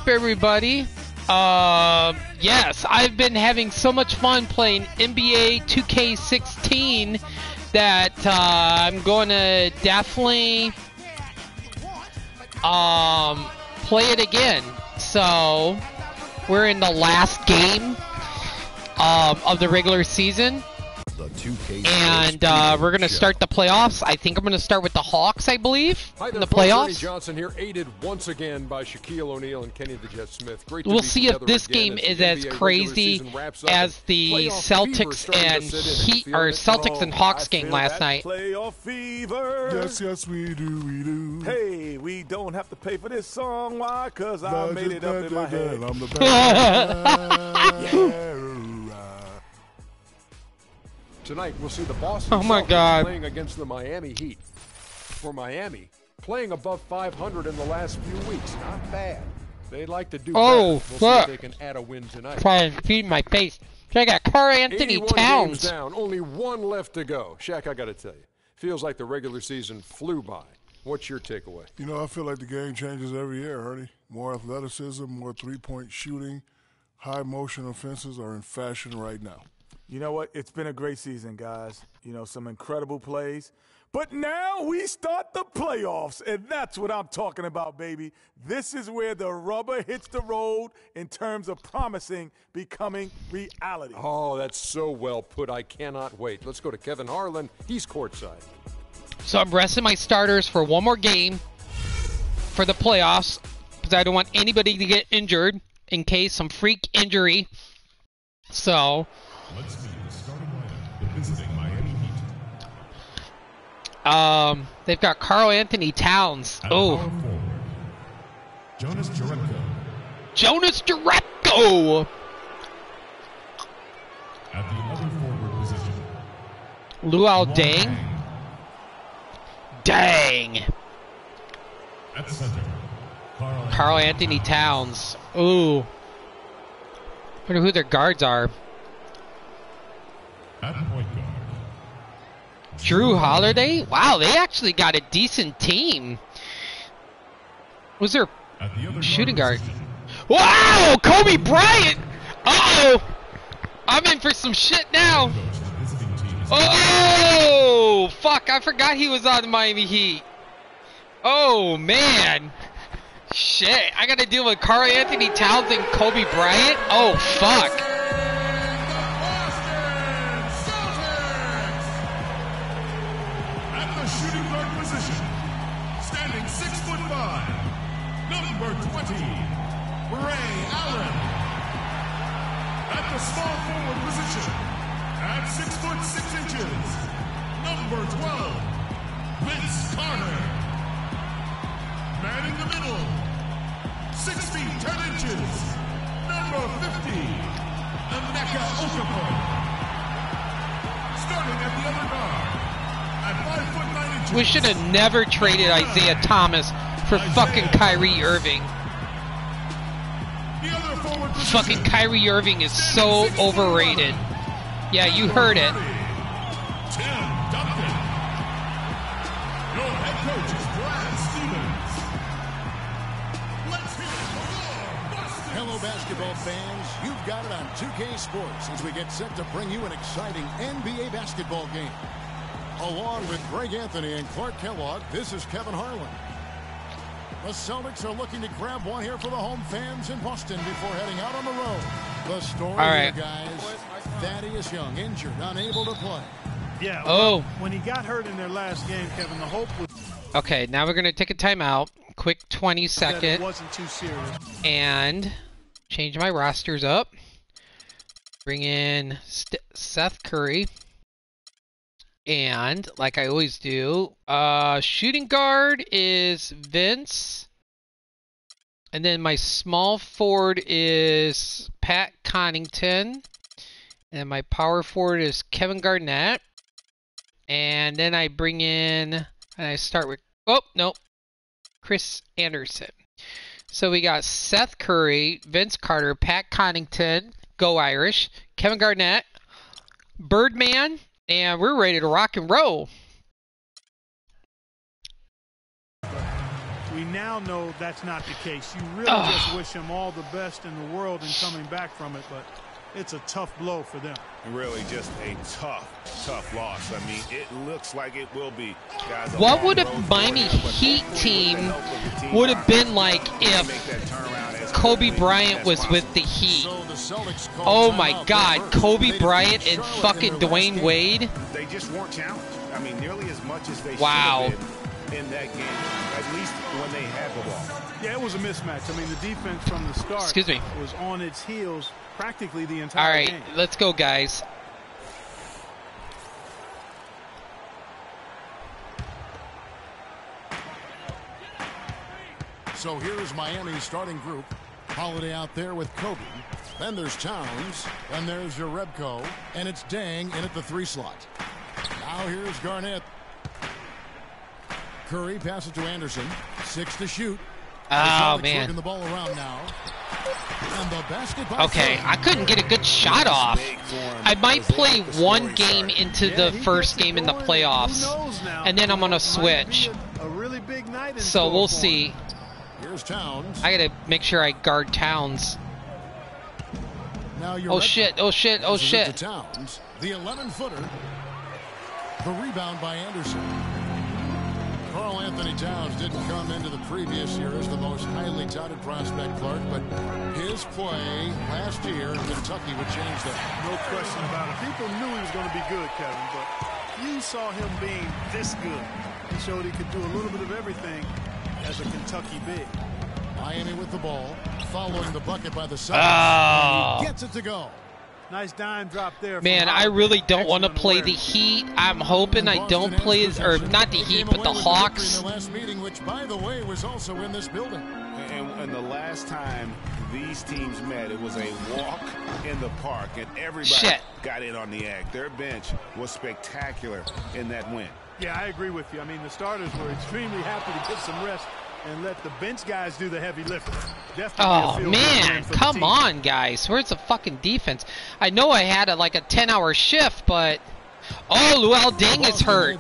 up, everybody? Yes, I've been having so much fun playing NBA 2K16 that I'm going to definitely play it again. So we're in the last game of the regular season. And we're going to start the playoffs. I think I'm going to start with the Hawks, I believe, in the playoffs. Ernie Johnson here, aided once again by Shaquille O'Neal and Kenny the Jet Smith. Great to we'll be see if this again game is as crazy as the Celtics and Celtics and Hawks game last night. Playoff fever. Yes, yes, we do. Hey, we don't have to pay for this song. Why? Because I made it up in my head. I'm the best. Tonight, we'll see the Boston Celtics playing against the Miami Heat. For Miami, playing above 500 in the last few weeks. Not bad. They'd like to do better. We'll see if they can add a win tonight. Trying to feed my face. Check out Karl-Anthony Towns. Games down, only one left to go. Shaq, I got to tell you, feels like the regular season flew by. What's your takeaway? You know, I feel like the game changes every year, Ernie. More athleticism, more three-point shooting, high-motion offenses are in fashion right now. You know what? It's been a great season, guys. You know, some incredible plays. But now we start the playoffs, and that's what I'm talking about, baby. This is where the rubber hits the road in terms of promising becoming reality. Oh, that's so well put. I cannot wait. Let's go to Kevin Harlan. He's courtside. So I'm resting my starters for one more game for the playoffs because I don't want anybody to get injured in case some freak injury. So let's see the starting lineup. The visiting Miami Heat. They've got Karl-Anthony Towns. Oh, Jonas Jerebko. At the other forward position, Luol Deng. At center, Karl-Anthony Towns. Ooh. Wonder who their guards are. At point guard, Drew Holiday? Wow, they actually got a decent team. Was there shooting guard? Wow, Kobe Bryant! Uh-oh! I'm in for some shit now. Oh, fuck, I forgot he was on the Miami Heat. Oh, man. Shit, I gotta deal with Karl-Anthony Towns and Kobe Bryant? Oh, fuck. at the shooting guard position, standing 6'5", number 20, Ray Allen. At the small forward position, at 6'6", number 12, Vince Carter. Man in the middle, 6 feet 10 inches, number 50, Emeka Okafor. Starting at the other guard, at 5'9" inches. We should have never traded Isaiah Thomas for fucking Kyrie Irving. The other forward position, Fucking Kyrie Irving is so overrated. Yeah, you heard it. Tim Duncan. Your head coach is Brad Stevens. Let's hear it for Boston. Hello, basketball fans. You've got it on 2K Sports as we get set to bring you an exciting NBA basketball game. Along with Greg Anthony and Clark Kellogg, this is Kevin Harlan. The Celtics are looking to grab one here for the home fans in Boston before heading out on the road. The story here, guys, Thaddeus Young injured, unable to play. Yeah, when he got hurt in their last game, Kevin, the hope was... Okay, now we're going to take a timeout. Quick 20-second. That it wasn't too serious. And change my rosters up. Bring in Seth Curry. And, like I always do, shooting guard is Vince. And then my small forward is Pat Connaughton. And my power forward is Kevin Garnett. And then I bring in, and I start with, Chris Anderson. So we got Seth Curry, Vince Carter, Pat Connaughton, go Irish, Kevin Garnett, Birdman, and we're ready to rock and roll. We now know that's not the case. You really just wish him all the best in the world in coming back from it, but it's a tough blow for them. Really just a tough loss. I mean, it looks like it will be. Guys, what would a Miami Heat team would have been like if Kobe Bryant was with the Heat? Oh my God, Kobe Bryant and fucking Dwayne Wade. They just weren't challenged. I mean, nearly as much as they wow. should have been in that game, at least when they had the ball. Yeah, it was a mismatch. I mean, the defense from the start was on its heels practically the entire game. All right, let's go, guys. So here's Miami's starting group. Holiday out there with Kobe. Then there's Towns. Then there's Jerebko. And it's Dang in at the 3 slot. Now here's Garnett. Curry passes to Anderson. 6 to shoot. Oh, man. The ball around now. And the basket okay, I couldn't get a good shot off. I might play one game into the first game in the playoffs, and then I'm going to switch. So we'll see. Here's Towns. I got to make sure I guard Towns. Now oh, shit. Oh, shit. Oh, shit. Towns, the 11-footer. The rebound by Anderson. Karl Anthony Towns didn't come into the previous year as the most highly touted prospect, Clark, but his play last year in Kentucky would change that. No question about it. People knew he was going to be good, Kevin, but you saw him being this good. He showed he could do a little bit of everything as a Kentucky big. Miami with the ball, following the bucket by the side. He gets it to go. Nice dime drop there. Man, I really don't want to play the Heat. I'm hoping I don't play, or not the Heat, but the Hawks. In the last meeting, which, by the way, was also in this building. And the last time these teams met, it was a walk in the park, and everybody got in on the act. Their bench was spectacular in that win. Yeah, I agree with you. I mean, the starters were extremely happy to get some rest and let the bench guys do the heavy lifting. Oh, man, come on, guys. Where's the fucking defense? I know I had like a 10-hour shift, but... Oh, Luol Deng is hurt.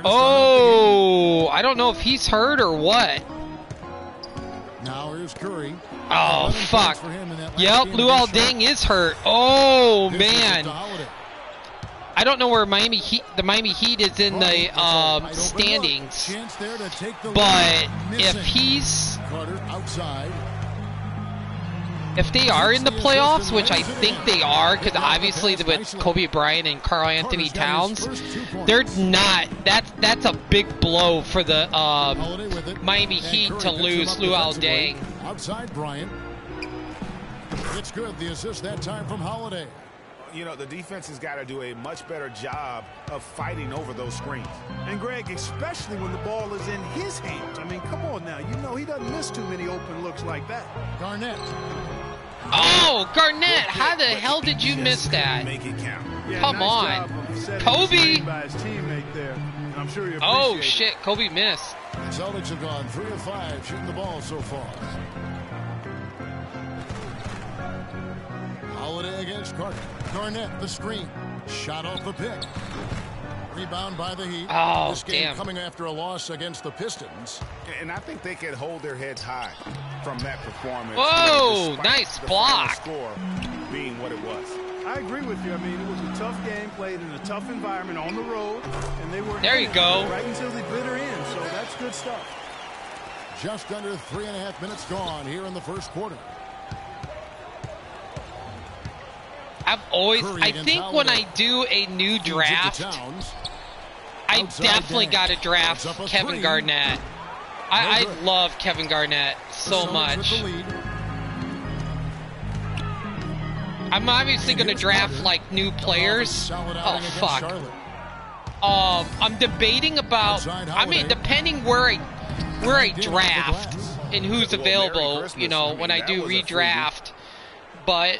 Oh, I don't know if he's hurt or what. Now here's Curry. Oh, fuck. Yep, Luol Deng is hurt. Oh, man. I don't know where the Miami Heat is in the standings, but if they are in the playoffs, which I think they are, because obviously with Kobe Bryant and Karl Anthony Towns, they're not. That's a big blow for the Miami Heat to lose Luol Deng. Outside Bryant. It's good. The assist that time from Holiday. You know, the defense has got to do a much better job of fighting over those screens. And, Greg, especially when the ball is in his hands. I mean, come on now. You know he doesn't miss too many open looks like that. Garnett. Oh, Garnett. How the hell did you miss that? Make it count. Yeah, come on. Kobe. By his teammate there. I'm sure you oh, shit. Kobe missed. Celtics have gone 3 of 5 shooting the ball so far. Holiday against Carter. Garnett, the screen. Shot off the pick. Rebound by the Heat. Oh, this game damn. coming after a loss against the Pistons. And I think they could hold their heads high from that performance. Whoa, nice block. Score being what it was. I agree with you. I mean, it was a tough game played in a tough environment on the road, and they were there. You go. Right until the bitter end. So that's good stuff. Just under 3.5 minutes gone here in the first quarter. I think when I do a new draft, I definitely got to draft Kevin Garnett. I love Kevin Garnett so much. I'm obviously going to draft like new players. Oh, fuck. I'm debating about, I mean, depending where I draft and who's available, you know, when I do redraft. But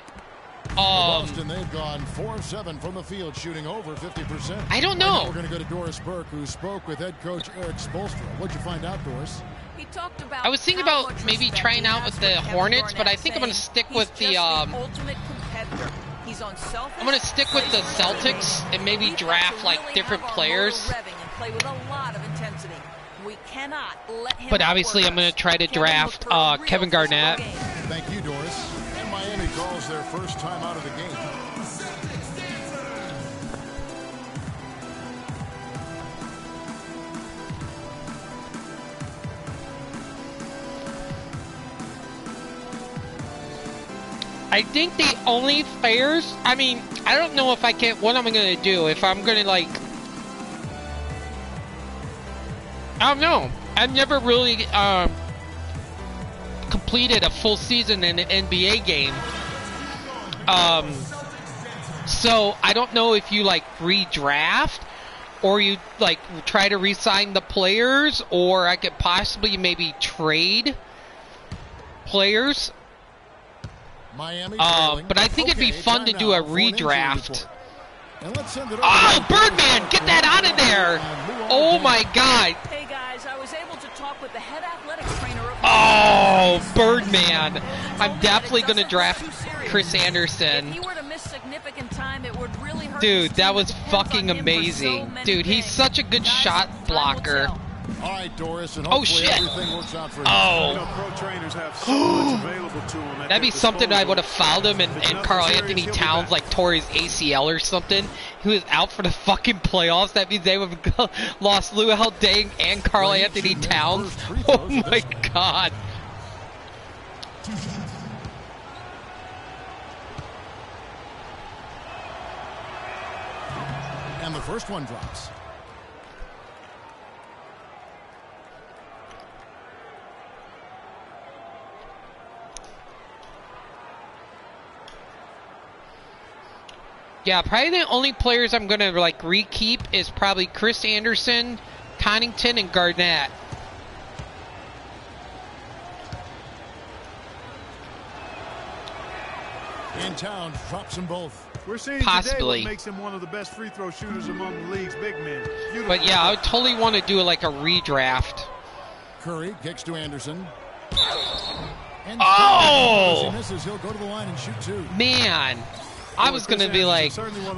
Boston, they've gone 4 of 7 from the field, shooting over 50%. I don't know. We're going to go to Doris Burke, who spoke with head coach Eric Spoelstra. What'd you find out, Doris? He talked about. I was thinking about maybe trying out with the Hornets, but I think I'm going to stick with the. Ultimate competitor. He's on I'm going to stick with the Celtics and maybe draft like different players. And play with a lot of intensity. We cannot let him. But obviously, I'm going to try to draft Kevin Garnett. Thank you, Doris. And Miami calls their first time out of the game. I think the only players, I mean, I don't know if I can, what am I going to do? If I'm going to, like, I don't know. I've never really completed a full season in an NBA game. So I don't know if you, like, redraft or you, like, try to re-sign the players, or I could possibly maybe trade players. Miami but I think it'd be fun to do a redraft. Oh, Birdman, get that out of there! Oh my God! Hey guys, I was able to talk with the head athletics trainer. Oh, Birdman! I'm definitely gonna draft Chris Anderson. If he were to miss significant time, it would really hurt. Dude, that was fucking amazing. Dude, he's such a good shot blocker. All right, Doris, and oh shit! Everything works out for you. Oh, you know, pro trainers have so much available to them. That'd be something I would have fouled him, and Carl Anthony Towns like tore his ACL or something. He was out for the fucking playoffs. That means they would have lost Luol Deng and Carl Anthony Towns. Oh my God! And the first one drops. Yeah, probably the only players I'm gonna like re-keep is probably Chris Anderson, Connington, and Garnett. In town, drops them both. We're seeing possibly what makes him one of the best free throw shooters among the league's big men. Beautiful. But yeah, I would totally want to do like a redraft. Curry kicks to Anderson. And oh! As he misses, he'll go to the line and shoot two. Man, I was going to be like,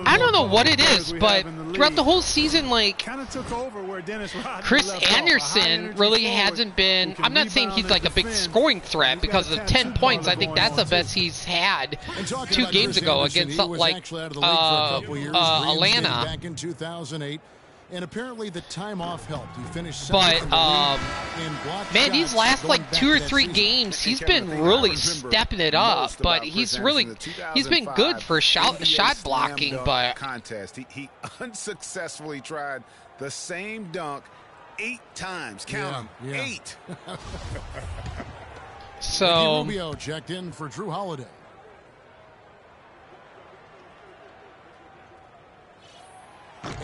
I don't know what it is, but throughout the whole season, like, Chris Anderson really hasn't been, I'm not saying he's like a big scoring threat because of 10 points. I think that's the best he's had 2 games ago against like Atlanta. Back in 2008. And apparently the time off helped. He finished but man, these last like 2 or 3 games, he's been really stepping it up. But he's been good for shot blocking. But contest, he unsuccessfully tried the same dunk 8 times. Count them, 8. So Rubio checked in for Drew Holiday.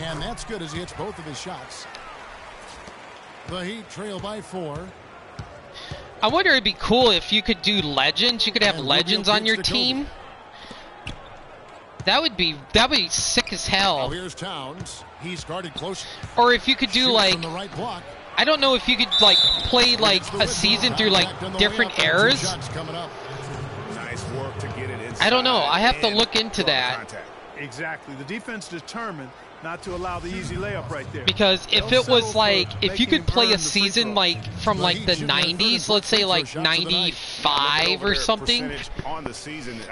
And that's good as he hits both of his shots. The Heat trail by 4. I wonder it'd be cool if you could do legends. You could have legends on your team. That would be sick as hell. Oh, here's Towns. He's guarded close. Or if you could do like right block. I don't know if you could like play like a season through like different eras. Nice work to get it inside. I don't know. I have to look into that. Exactly. The defense determined not to allow the easy layup right there. Because if it was like, if you could play a season like from like the 90s, let's say like 95 or something.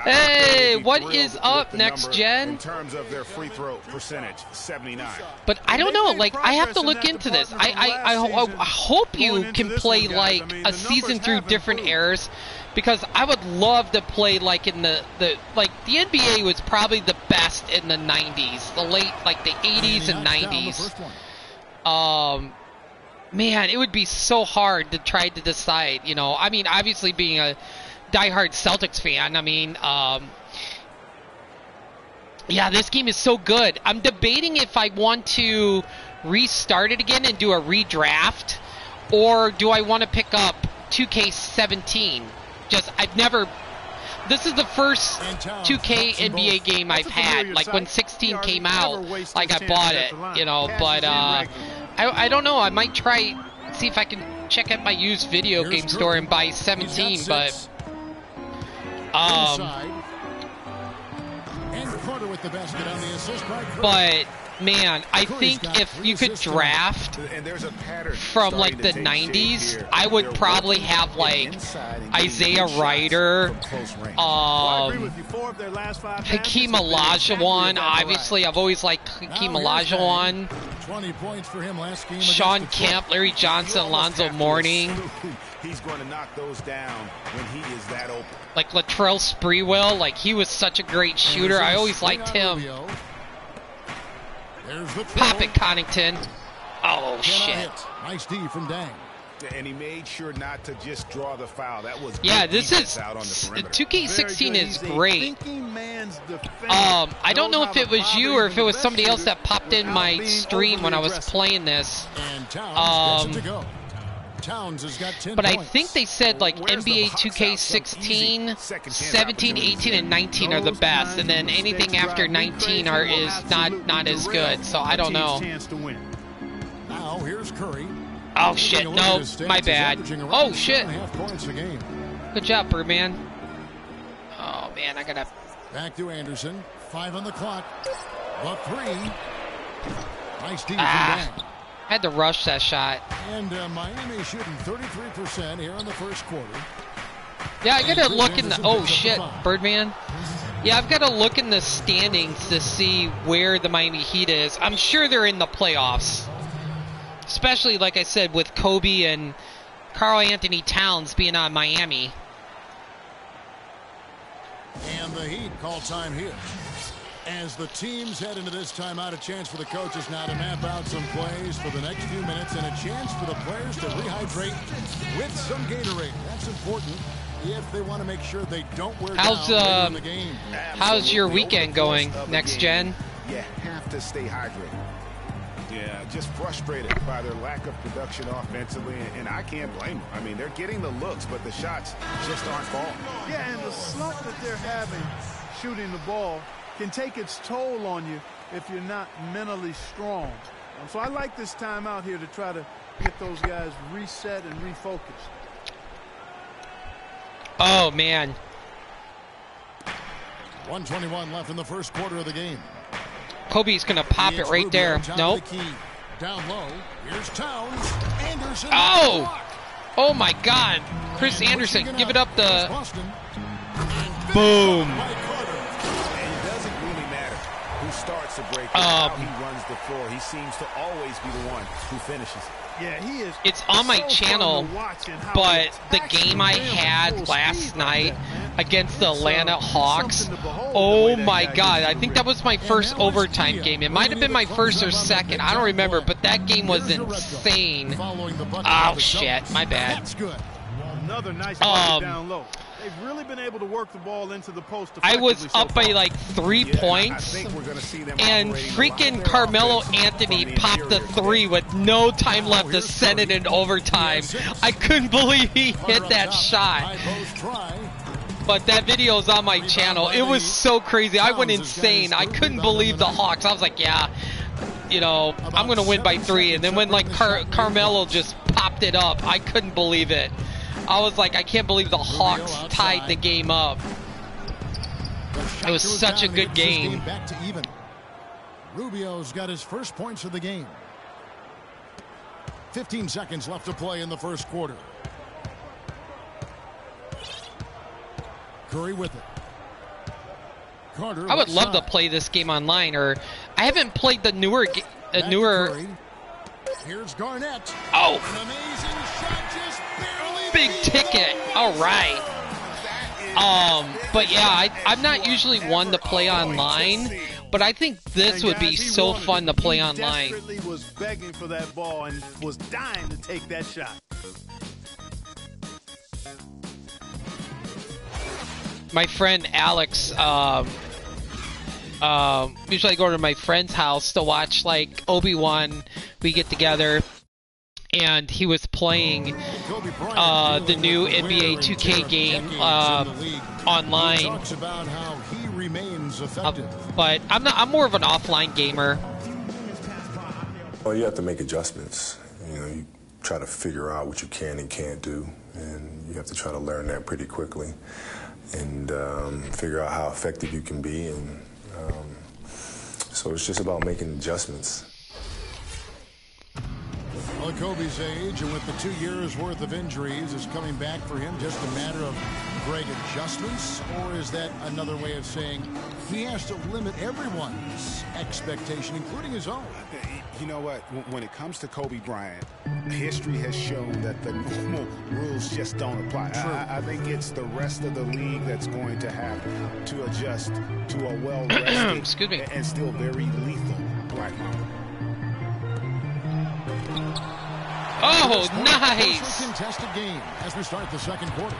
Hey, what is up, next gen? In terms of their free throw percentage, 79. But I don't know, like I have to look into this. I hope you can play like a season through different eras. Because I would love to play like in the NBA was probably the best in the 90s, the late like the 80s and 90s. Man, it would be so hard to try to decide. You know, I mean, obviously being a diehard Celtics fan, I mean, yeah, this game is so good. I'm debating if I want to restart it again and do a redraft, or do I want to pick up 2K17. This is the first 2K NBA game I've had. Like when 16 came out, like I bought it, you know. But I don't know. I might try, see if I can check out my used video game store and buy 17. But Carter with the basket on the assist by Curry. But man, I think if you could draft from like the 90s, I would probably have like Isaiah Ryder, Hakeem Olajuwon. Obviously, I've always liked Hakeem Olajuwon. 20 points for him last game. Sean Kemp, Larry Johnson, Alonzo Mourning. He's going to knock those down when he is that open. Like Latrell Sprewell, like he was such a great shooter. I always liked him. Pop it, Connington. Oh, shit. Nice D from Dang. And he made sure not to just draw the foul. That was this is 2K16 is great. I don't know if it was you or if it was somebody else that popped in my stream when I was playing this. But I think they said like NBA 2K16, 17, 18, and 19 are the best, and then anything after 19 is not as good. So I don't know. Now here's Curry. Oh shit! No, my bad. Oh shit! Good job, Birdman. Oh man, I gotta. Back to Anderson. 5 on the clock. The 3. Nice D from Dang. Had to rush that shot. And Miami shooting 33% here in the first quarter. Yeah, I gotta look in the. Oh shit, Birdman. Yeah, I've got to look in the standings to see where the Miami Heat is. I'm sure they're in the playoffs. Especially, like I said, with Kobe and Karl Anthony Towns being on Miami. And the Heat call time here. As the teams head into this timeout, a chance for the coaches now to map out some plays for the next few minutes and a chance for the players to rehydrate with some Gatorade. That's important if they want to make sure they don't wear down in the game. How's your weekend going, Next Gen? You have to stay hydrated. Yeah, just frustrated by their lack of production offensively, and I can't blame them. I mean, they're getting the looks, but the shots just aren't falling. Yeah, and the slump that they're having shooting the ball can take its toll on you if you're not mentally strong. So I like this timeout here to try to get those guys reset and refocused. Oh, man. 1:21 left in the first quarter of the game. Kobe's going to pop it right there. Nope. Down low. Here's Towns. Anderson. Oh! Oh, my God. Chris Anderson, give it up the... Boom. Starts a break, how he runs the floor. He seems to always be the one who finishes. Yeah, he is. It's on my channel, but the game I had last night against the Atlanta Hawks, oh my God, I think that was my first overtime game. It might have been my first or second, I don't remember, but that game was insane. Oh shit, my bad. That's good. Another nice down low. They've really been able to work the ball into the post. I was up by like 3 points, and freaking Carmelo Anthony popped the 3 with no time left to send it in overtime. I couldn't believe he hit that shot. But that video is on my channel. It was so crazy. I went insane. I couldn't believe the Hawks. I was like, yeah, you know, I'm going to win by 3. And then when like Carmelo just popped it up, I couldn't believe it. I was like, I can't believe the Hawks tied the game up. It was such a good game. Back to even. Rubio's got his first points of the game. 15 seconds left to play in the first quarter. Curry with it. Carter. I would love to play this game online, or I haven't played the newer. Here's Garnett. Oh. An amazing shot, just barely. Big ticket. All right. But yeah, I'm not usually one to play online, but I think this would be so fun to play online. He desperately was begging for that ball and was dying to take that shot. My friend Alex, usually I go to my friend's house to watch like Obi-Wan. We get together, and he was playing the new NBA 2K game online. But I'm more of an offline gamer. Well, you have to make adjustments. You know, you try to figure out what you can and can't do, and you have to try to learn that pretty quickly, and figure out how effective you can be, and So it's just about making adjustments. Well, at Kobe's age, and with the 2 years' worth of injuries, is coming back for him just a matter of great adjustments? Or is that another way of saying he has to limit everyone's expectation, including his own? You know what? When it comes to Kobe Bryant, history has shown that the normal rules just don't apply. I think it's the rest of the league that's going to have to adjust to a well-rested and still very lethal Black Mamba. Oh, nice! Contested game as we start the second quarter.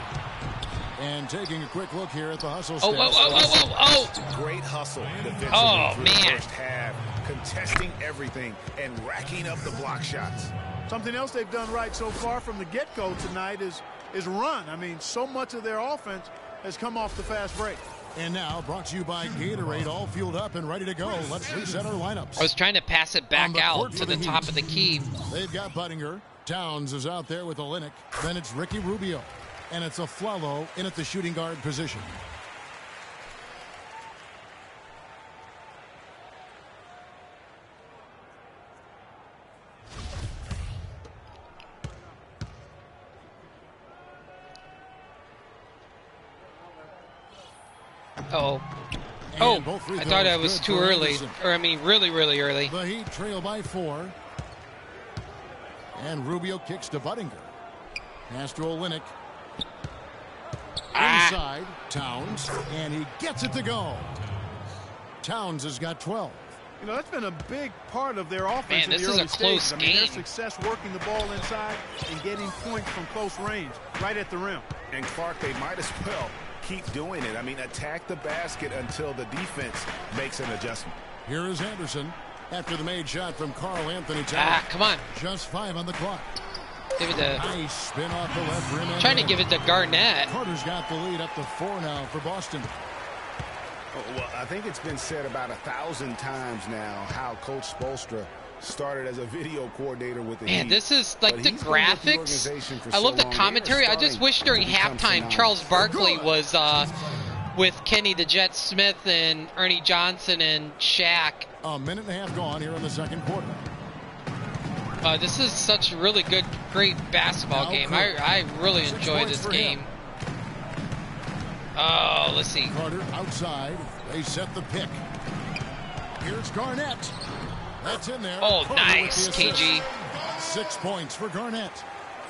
And taking a quick look here at the hustle stats. Oh! Great hustle defensively through the first half, contesting everything and racking up the block shots. Something else they've done right so far from the get-go tonight is run. I mean, so much of their offense has come off the fast break. And now, brought to you by Gatorade, all fueled up and ready to go. Let's reset our lineups. I was trying to pass it back out to the top of the key. They've got Budinger. Towns is out there with Olynyk. Then it's Ricky Rubio. And it's Aflalo in at the shooting guard position. Oh, I thought I was too early. Or, I mean, really, really early. The Heat trail by 4. And Rubio kicks to Budinger. Pass to Olynyk. Inside, Towns. And he gets it to go. Towns has got 12. You know, that's been a big part of their offense. Man, this is a close game. I mean, their success working the ball inside and getting points from close range, right at the rim. And Clark, they might as well keep doing it. I mean, attack the basket until the defense makes an adjustment. Here is Anderson after the made shot from Carl Anthony Towns. Come on. Just 5 on the clock. Give it to... Nice spin off the left rim. Trying to give it to Garnett. Carter's got the lead up to 4 now for Boston. Well, I think it's been said about 1,000 times now how Coach Spoelstra started as a video coordinator with the Heat. Man, this is like the graphics. I love the commentary. I just wish during halftime Charles Barkley was with Kenny the Jet Smith and Ernie Johnson and Shaq. A minute and a half gone here in the second quarter. This is such a really great basketball game. I really enjoy this game. Oh, let's see. Carter outside. They set the pick. Here's Garnett. That's in there. Oh, nice, KG. 6 points for Garnett.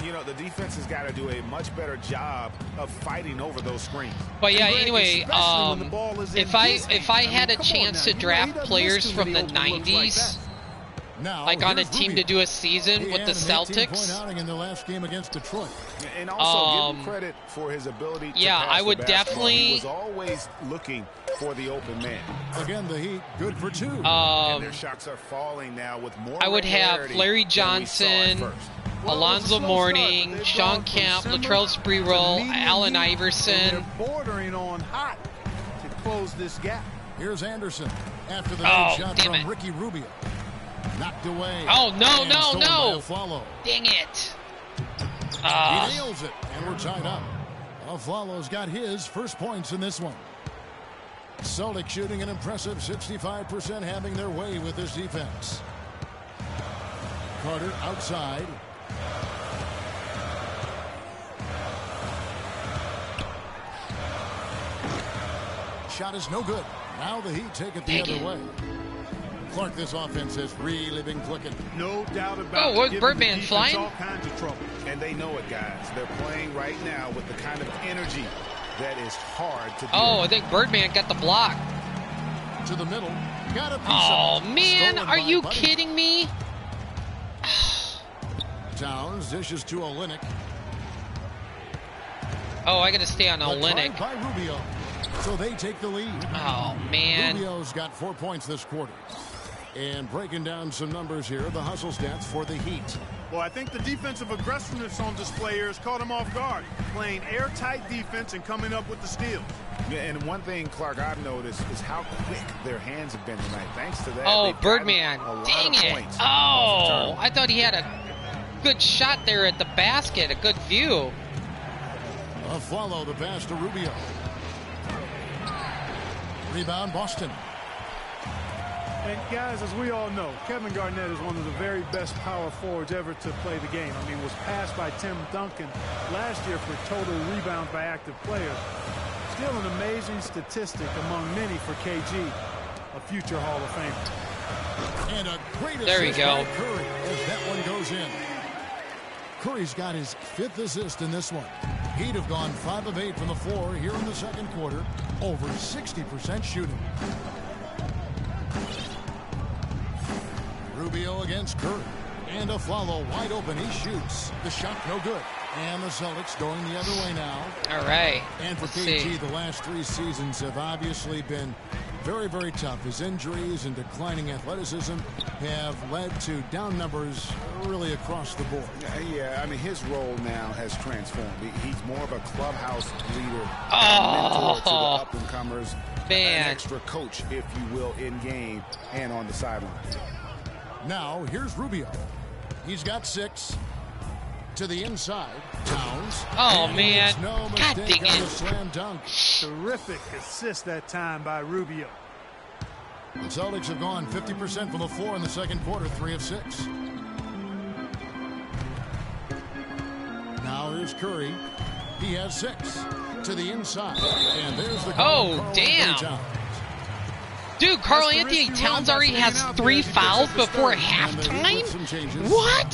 You know, the defense has got to do a much better job of fighting over those screens. But yeah, anyway, if I had a chance to draft players from the 90s, like on a team to do a season with the Celtics, outing in the last game against Detroit. And also give him credit for his ability to pass I would the basketball. definitely. He was always looking for the open man. Again, the Heat good for 2. And their shots are falling now with more. I would have Larry Johnson, Alonzo Mourning, Sean Kemp, Latrell Sprewell, Allen Iverson. They're bordering on hot to close this gap. Here's Anderson after the shot from Ricky Rubio. Knocked away. Oh, no. Dang it. He nails it, and we're tied up. Aflalo's got his first points in this one. Celtics shooting an impressive 65%, having their way with this defense. Carter outside. Shot is no good. Now the Heat take it the other way. Clark, this offense has really been clicking. No doubt about it. Oh, what's Birdman flying? All kinds of trouble. And they know it, guys. They're playing right now with the kind of energy that is hard to do. Oh, I think Birdman got the block. To the middle. Got a piece oh, man. Are you kidding me? Towns dishes to Olynyk. Oh, I got to stay on Olynyk. By Rubio. So they take the lead. Oh, man. Rubio's got 4 points this quarter. And breaking down some numbers here, the hustle stats for the Heat. Well, I think the defensive aggressiveness on display here has caught him off guard. Playing airtight defense and coming up with the steals. Yeah, and one thing, Clark, I've noticed is how quick their hands have been tonight. Thanks to that. Oh, Birdman. Dang it. Oh, I thought he had a good shot there at the basket, a good view. Follow the pass to Rubio. Rebound, Boston. And guys, as we all know, Kevin Garnett is one of the very best power forwards ever to play the game. I mean, was passed by Tim Duncan last year for total rebounds by active players. Still an amazing statistic among many for KG, a future Hall of Famer. And a great there we assist go. by Curry as that one goes in. Curry's got his 5th assist in this one. He'd have gone 5 of 8 from the floor here in the second quarter, over 60% shooting. Rubio against Curry. And a follow wide open. He shoots. The shot no good. And the Celtics going the other way now. All right. And for KG, the last 3 seasons have obviously been very, very tough. His injuries and declining athleticism have led to down numbers really across the board. Yeah, I mean, his role now has transformed. He's more of a clubhouse leader, oh, mentor to the up-and-comers, man. an extra coach, if you will, in game and on the sideline. Now, here's Rubio. He's got 6 to the inside. Towns. Oh, man. No God dang on the it. slam dunk. Terrific assist that time by Rubio. The Celtics have gone 50% from the floor in the second quarter, 3 of 6. Now here's Curry. He has 6 to the inside. And there's the oh, damn. Dude, Karl Anthony Towns already has 3 fouls before halftime? What?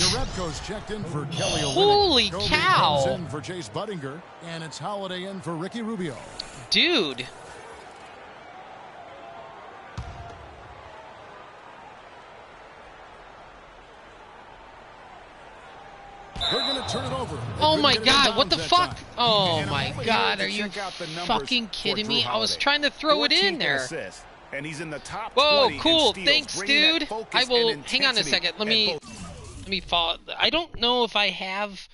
Checked in for Kelly Holy Kobe cow. comes in for Chase Budinger, and it's Holiday in for Ricky Rubio. Dude. They're going to turn it over. Oh my god, what the fuck? Oh my god, are you fucking kidding me? I was trying to throw it in there. And he's in the top whoa, 20 cool. steals, Thanks, dude. I will hang on a second. Let me follow. I don't know if I have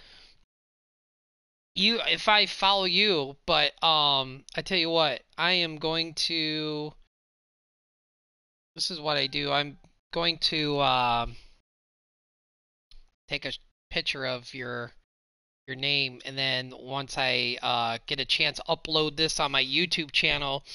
you if I follow you, but I tell you what, I am going to this is what I do. I'm going to take a picture of your name, and then once I get a chance, upload this on my YouTube channel.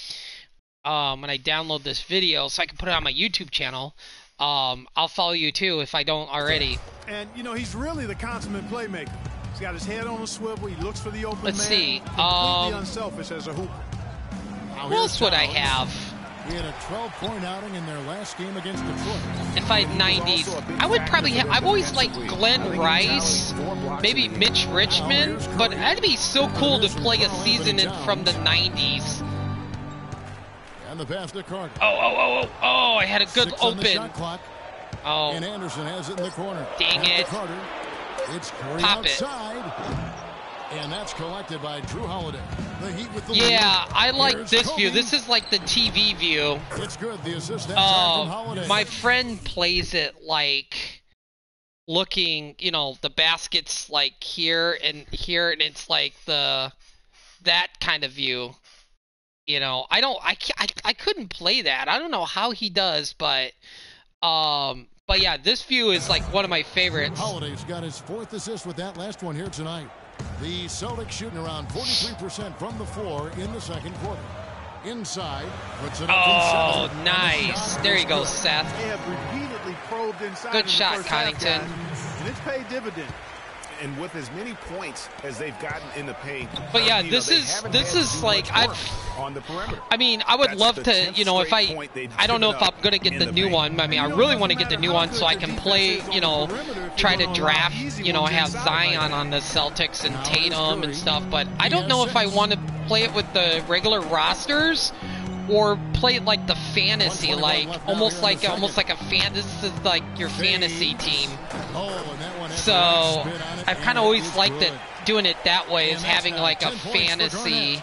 When I download this video, so I can put it on my YouTube channel, I'll follow you too if I don't already. And you know, he's really the consummate playmaker. He's got his head on a swivel. He looks for the open Let's man. see. Completely unselfish as a hooper. What else would I have? He had a 12-point outing in their last game against Detroit. If I had 90s, I would probably have. I've always liked Glenn Rice, maybe Mitch Richmond, but that'd be so cool to play a season from the 90s. And the pass to Carter. Oh, I had a good 6 on the open. shot clock. Oh. And Anderson has it in the corner. Dang it. Carter. It's Curry Pop outside. And that's collected by Drew Holiday. The Heat with the lead. Yeah, I like Here's this Kobe. view. This is like the TV view. It's good. The assist that time from Holiday. My friend plays it like looking, you know, the basket's like here, and it's like that kind of view. You know, I couldn't play that. I don't know how he does, but yeah, this view is like one of my favorites. Holiday's got his 4th assist with that last one here tonight. The Celtics shooting around 43% from the floor in the second quarter. Inside, puts it up in 7. Nice. There you go, Seth. They have repeatedly probed inside. Good shot, Connington. And it's paid dividend. And with as many points as they've gotten in the paint, but yeah, this is like on the perimeter. I mean, I would love to, you know, if I don't know if I'm gonna get the new one. I mean, I really want to get the new one so I can play, you know, try to draft, you know, have Zion on the Celtics and Tatum and stuff. But I don't know if I want to play it with the regular rosters or play it like the fantasy, like almost like a fan. This is like your fantasy team. So I've kind of always liked it doing it that way, is having like a fantasy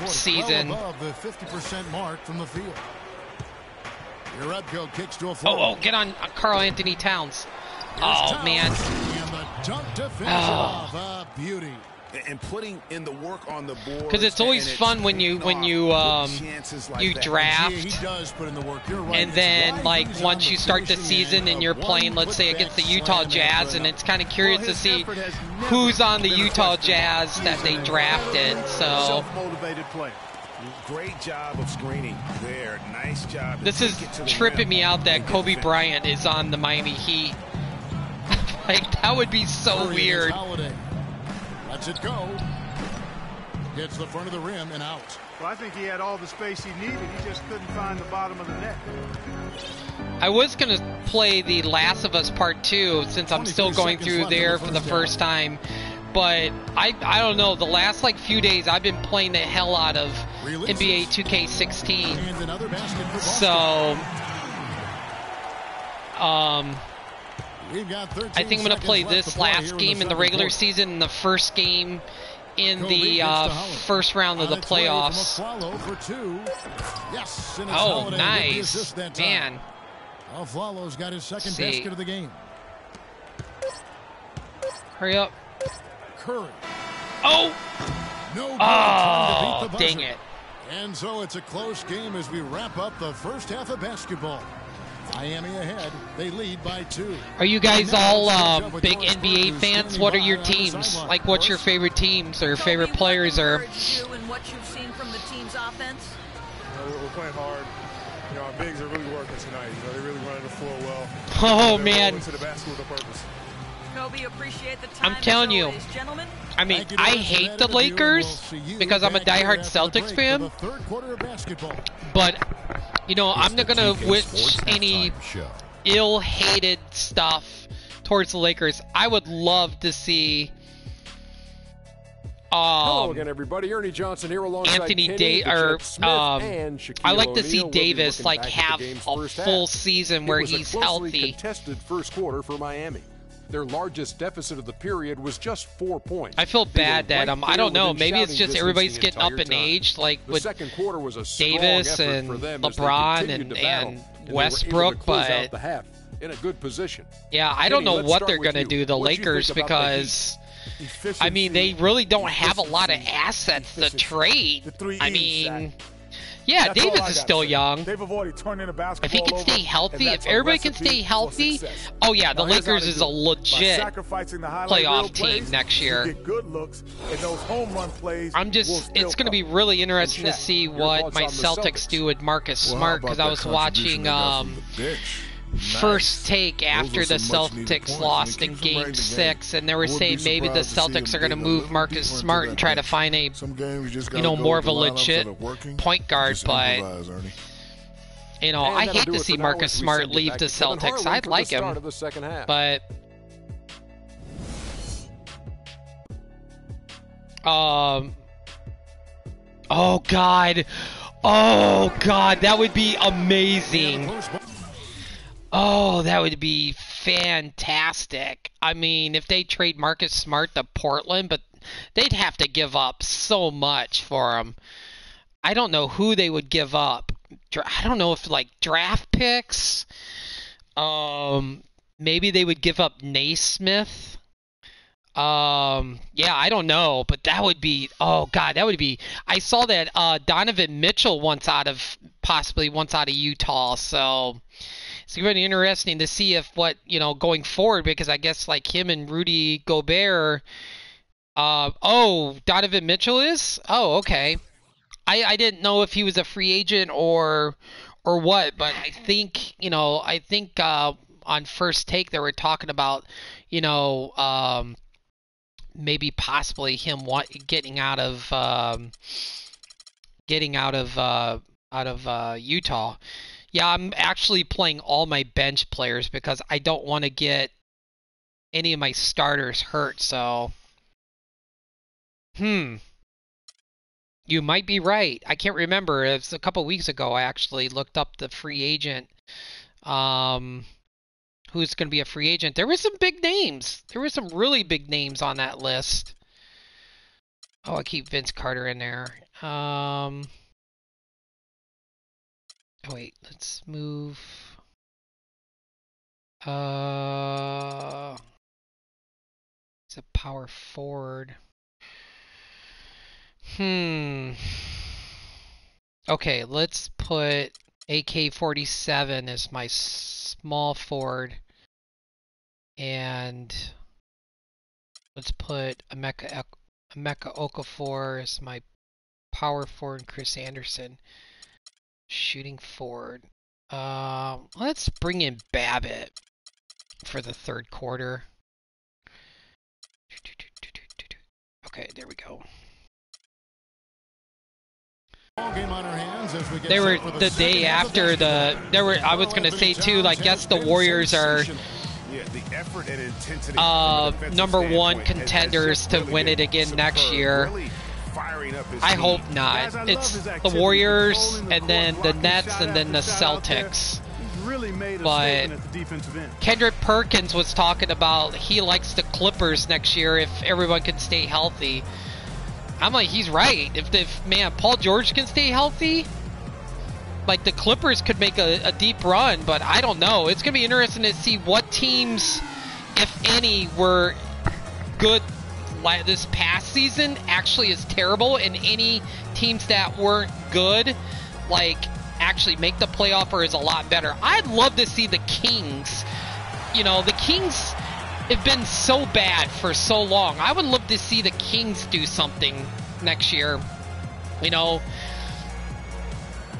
season. Above the 50% mark from the field. Jerebko kicks to a Oh, get on Karl Anthony Towns. Oh man. And the dunk to finish it off. Beauty. And putting in the work on the board. Because it's always fun when you draft, he does put in the work. You're right. And then like once you start the season and you're playing, let's say against the Utah Jazz, and it's kind of curious to see who's on the Utah Jazz that they drafted. So Self-motivated player. Great job of screening there. Nice job. This is tripping me out that Kobe Bryant is on the Miami Heat. Like, that would be so weird. Lets it go. Hits the front of the rim and out. Well, I think he had all the space he needed. He just couldn't find the bottom of the net. I was going to play the Last of Us Part 2 since I'm still going through there for the first time. But I don't know, the last like few days I've been playing the hell out of NBA2K16. So I think I'm going to play this last game in the regular season and the first game in the first round of the playoffs. Oh, nice. Man. Flalo's got his second basket of the game. Hurry up. Curry. Oh! No oh, dang it. And so it's a close game as we wrap up the first half of basketball. Miami ahead. They lead by 2. Are you guys all big NBA fans? What are your teams? Like, what's your favorite teams or favorite players? Or what you've seen from the team's offense? We're playing hard. You know, our bigs are really working tonight. You know, they're really running the floor well. Oh, man. To the basket with a purpose. Kobe, appreciate the time. I'm telling you. I mean, I hate the Lakers because I'm a diehard Celtics fan. But, you know, I'm not going to wish any ill-hated stuff towards the Lakers. I would love to see hello again, everybody. Ernie Johnson here alongside Anthony Davis. I like to see Davis like have a full season where he's healthy. Contested first quarter for Miami. Their largest deficit of the period was just 4 points. I feel bad that I don't know. Maybe it's just everybody's getting up in age, like with second quarter was a Davis and LeBron and Westbrook, but in a good position. Yeah, I don't know what they're gonna do, the Lakers, because I mean they really don't have a lot of assets to trade. I mean. Yeah, Davis is still young. If he can stay healthy, if everybody can stay healthy, oh yeah, the Lakers is a legit playoff team next year. It's going to be really interesting to see what my Celtics do with Marcus Smart, because I was watching First Take after the Celtics lost in Game 6, and they were saying maybe the Celtics are going to move Marcus Smart and try to find a, you know, more of a legit point guard, but, you know, I hate to see Marcus Smart leave the Celtics. I'd like him, but, oh God, that would be amazing. Oh, that would be fantastic. I mean, if they trade Marcus Smart to Portland, but they'd have to give up so much for him. I don't know who they would give up. I don't know if, like, draft picks. Maybe they would give up Naismith. Yeah, I don't know, but that would be, oh God, that would be, I saw that Donovan Mitchell possibly wants out of Utah, so it's going to be interesting to see if going forward, because I guess like him and Rudy Gobert, Donovan Mitchell is? Oh, okay. I didn't know if he was a free agent or what, but I think on First Take they were talking about, maybe possibly him getting out of Utah. Yeah, I'm actually playing all my bench players because I don't want to get any of my starters hurt, so you might be right. I can't remember. It was a couple weeks ago I actually looked up the free agent, who's going to be a free agent. There were some big names. There were some really big names on that list. Oh, I keep Vince Carter in there. Oh, wait, let's move. It's a power forward. Okay, let's put AK-47 as my small forward, and let's put Emeka Okafor as my power forward, Chris Anderson. Shooting forward. Let's bring in Babbitt for the third quarter. Okay, there we go. They were the day after the. There were. I was gonna say too. I guess the Warriors are #1 contenders to win it again next year. I hope not. It's the Warriors and then the Nets and then the Celtics. But Kendrick Perkins was talking about he likes the Clippers next year if everyone can stay healthy. I'm like, he's right. If man, Paul George can stay healthy, like the Clippers could make a deep run, but I don't know. It's going to be interesting to see what teams, if any, were good this past season actually is terrible, and any teams that weren't good, like, actually make the playoff or is a lot better. I'd love to see the Kings. You know, the Kings have been so bad for so long. I would love to see the Kings do something next year. You know,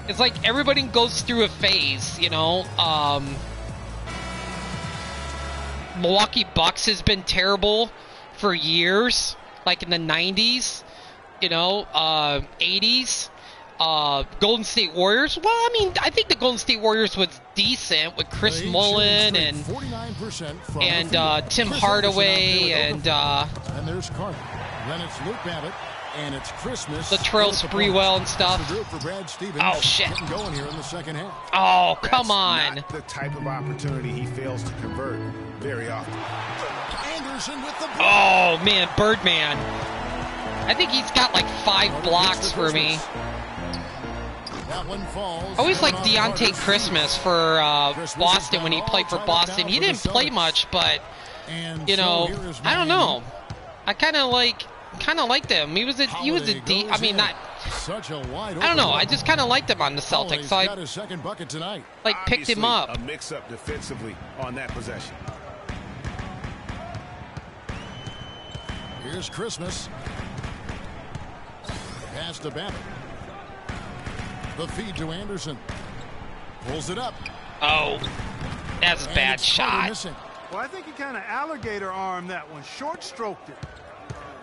it's like everybody goes through a phase, you know. Milwaukee Bucks has been terrible for years, like in the 90s, you know, 80s. Golden State Warriors. Well, I mean, I think the Golden State Warriors was decent with Chris Mullin and Tim Hardaway and there's Carter. Then it's Luke Babbitt and it's Christmas. Latrell Sprewell and stuff. Oh shit! Going here in the second half. Oh come on! Not the type of opportunity he fails to convert very often. Anderson with the block. Oh man, Birdman. I think he's got like 5 blocks for me. That one falls. I always like Deontay Christmas for Boston when he played for Boston. He didn't play much, but you know, I don't know. I kind of liked him. He was a I mean, not. I don't know. I just kind of liked him on the Celtics. So I picked him up. A mix-up defensively on that possession. Here's Christmas. Pass to Babbitt. The feed to Anderson. Pulls it up. Oh, that's a bad shot. Well, I think he kind of alligator armed that one. Short stroked it.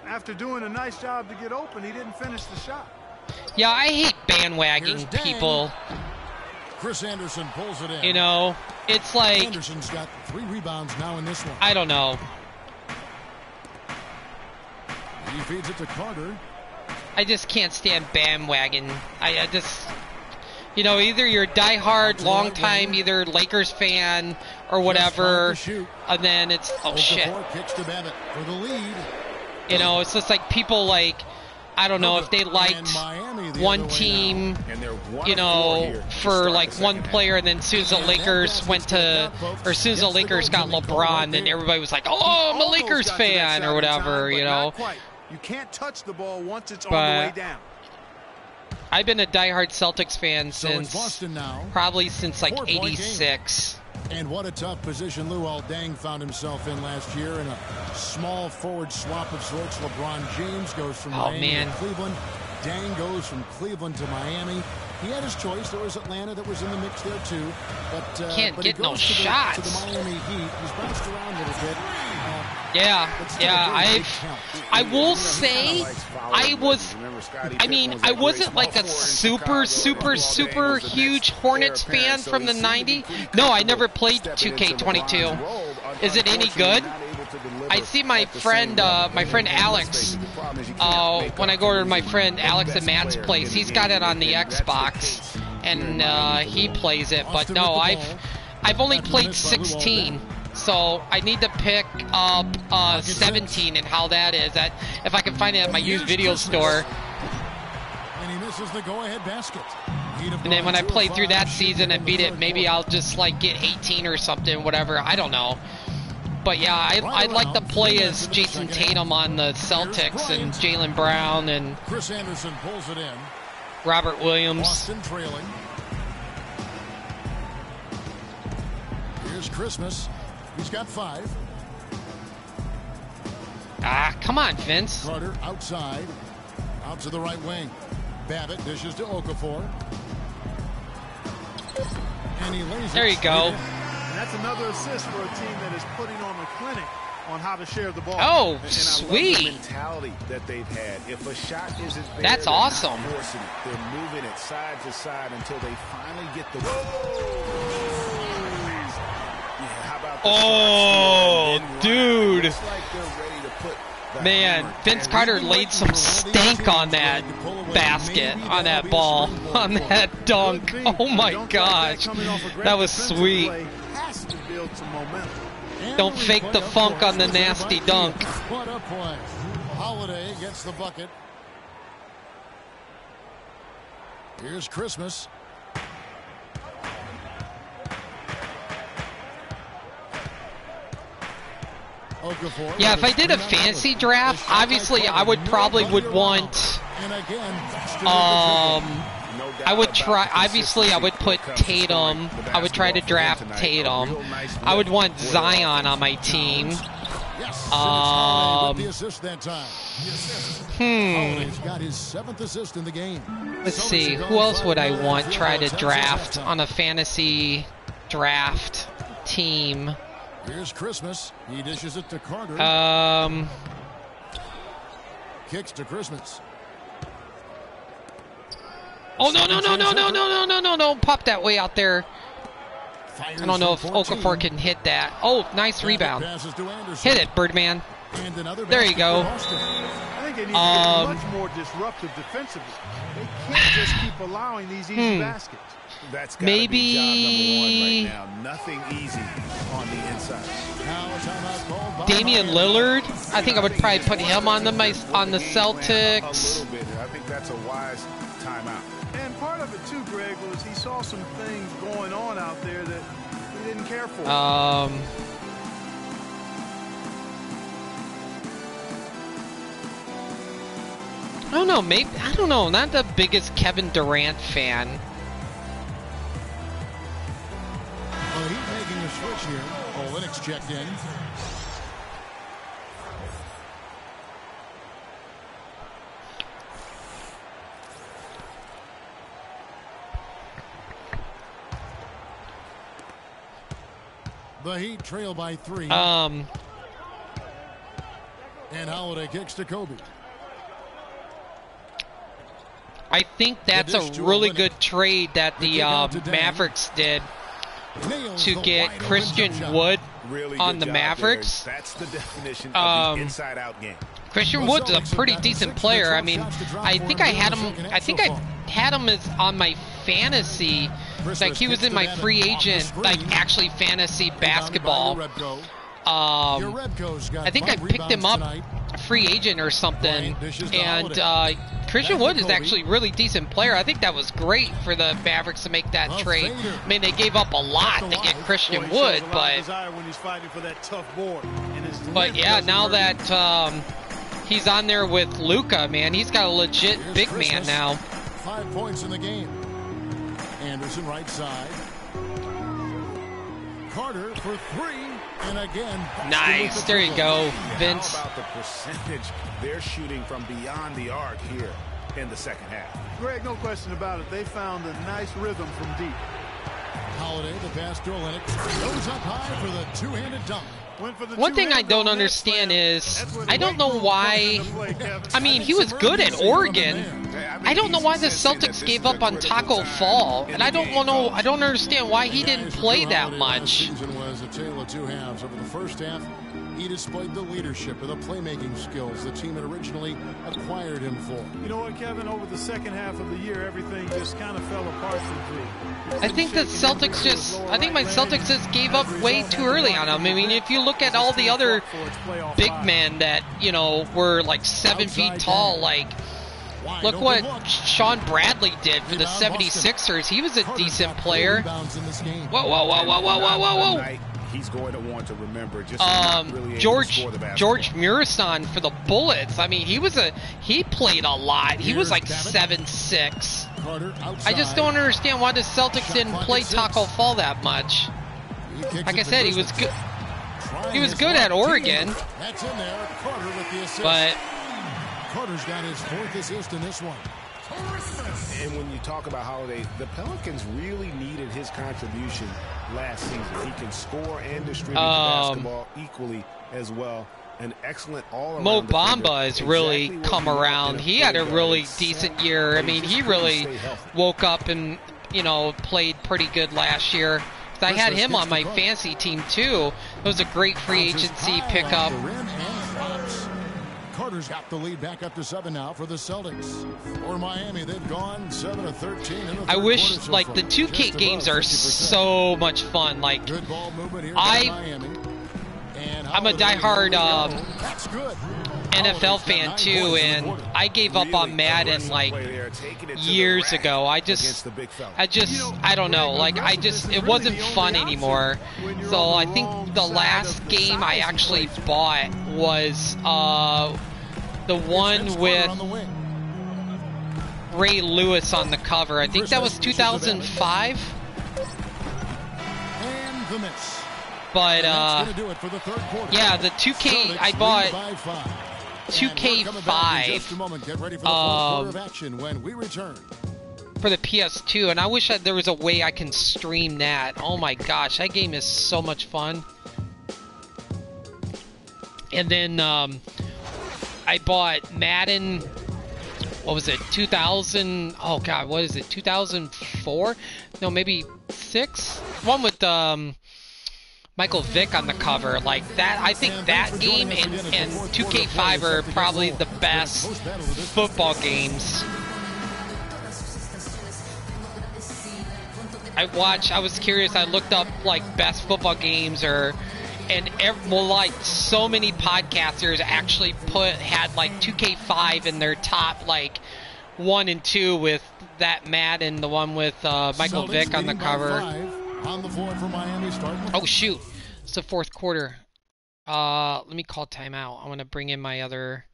After doing a nice job to get open, he didn't finish the shot. Yeah, I hate bandwagging people. Chris Anderson pulls it in. You know, it's like Anderson's got 3 rebounds now in this one. I don't know. He feeds it to Carter. I just can't stand bandwagon. I just, you know, either you're a diehard, long time, either Lakers fan or whatever, and then it's shit. Kicks to Babbitt for the lead. You know, it's just like people like, I don't know if they liked one team, you know, for like one player, and then as soon as the Lakers or as soon as the Lakers got LeBron, then everybody was like, oh, I'm a Lakers fan or whatever, you know. You can't touch the ball once it's on the way down. I've been a diehard Celtics fan since probably since like '86. And what a tough position Luol Deng found himself in last year in a small forward swap of sorts. LeBron James goes from Miami to Cleveland. Deng goes from Cleveland to Miami. He had his choice. There was Atlanta that was in the mix there too. But can't get no shots. To the Miami Heat. He's bounced around a little bit. I will say I wasn't like a super huge Hornets fan from the 90s. No, I never played 2K22. Is it any good? I see my friend Alex, when I go to my friend Alex and Matt's place, he's got it on the Xbox, and he plays it, but no, I've only played 16. So I need to pick up 17 and how that is. That if I can find it at my used video store. And he misses the go-ahead basket. And then when I play through that season and beat it, maybe I'll just like get 18 or something, whatever. I don't know. But yeah, I'd like to play as Jason Tatum on the Celtics and Jaylen Brown and Chris Anderson pulls it in. Robert Williams. Boston trailing. Here's Christmas. He's got 5. Come on, Vince. Carter outside. Out to the right wing. Babbitt dishes to Okafor. And he lays there you go. And that's another assist for a team that is putting on a clinic on how to share the ball. Oh, and sweet. I love the mentality that they've had. If a shot isn't there, that's awesome. They're not forcing it. They're moving it side to side until they finally get the. Oh, dude. It's like they're ready to put man, Vince Carter laid some stank on that basket, on that ball, on that dunk. Oh my gosh, that was sweet. Don't fake the funk on the nasty dunk. What a play. Holiday gets the bucket. Here's Christmas. Yeah, if I did a fantasy draft, obviously I would probably want I would try, obviously I would put Tatum, I would try to draft Tatum. I would want Zion on my team. Let's see, who else would I want try to draft on a fantasy draft team? Here's Christmas. He dishes it to Carter. Kicks to Christmas. Oh, no. Pop that way out there. I don't know if Okafor can hit that. Oh, nice rebound. Hit it, Birdman. There you go. I think they need to get much more disruptive defensively. They can't just keep allowing these easy baskets. That's gotta be job number one right now. Nothing easy on the inside. Damian Lillard, I think I would probably put him on the Celtics. A little bit. I think that's a wise timeout. And part of it too, Greg, was he saw some things going on out there that he didn't care for. I don't know, maybe, I don't know, not the biggest Kevin Durant fan. Well, he's making a switch here. Olenek's checked in. The Heat trail by 3. And Holiday kicks to Kobe. I think that's a really good trade that the Mavericks did to get Christian Wood on the Mavericks. That's the definition of the inside-out game. Christian Wood's a pretty decent player. I mean, I think I had him as on my fantasy, like he was in my free agent, like actually fantasy basketball. I think I picked him up free agent or something, and Christian Wood is actually a really decent player. I think that was great for the Mavericks to make that trade. I mean, they gave up a lot to get Christian Wood, but yeah, now that he's on there with Luka, man, he's got a legit big man now. 5 points in the game. Anderson right side. Carter for 3, and again. Nice, there you go, Vince. How about the percentage they're shooting from beyond the arc here in the second half? Greg, no question about it. They found a nice rhythm from deep. Holiday, the pass to Olynyk, goes up high for the two-handed dunk. One thing I don't understand is, I don't know why, I mean, he was good at Oregon. I don't know why the Celtics gave up on Taco Fall, and I don't understand why he didn't play that much. The season was a tale of two halves. Over the first half, he displayed the leadership and the playmaking skills the team had originally acquired him for. You know what, Kevin? Over the second half of the year, everything just kind of fell apart for G. I think my Celtics just gave up way too early on him. I mean, if you look at all the other big men that, you know, were like 7 feet tall, like, look what Sean Bradley did for the 76ers. He was a decent player. Whoa. He's going to want to remember just George Murison for the Bullets. I mean, he played a lot. He was like 7'6". I just don't understand why the Celtics didn't play Taco Fall that much. Like I said, he was good. He was good at Oregon. That's in there. Carter with the assist. But Carter's got his 4th assist in this one. And when you talk about Holiday, the Pelicans really needed his contribution last season. He can score and distribute the basketball equally as well. An excellent all-around Mo defender. Bamba has really come around. He had a really decent year. I mean, he really woke up and, you know, played pretty good last year. I had him on my fantasy team too. It was a great free agency pickup. Carter's got the lead back up to 7 now for the Celtics. For Miami, they've gone 7-13. I wish, like, the 2K games are so much fun. Like, I'm a diehard NFL fan too, and I gave up on Madden like years ago. I don't know. Like, it wasn't fun anymore. So I think the last game I actually bought was the one with Ray Lewis on the cover. I think that was 2005. And the miss. But yeah, the 2K I bought 2K5 for the PS2, and I wish there was a way I can stream that. Oh my gosh, that game is so much fun. And then I bought Madden. What was it? 2000? Oh god, what is it? 2004? No, maybe 6. One with Michael Vick on the cover. Like that, I think that game and 2K5 are probably the best football games. I was curious, I looked up like best football games like so many podcasters actually had like 2K5 in their top like 1 and 2 with that Madden, the one with Michael Vick on the cover. On the board for Miami starting. Oh shoot, it's the 4th quarter. Let me call timeout. I want to bring in my other.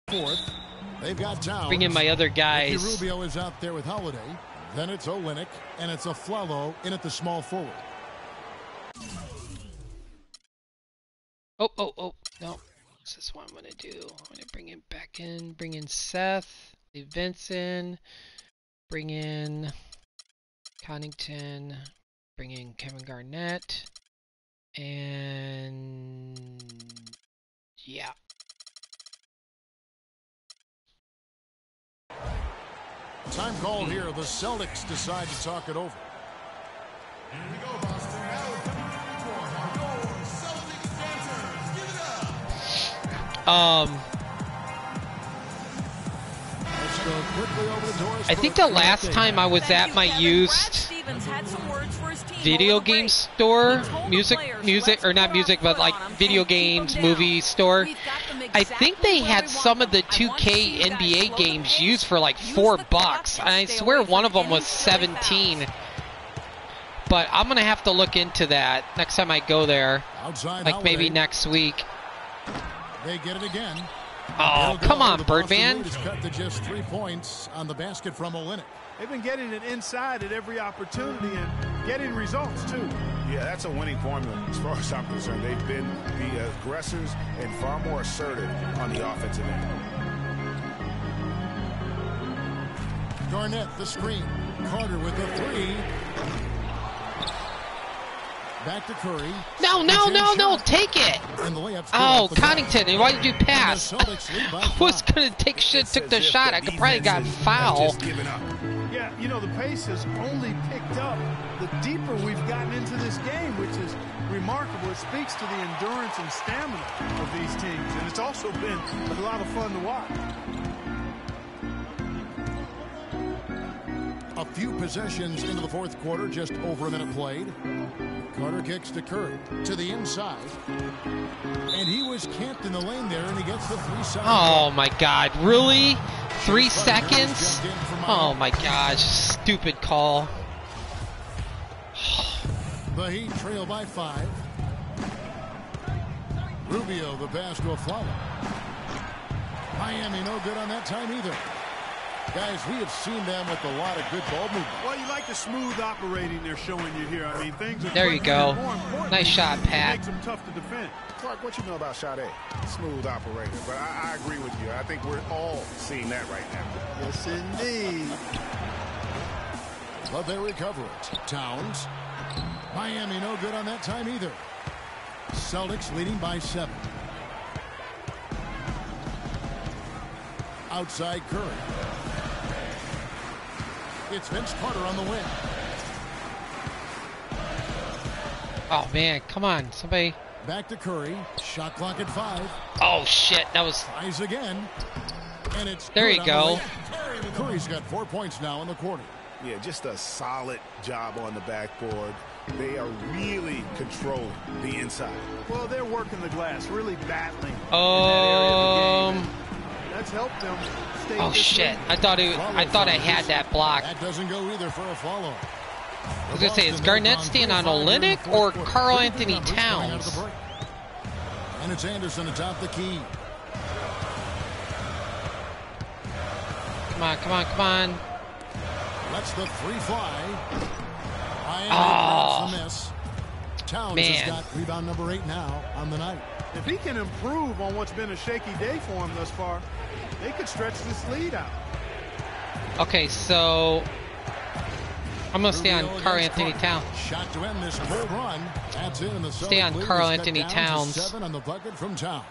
They've got Towns. Bring in my other guys. Rubio is out there with Holiday. Then it's Olynyk, and it's Aflalo in at the small forward. Oh, no. This is what I'm going to do. I'm going to bring him back in. Bring in Seth. Leave Vince in. Bring in Connington. Bring in Kevin Garnett. And yeah. Time call here. The Celtics decide to talk it over. Here we go, Boston. Now coming for your Celtics dancers. Give it up. Let's go quickly over the doors. I think the last time I was at my used video game store, video games, movie store, I think they had some of the 2K NBA games used for like $4, and I swear one of them was 17. But I'm gonna have to look into that next time I go there, like maybe next week. They get it again. Oh, come on, Birdman. Cut to just 3 points on the basket from Olynyk. They've been getting it inside at every opportunity and getting results, too. Yeah, that's a winning formula as far as I'm concerned. They've been the aggressors and far more assertive on the offensive end. Garnett, the screen. Carter with the 3. Back to Curry. No, take it. Oh, Connington, why did you pass? I was going to take shit, took the shot. I could probably got foul. Yeah, you know, the pace has only picked up the deeper we've gotten into this game, which is remarkable. It speaks to the endurance and stamina of these teams, and it's also been a lot of fun to watch. A few possessions into the 4th quarter, just over a minute played. Carter kicks to Curry to the inside, and he was camped in the lane there, and he gets the 3 seconds. Oh my God, really? 3 seconds? Oh my gosh, stupid call. The Heat trail by 5. Rubio, the pass to Aflalo. Miami no good on that time either. Guys, we have seen them with a lot of good ball movement. Well, you like the smooth operating they're showing you here. I mean, things are there you go. Nice shot, Pat. Makes them tough to defend. Clark, what you know about Sade? Smooth operator, but I agree with you. I think we're all seeing that right now. Yes, indeed. But they recover it. Towns. Miami no good on that time either. Celtics leading by 7. Outside Curry. It's Vince Carter on the wing. Oh man, come on, somebody. Back to Curry. Shot clock at 5. Oh shit, that was. Tries again. And it's there you go. Curry's got 4 points now in the quarter. Yeah, just a solid job on the backboard. They are really controlling the inside. Well, they're working the glass, really battling. That's helped them stay. Oh shit! I thought I had that block. That doesn't go either for a follow. I was gonna say, is Garnett staying on Olynyk or Karl Anthony Towns? And it's Anderson atop the key. Come on, come on, come on! Lets the 3 fly. Oh, the miss. Towns man. has got rebound number 8 now on the night. If he can improve on what's been a shaky day for him thus far, they could stretch this lead out. Okay, so I'm gonna stay on Karl Anthony Towns. Shot to end this cold run. That's in the stay on Karl Anthony Towns. 7 on the bucket from Towns.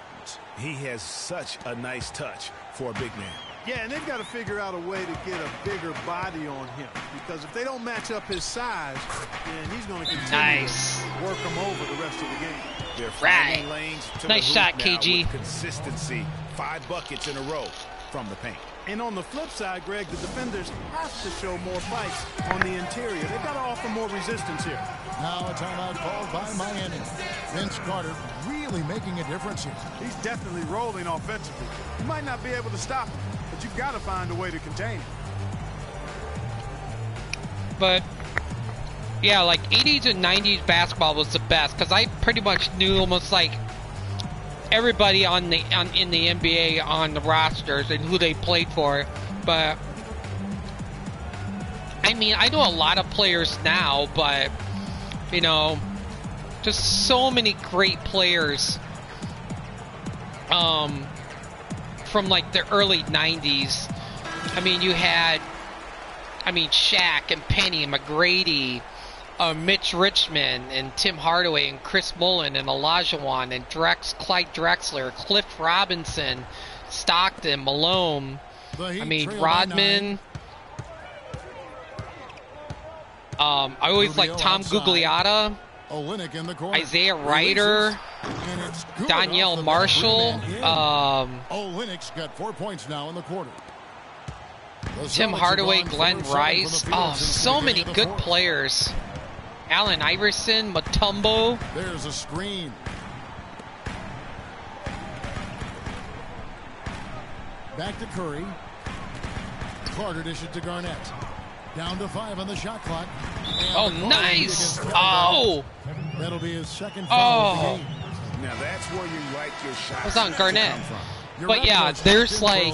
He has such a nice touch for a big man. Yeah, and they've got to figure out a way to get a bigger body on him, because if they don't match up his size, then he's going to continue to work him over the rest of the game. They're finding lanes to nice the shot, hoop now KG. with consistency. 5 buckets in a row from the paint. And on the flip side, Greg, the defenders have to show more fight on the interior. They've got to offer more resistance here. Now a timeout called by Miami. Vince Carter really making a difference here. He's definitely rolling offensively. You might not be able to stop him, but you've got to find a way to contain him. But yeah, like 80s and 90s basketball was the best, because I pretty much knew almost like everybody in the NBA on the rosters and who they played for. But I mean, I know a lot of players now, but you know, just so many great players from like the early 90s. I mean, you had Shaq and Penny and McGrady, Mitch Richmond and Tim Hardaway and Chris Mullin and Olajuwon and Clyde Drexler, Cliff Robinson, Stockton, Malone, Rodman. I always like Tom Gugliotta, Isaiah Ryder, Danielle Marshall. Olynyk's got 4 points now in the quarter. Tim Hardaway, Glenn Rice. Oh, so many good players. Allen Iverson, Mutombo. There's a screen. Back to Curry. Carter dishes to Garnett. Down to 5 on the shot clock. Oh, nice! Oh! That'll be his second foul of the game. Now that's where you like your shot. It was on Garnett. But yeah, there's like,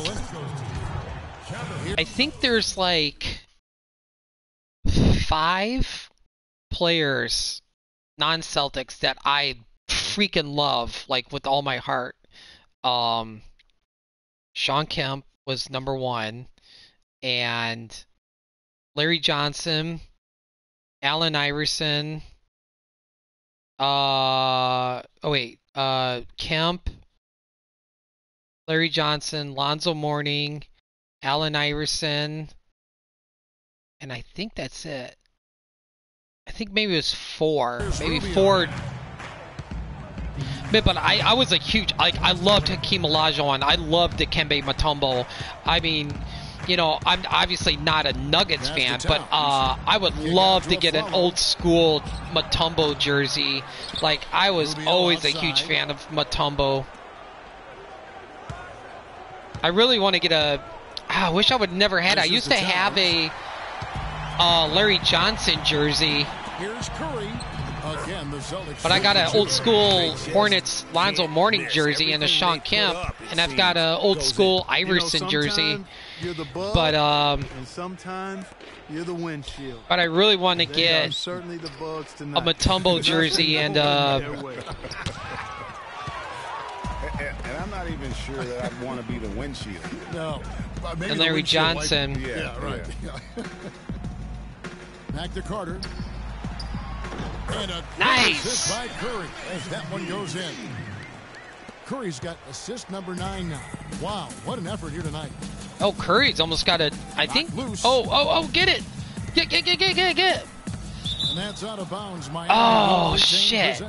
I think there's like 5 players, non-Celtics, that I freaking love, like with all my heart. Shawn Kemp was number 1, and Larry Johnson, Allen Iverson, Kemp, Larry Johnson, Lonzo Mourning, Allen Iverson, and I think that's it. I think maybe it was 4. Maybe 4. But I was a huge, like, I loved Hakeem Olajuwon. I loved Dikembe Mutombo. I mean, you know, I'm obviously not a Nuggets fan, but I would love to get an old school Mutombo jersey. Like, I was always a huge fan of Mutombo. I really want to get a. I wish I would never had. I used to have a Larry Johnson jersey. Here's Curry. Again, the but I got an old school Hornets Lonzo Mourning jersey and a Shawn Kemp, and I've got an old school Iverson jersey. You're the bug, but and sometimes you're the windshield. But I really want to get certainly the bugs a Mutombo jersey and And I'm not even sure that I'd want to be the windshield. No. And Larry Johnson. Yeah, right. Yeah. Back to Carter. And a nice assist by Curry as that one goes in. Curry's got assist number 9 now. Wow, what an effort here tonight. Oh, Curry's almost got a, I think. Oh, get it. Get. And that's out of bounds. Miami. Oh, shit.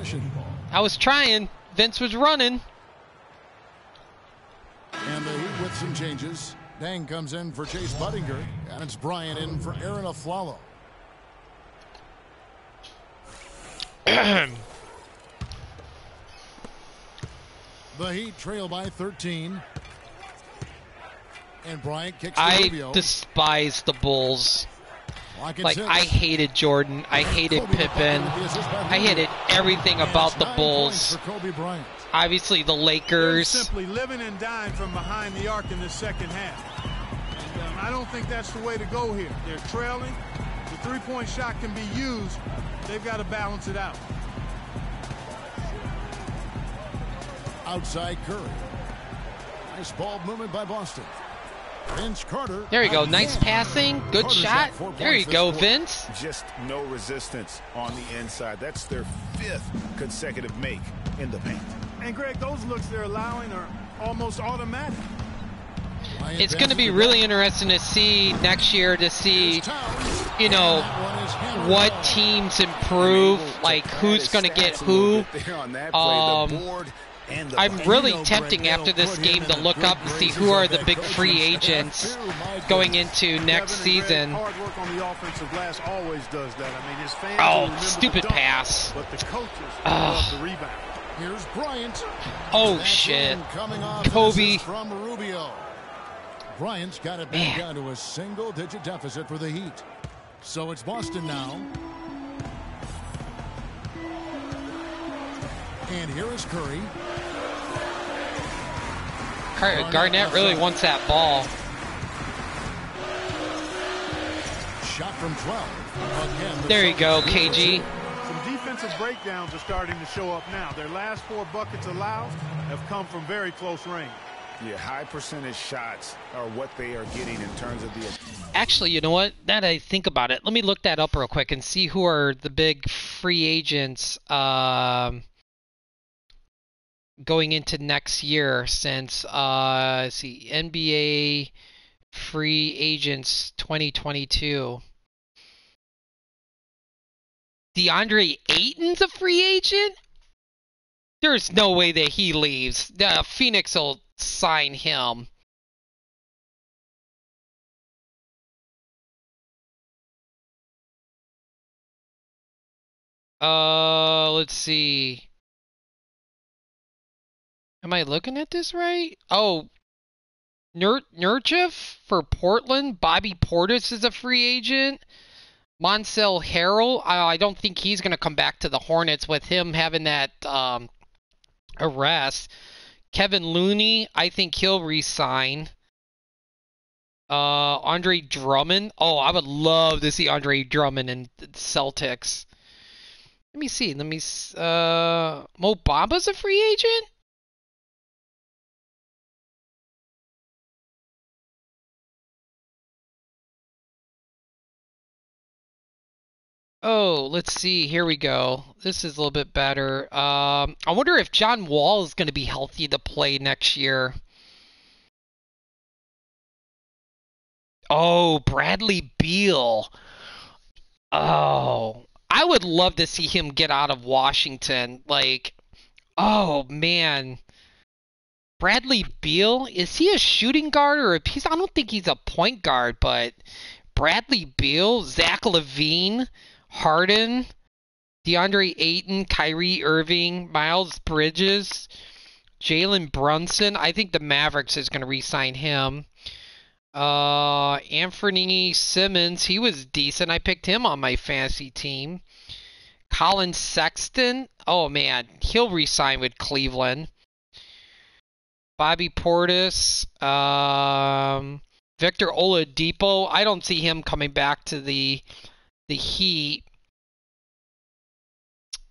I was trying. Vince was running. And the Heat with some changes. Dang comes in for Chase Buttinger. And it's Bryant in for Aaron Aflalo. The Heat trail by 13. And Bryant kicks to Rubio. I despise the Bulls. Like, I hated Jordan. I hated Pippen. I hated everything about the Bulls. Obviously, the Lakers. They're simply living and dying from behind the arc in the second half. And, I don't think that's the way to go here. They're trailing. The three-point shot can be used. They've got to balance it out. Outside Curry. Nice ball movement by Boston. Vince Carter. There you go. Nice passing. Good shot. There you go, Vince. Just no resistance on the inside. That's their 5th consecutive make in the paint. And, Greg, those looks they're allowing are almost automatic. It's going to be really interesting to see next year to see, you know, what teams improve, like who's going to get who. I'm really tempting after this game to look up and see who are the big free agents going into next season. Hard work on the offensive glass always does that. I mean, his fans oh, stupid pass. But the coaches love the rebound. Here's Bryant. Oh, shit. Kobe. From Rubio. Bryant's got it back down to a single-digit deficit for the Heat. So it's Boston now. And here is Curry. Garnett really wants that ball. Shot from 12. Again, there you go, KG. Some defensive breakdowns are starting to show up now. Their last 4 buckets allowed have come from very close range. Yeah, high percentage shots are what they are getting in terms of the... Actually, you know what? Now that I think about it, let me look that up real quick and see who are the big free agents going into next year since, let's see, NBA free agents 2022. DeAndre Ayton's a free agent? There's no way that he leaves. Phoenix will sign him. Let's see. Am I looking at this right? Oh, Nurkic for Portland. Bobby Portis is a free agent. Montrezl Harrell, I don't think he's going to come back to the Hornets with him having that arrest. Kevin Looney, I think he'll re-sign. Andre Drummond. Oh, I would love to see Andre Drummond in the Celtics. Let me see. Mo Bamba's a free agent? Oh, let's see. Here we go. This is a little bit better. I wonder if John Wall is going to be healthy to play next year. Oh, Bradley Beal. Oh, I would love to see him get out of Washington. Like, oh, man. Bradley Beal, is he a shooting guard or a piece? I don't think he's a point guard, but Bradley Beal, Zach LaVine, Harden, DeAndre Ayton, Kyrie Irving, Miles Bridges, Jalen Brunson. I think the Mavericks is going to re-sign him. Anthony Simmons, he was decent. I picked him on my fantasy team. Colin Sexton, oh man, he'll re-sign with Cleveland. Bobby Portis, Victor Oladipo. I don't see him coming back to the Heat.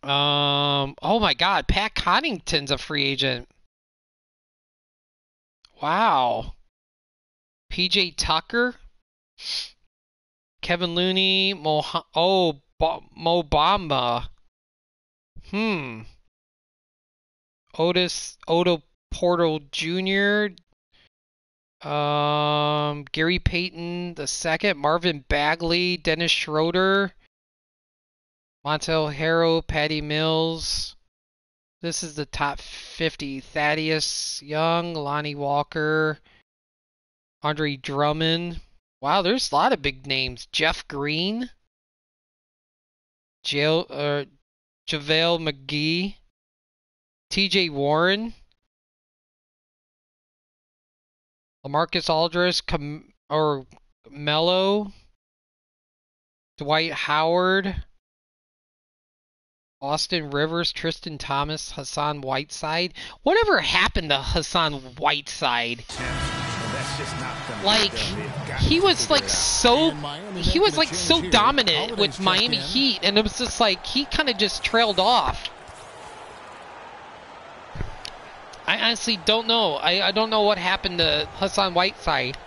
Oh my God, Pat Connaughton's a free agent. Wow. PJ Tucker. Kevin Looney. Mo Bamba. Otto Portal Jr. Gary Payton II. Marvin Bagley. Dennis Schroeder. Montel Harrell. Patty Mills. This is the top 50. Thaddeus Young. Lonnie Walker. Andre Drummond. Wow, there's a lot of big names. Jeff Green. JaVale McGee. TJ Warren. LaMarcus Aldridge. Melo. Dwight Howard. Austin Rivers, Tristan Thompson, Hassan Whiteside. Whatever happened to Hassan Whiteside? Like, he was like so dominant with Miami Heat, and it was just like he kind of just trailed off. I honestly don't know. I don't know what happened to Hassan Whiteside.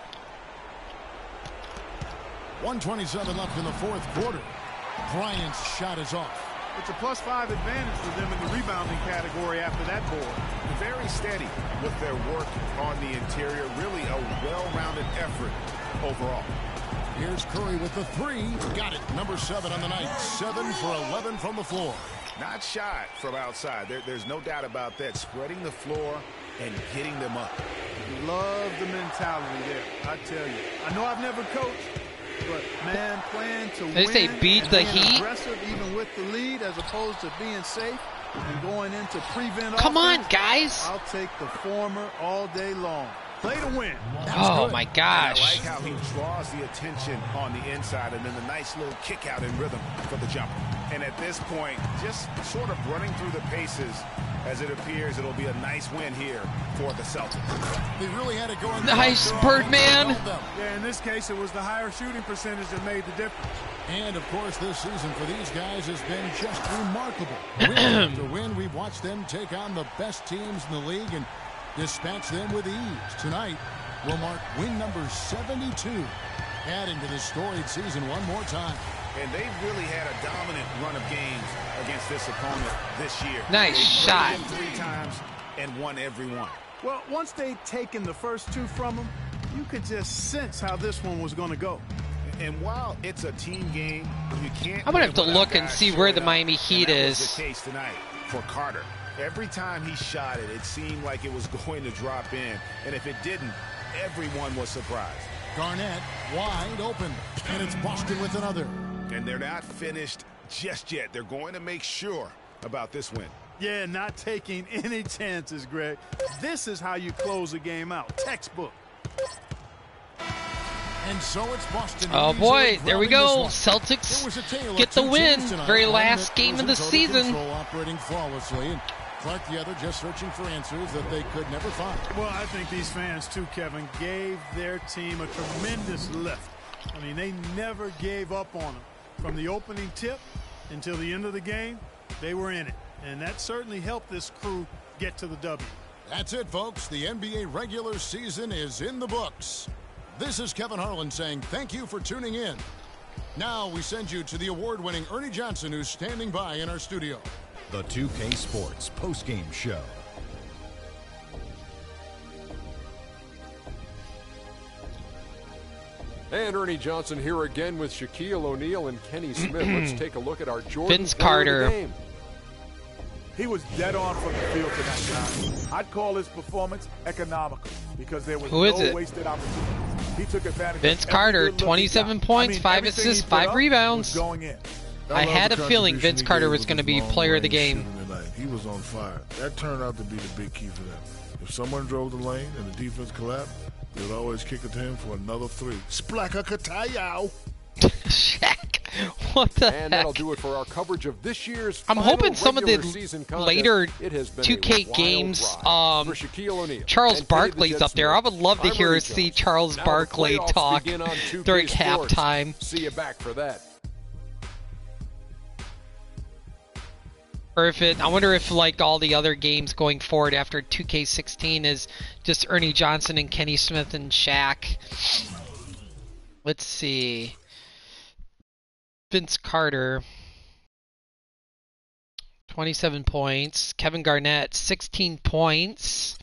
1:27 left in the fourth quarter. Bryant's shot is off. It's a +5 advantage for them in the rebounding category after that board. Very steady with their work on the interior. Really a well-rounded effort overall. Here's Curry with the three. Got it. Number 7 on the night. 7 for 11 from the floor. Not shy from outside. There's no doubt about that. Spreading the floor and getting them up. Love the mentality there, I tell you. I know I've never coached, but man, playing to They win say beat the Heat. Aggressive even with the lead as opposed to being safe and going into prevent offense. Come on, guys. I'll take the former all day long. Play to win. Oh my gosh. I like how he draws the attention on the inside and then the nice little kick out in rhythm for the jumper. And at this point, just sort of running through the paces as it appears it'll be a nice win here for the Celtics. They really had it going. Nice, Birdman. Yeah, in this case, it was the higher shooting percentage that made the difference. And, of course, this season for these guys has been just remarkable. Win after win, we've watched them take on the best teams in the league and dispatch them with ease. Tonight will mark win number 72, adding to this storied season one more time. And they've really had a dominant run of games against this opponent this year. Nice shot. 3 times and won every one. Well, once they'd taken the first 2 from them, you could just sense how this one was going to go. And while it's a team game, you can't. I'm gonna have to look and see where the Miami Heat is. Was the case tonight for Carter. Every time he shot it, it seemed like it was going to drop in, and if it didn't, everyone was surprised. Garnett wide open, and it's Boston with another. And they're not finished just yet. They're going to make sure about this win. Yeah, not taking any chances, Greg. This is how you close a game out. Textbook. And so it's Boston. Oh boy, there we go. Celtics get the win. Very last game of the season. Operating flawlessly. And Clark the other just searching for answers that they could never find. Well, I think these fans too, Kevin, gave their team a tremendous lift. I mean, they never gave up on them. From the opening tip until the end of the game, they were in it. And that certainly helped this crew get to the W. That's it, folks. The NBA regular season is in the books. This is Kevin Harlan saying thank you for tuning in. Now we send you to the award-winning Ernie Johnson, who's standing by in our studio. The 2K Sports postgame show. And Ernie Johnson here again with Shaquille O'Neal and Kenny Smith. Let's take a look at our Jordan Vince Carter. Game. He was dead on from the field tonight, guys. I'd call his performance economical because there was no wasted opportunities. He took advantage Vince of Carter, 27 points, 5 assists, 5 rebounds. Going in. I had a feeling Vince Carter was going to be player of the game. He was on fire. That turned out to be the big key for them. If someone drove the lane and the defense collapsed, they would always kick it to him for another 3. Splaka Katayow. Shaq, what the And heck? that'll do it for our coverage of this year's I'm hoping some of the later it has been 2K games, Charles and Barkley's up there. I would love to hear see Charles Barkley talk during halftime. See you back for that. Or if it, I wonder if like all the other games going forward after 2K16 is just Ernie Johnson and Kenny Smith and Shaq. Let's see. Vince Carter, 27 points. Kevin Garnett, 16 points.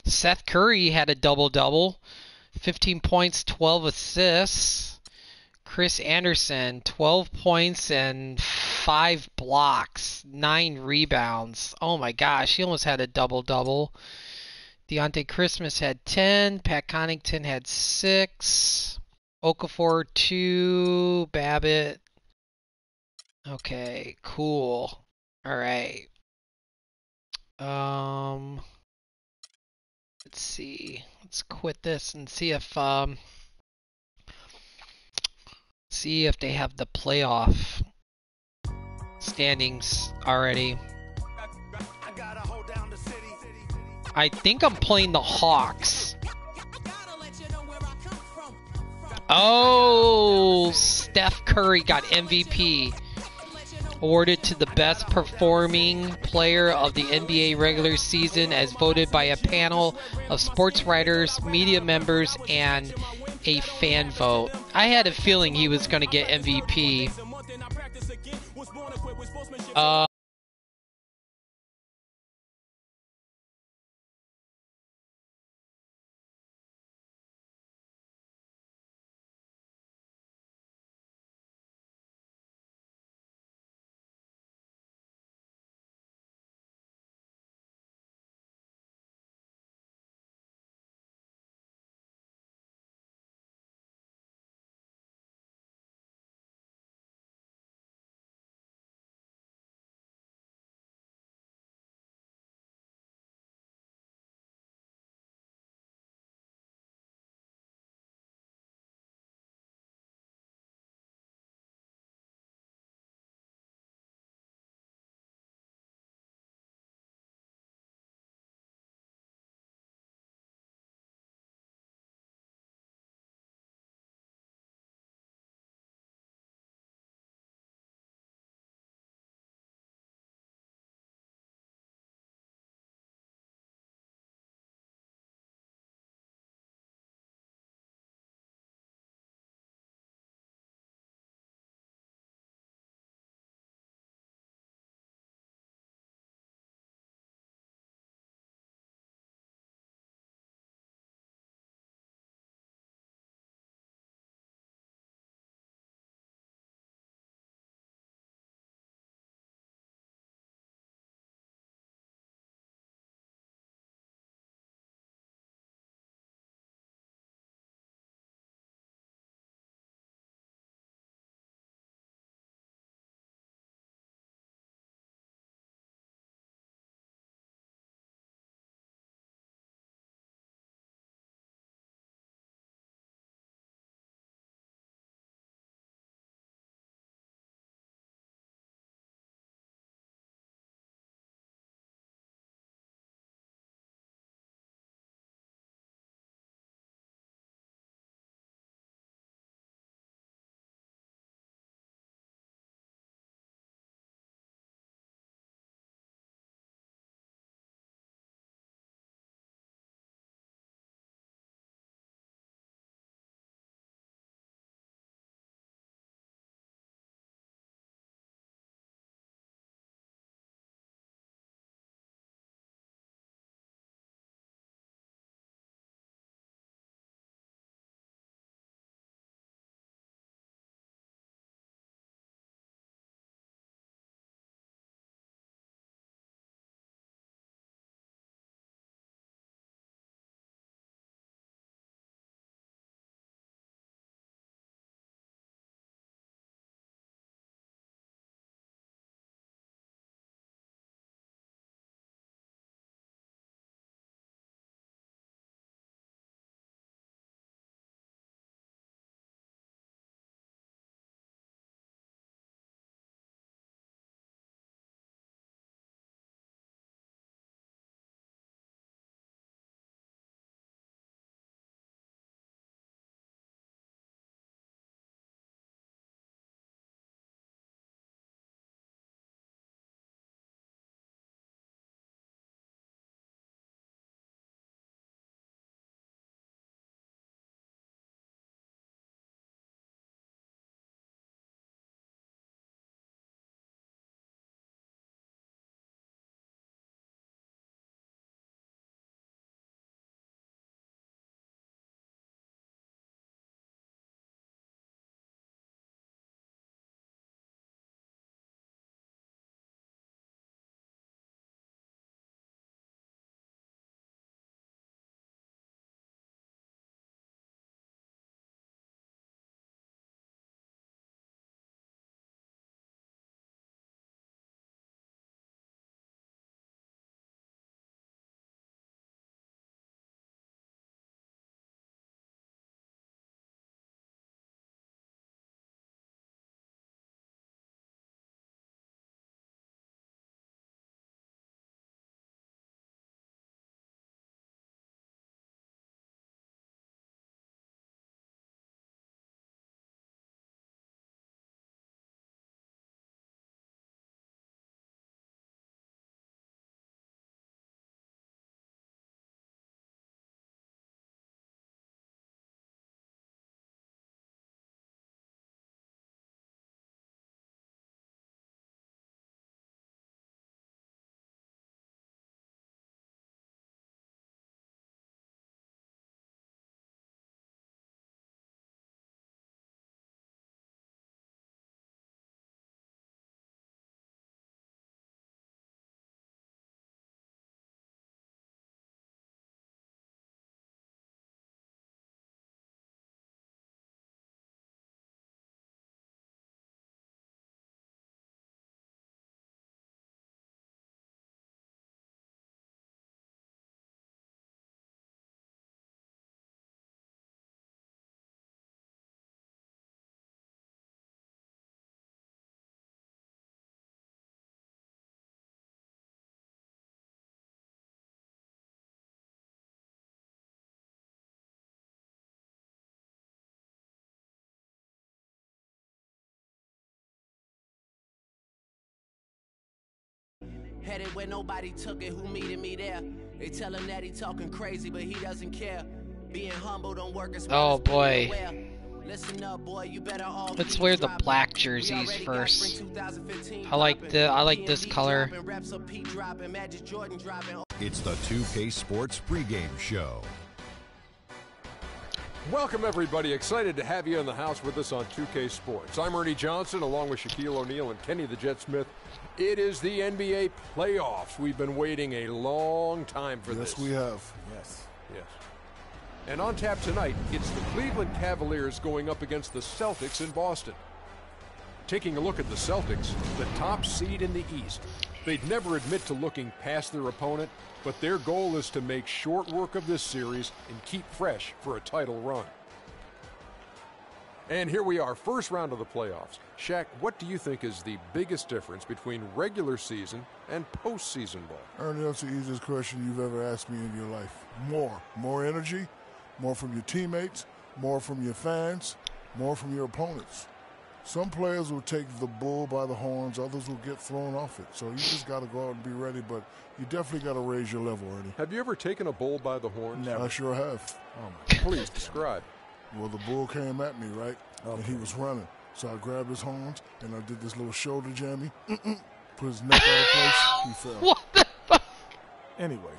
Seth Curry had a double-double, 15 points, 12 assists. Chris Anderson, 12 points and 5 blocks, 9 rebounds. Oh my gosh, he almost had a double-double. Deontay Christmas had 10. Pat Connaughton had 6. Okafor, 2. Babbitt. Okay, cool. All right. Let's see. Let's quit this and see if they have the playoff standings already. I think I'm playing the Hawks. Oh, Steph Curry got MVP. Awarded to the best performing player of the NBA regular season as voted by a panel of sports writers, media members, and a fan vote. I had a feeling he was going to get MVP. Headed where nobody took it, who meeted me there? They tell him that he talking crazy, but he doesn't care. Being humble don't work as well. Oh boy. Listen up, boy, you better all Let's wear the black jerseys first. I like this color. It's the 2K Sports pregame show. Welcome, everybody. Excited to have you in the house with us on 2K Sports. I'm Ernie Johnson, along with Shaquille O'Neal and Kenny the Jet Smith. It is the NBA playoffs. We've been waiting a long time for this. Yes, we have. Yes. And on tap tonight, it's the Cleveland Cavaliers going up against the Celtics in Boston. Taking a look at the Celtics, the top seed in the East. They'd never admit to looking past their opponent, but their goal is to make short work of this series and keep fresh for a title run. And here we are, first round of the playoffs. Shaq, what do you think is the biggest difference between regular season and postseason ball? Ernie, that's the easiest question you've ever asked me in your life. More energy, more from your teammates, more from your fans, more from your opponents. Some players will take the bull by the horns, others will get thrown off it. So you just got to go out and be ready, but you definitely got to raise your level, Ernie. Have you ever taken a bull by the horns? Never. I sure have. Oh my. Please describe. Well, the bull came at me, right? Okay. And he was running. So I grabbed his horns, and I did this little shoulder jammy. Put his neck out of place, he fell. What the fuck? Anyway,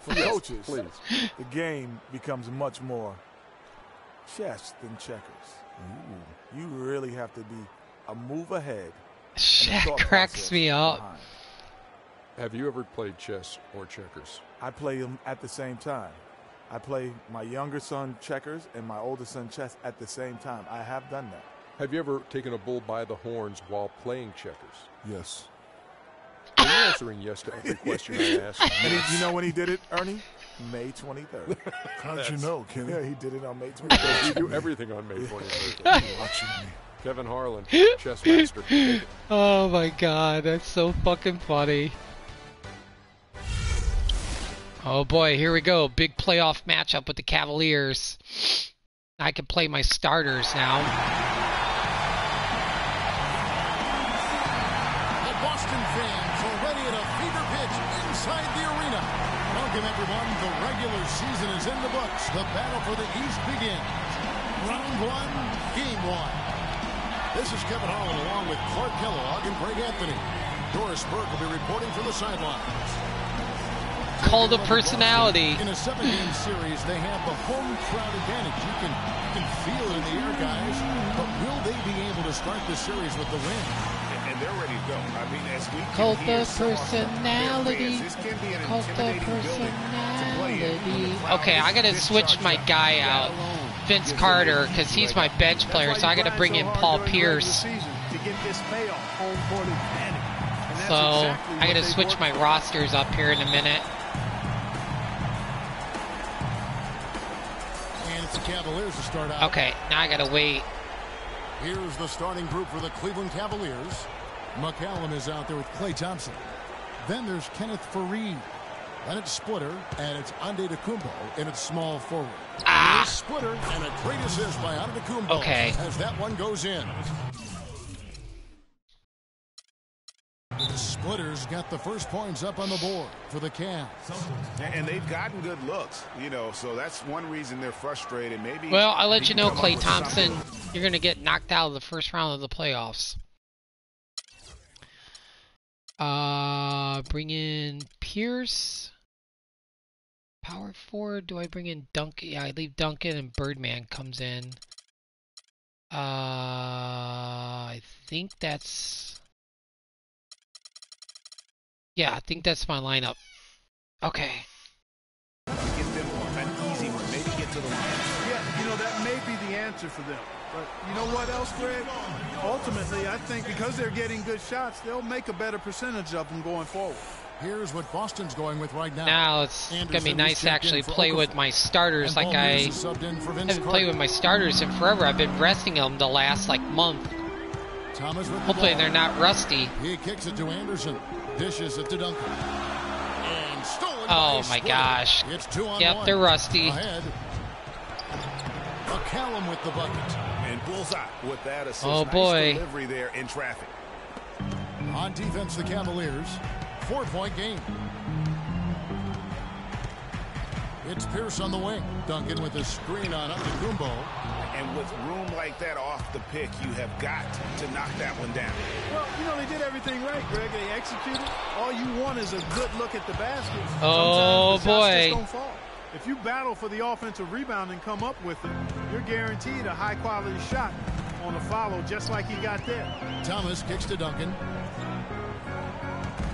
for coaches, the game becomes much more chess than checkers. Ooh. You really have to be a move ahead. Shaq cracks me up. Behind. Have you ever played chess or checkers? I play them at the same time. I play my younger son checkers and my older son chess at the same time. I have done that. Have you ever taken a bull by the horns while playing checkers? Yes. Are you answering yes to every question I ask? And you know when he did it, Ernie? May 23rd. How did you know, Kenny? Yeah, he did it on May 23rd. We do everything on May 23rd. You're watching me. Kevin Harlan, chess master. Oh my god, that's so fucking funny. Oh boy, here we go. Big playoff matchup with the Cavaliers. I can play my starters now. The Boston fans are ready at a fever pitch inside the arena. Welcome, everyone. The regular season is in the books. The battle for the East begins. Round one, game one. This is Kevin Harlan along with Clark Kellogg and Greg Anthony. Doris Burke will be reporting from the sidelines. Call the personality. In a 7-game series, they have the home crowd advantage. You can feel it in the air, guys. But will they be able to start the series with the win? And they're ready to go. I mean, as we Call can hear the some of personality. this can be an Call the intimidating building to play in. Okay, I gotta switch my guy out, Vince Carter, because he's my bench player, so I gotta bring in Paul Pierce. To get this payoff, home court advantage. So I gotta switch my rosters up here in a minute. The Cavaliers to start out. Okay, now I gotta wait. Here's the starting group for the Cleveland Cavaliers. McCallum is out there with Klay Thompson. Then there's Kenneth Faried. Then it's Splitter, and it's Antetokounmpo in its small forward. Here's Splitter, and a great assist by Antetokounmpo as that one goes in. The Splitters got the first points up on the board for the Cavs. And they've gotten good looks, you know, so that's one reason they're frustrated. Maybe. Well, I'll let you know, Klay Thompson, you're going to get knocked out of the first round of the playoffs. Bring in Pierce. Power forward. Do I bring in Duncan? Yeah, I leave Duncan and Birdman comes in. I think that's... Yeah, I think that's my lineup. Okay. Get them an easy one. Maybe get to the line. Yeah, you know, that may be the answer for them. But you know what else, Greg? Ultimately, I think because they're getting good shots, they'll make a better percentage of them going forward. Here's what Boston's going with right now. Now it's going to be nice to actually play with my starters like I haven't played with my starters in forever. I've been resting them the last, like, month. Hopefully they're not rusty. He kicks it to Anderson. Dishes it to Duncan. And stolen oh by my Splitter. gosh. It's 2-on-1. Yep, they're rusty. Ahead. McCallum with the bucket. And bullseye with that assist. Oh boy. Nice delivery there in traffic. On defense, the Cavaliers. 4-point game. It's Pierce on the wing. Duncan with a screen on Antetokounmpo. And with room like that off the pick, you have got to knock that one down. Well, you know, they did everything right, Greg. They executed. All you want is a good look at the basket. Oh, sometimes the shots just boy. don't fall. If you battle for the offensive rebound and come up with it, you're guaranteed a high-quality shot on a follow, just like he got there. Thomas kicks to Duncan.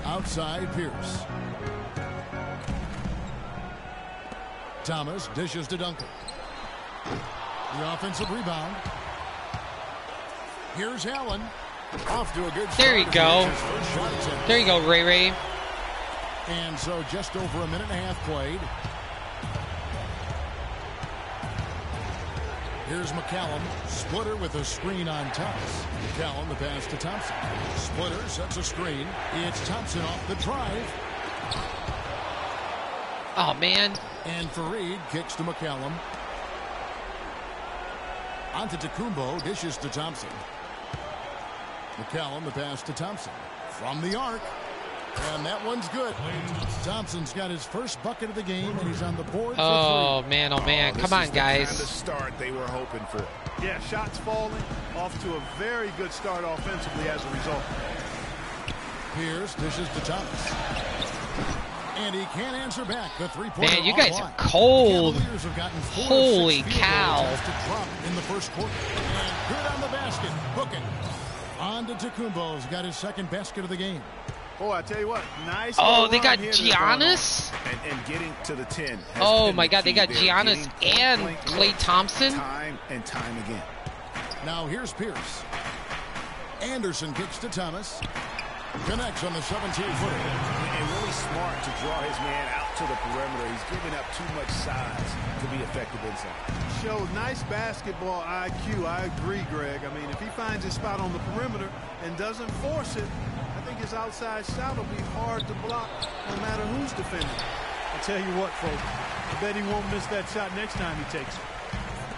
Outside Pierce. Thomas dishes to Duncan. The offensive rebound. Here's Allen. Off to a good start. There you go. There you go, Ray Ray. And so just over a minute and a half played. Here's McCallum. Splitter with a screen on Thomas. McCallum, the pass to Thompson. Splitter sets a screen. It's Thompson off the drive. Oh, man. And Fareed kicks to McCallum. Antetokounmpo dishes to Thompson. McCallum, the pass to Thompson. From the arc. And that one's good. Thompson's got his first bucket of the game, and he's on the board for Oh, three. man. Oh, man. Come on, guys. This is the kind of start they were hoping for. Yeah, shots falling. Off to a very good start offensively as a result. Pierce dishes to Thomas. And he can't answer back. The three-pointer. Man, you guys are cold. Cavaliers have gotten 4 Holy of 6 field cow. goals to drop in the first quarter. And good on the basket. Booking. Antetokounmpo's got his second basket of the game. Oh, I tell you what, nice. Oh, they got here to the Giannis? And getting to the 10. Oh, my God. They got Giannis and Klay Thompson? Time and time again. Now here's Pierce. Anderson kicks to Thomas. Connects on the 17-footer. And really smart to draw his man out to the perimeter. He's giving up too much size to be effective inside. Showed nice basketball IQ. I agree, Greg. I mean, if he finds his spot on the perimeter and doesn't force it, I think his outside shot will be hard to block no matter who's defending. I tell you what, folks, I bet he won't miss that shot next time he takes it.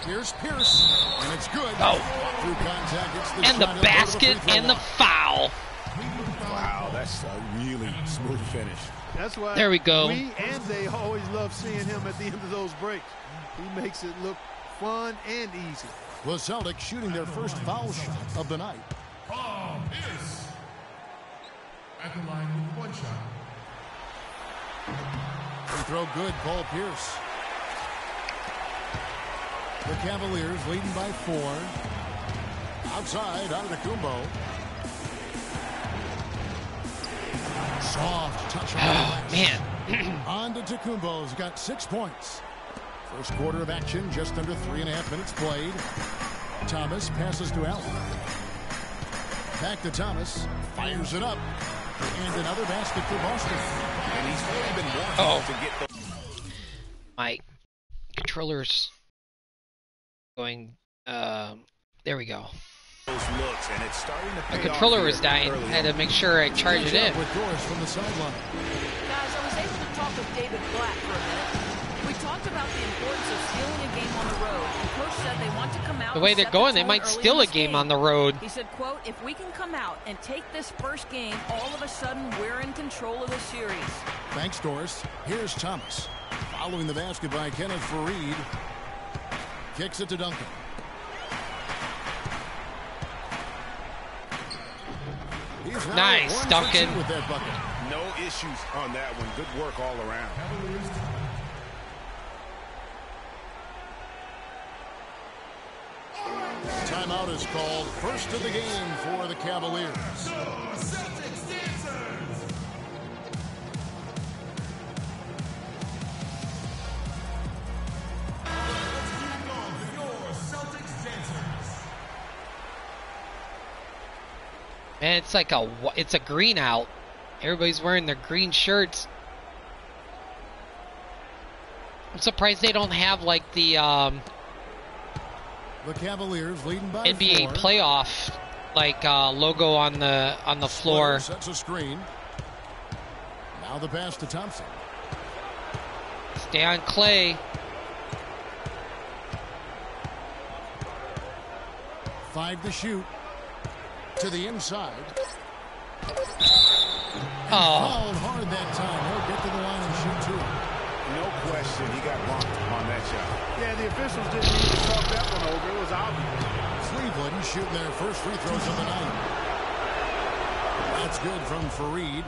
Here's Pierce, and it's good. Oh. Through contact, it's the And the shot basket and the foul. Wow, that's a really smooth finish. That's why There we go. we and they always love seeing him at the end of those breaks. He makes it look fun and easy. The Celtics shooting their first foul shot of the night. Paul Pierce at the line with 1 shot. Free throw good, Paul Pierce. The Cavaliers leading by 4. Outside, Antetokounmpo. Soft touch on Oh, the man. Antetokounmpo's got 6 points. First quarter of action, just under 3.5 minutes played. Thomas passes to Allen. Back to Thomas. Fires it up. And another basket for Boston. And he's really been wanting to get the... My controller's going, there we go. those looks, and it's starting to pay My controller off was dying. early I had to on. make sure I charged it in. With Doris from the sideline. Guys, I was able to talk with David Blatt for a minute. We talked about the importance of stealing a game on the road. And Coach said they want to come out The way and they're set going, they tone might early steal in a this game on the road. He said, quote, if we can come out and take this first game, all of a sudden we're in control of the series. Thanks, Doris. Here's Thomas. Following the basket by Kenneth Fareed. Kicks it to Duncan. He's now Nice, 1 for Duncan. 2 with that bucket. No issues on that one. Good work all around. Timeout is called. First of the game for the Cavaliers. Celtics dancers. Let's keep going with your Celtics dancers. Man, it's like it's a green out. Everybody's wearing their green shirts. I'm surprised they don't have like the The Cavaliers leading by NBA 4. playoff like logo on the floor. Sets a screen. Now the pass to Thompson. Stay on Klay. 5 to shoot. To the inside. Fouled hard that time. He'll get to the line and shoot two. No question, he got bumped on that shot. Yeah, the officials didn't need to talk that one over. It was obvious. Cleveland shooting their first free throws of the night. That's good from Fareed.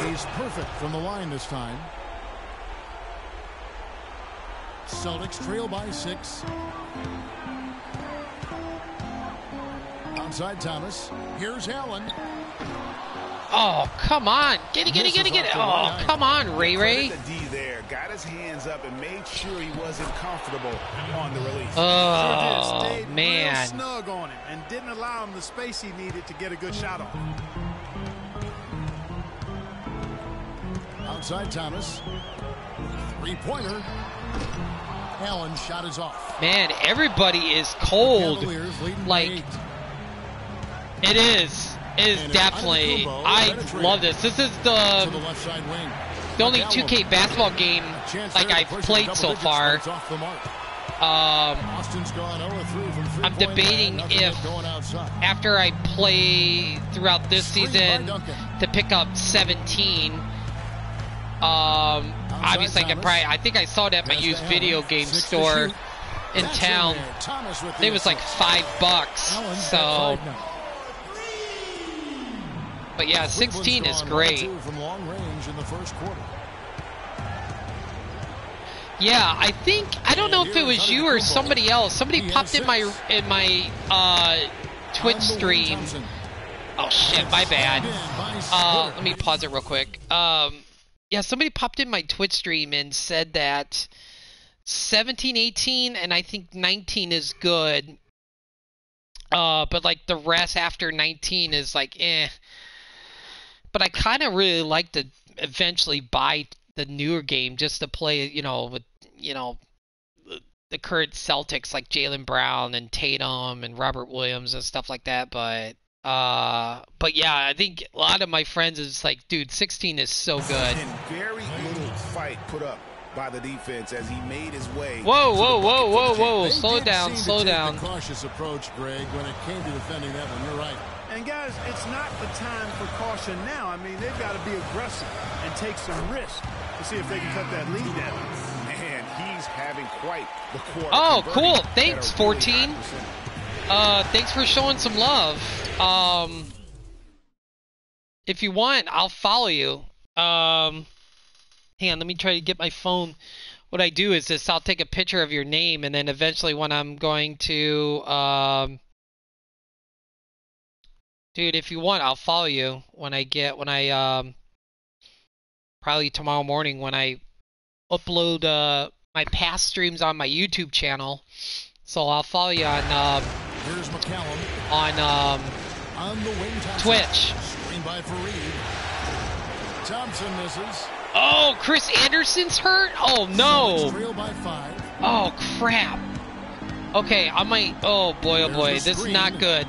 He's perfect from the line this time. Celtics trail by 6. Outside Thomas. Here's Allen. Oh, come on. Get it. Oh, come on, Ray. The D there. Got his hands up and made sure he wasn't comfortable on the release. Oh, Sure did. Stayed man. real snug on him and didn't allow him the space he needed to get a good shot on. Outside Thomas. Three-pointer. Allen's shot is off. Man, everybody is cold. Cavaliers leading by Like, 8. it is. It is definitely. I love this. This is To the the left side wing. only 2K basketball game like I've played so far. It's off the mark. I'm Austin's gone 0-3 from three-point debating land, nothing if going outside. after I play throughout this Screen by season Duncan. to pick up 17. Obviously I think I saw it at my Pass used to video Allen. game 6 to store shoot. in That's town. there. Thomas with I the think it was like assist. $5. Allen's So, got 5 now. but yeah, 16 is Cleveland's great. gone 1-2 from long range in the first quarter. Yeah, I don't know if it was you or somebody else. Somebody popped in my Twitch stream. Oh shit, my bad. Let me pause it real quick. Yeah, somebody popped in my Twitch stream and said that 17, 18, and I think 19 is good. But like the rest after 19 is like eh. But I kind of really like to eventually buy the newer game just to play, with, the current Celtics like Jaylen Brown and Tatum and Robert Williams and stuff like that. But yeah, I think a lot of my friends is like, dude, 16 is so good. And very little fight put up by the defense as he made his way. Whoa! They Slow did down, seem to slow take down. a cautious approach, Greg, when it came to defending that one. You're right. And guys, it's not the time for caution now. I mean, they've got to be aggressive and take some risk to see if they can cut that lead down. Man, he's having quite the quarter. Oh, cool. converting Thanks, at a really 14. high percentage. Thanks for showing some love. If you want, I'll follow you. Hang on, let me try to get my phone. What I do is this, I'll take a picture of your name, and then eventually when I'm going to, dude, if you want, I'll follow you probably tomorrow morning when I upload, my past streams on my YouTube channel. So I'll follow you on, Here's McCallum. on the wing, Twitch. Screen by Fareed. Thompson misses. Oh, Chris Anderson's hurt? Oh, no. Trail by 5. Oh, crap. Okay, I might... Oh, boy, There's the This is screen. not good.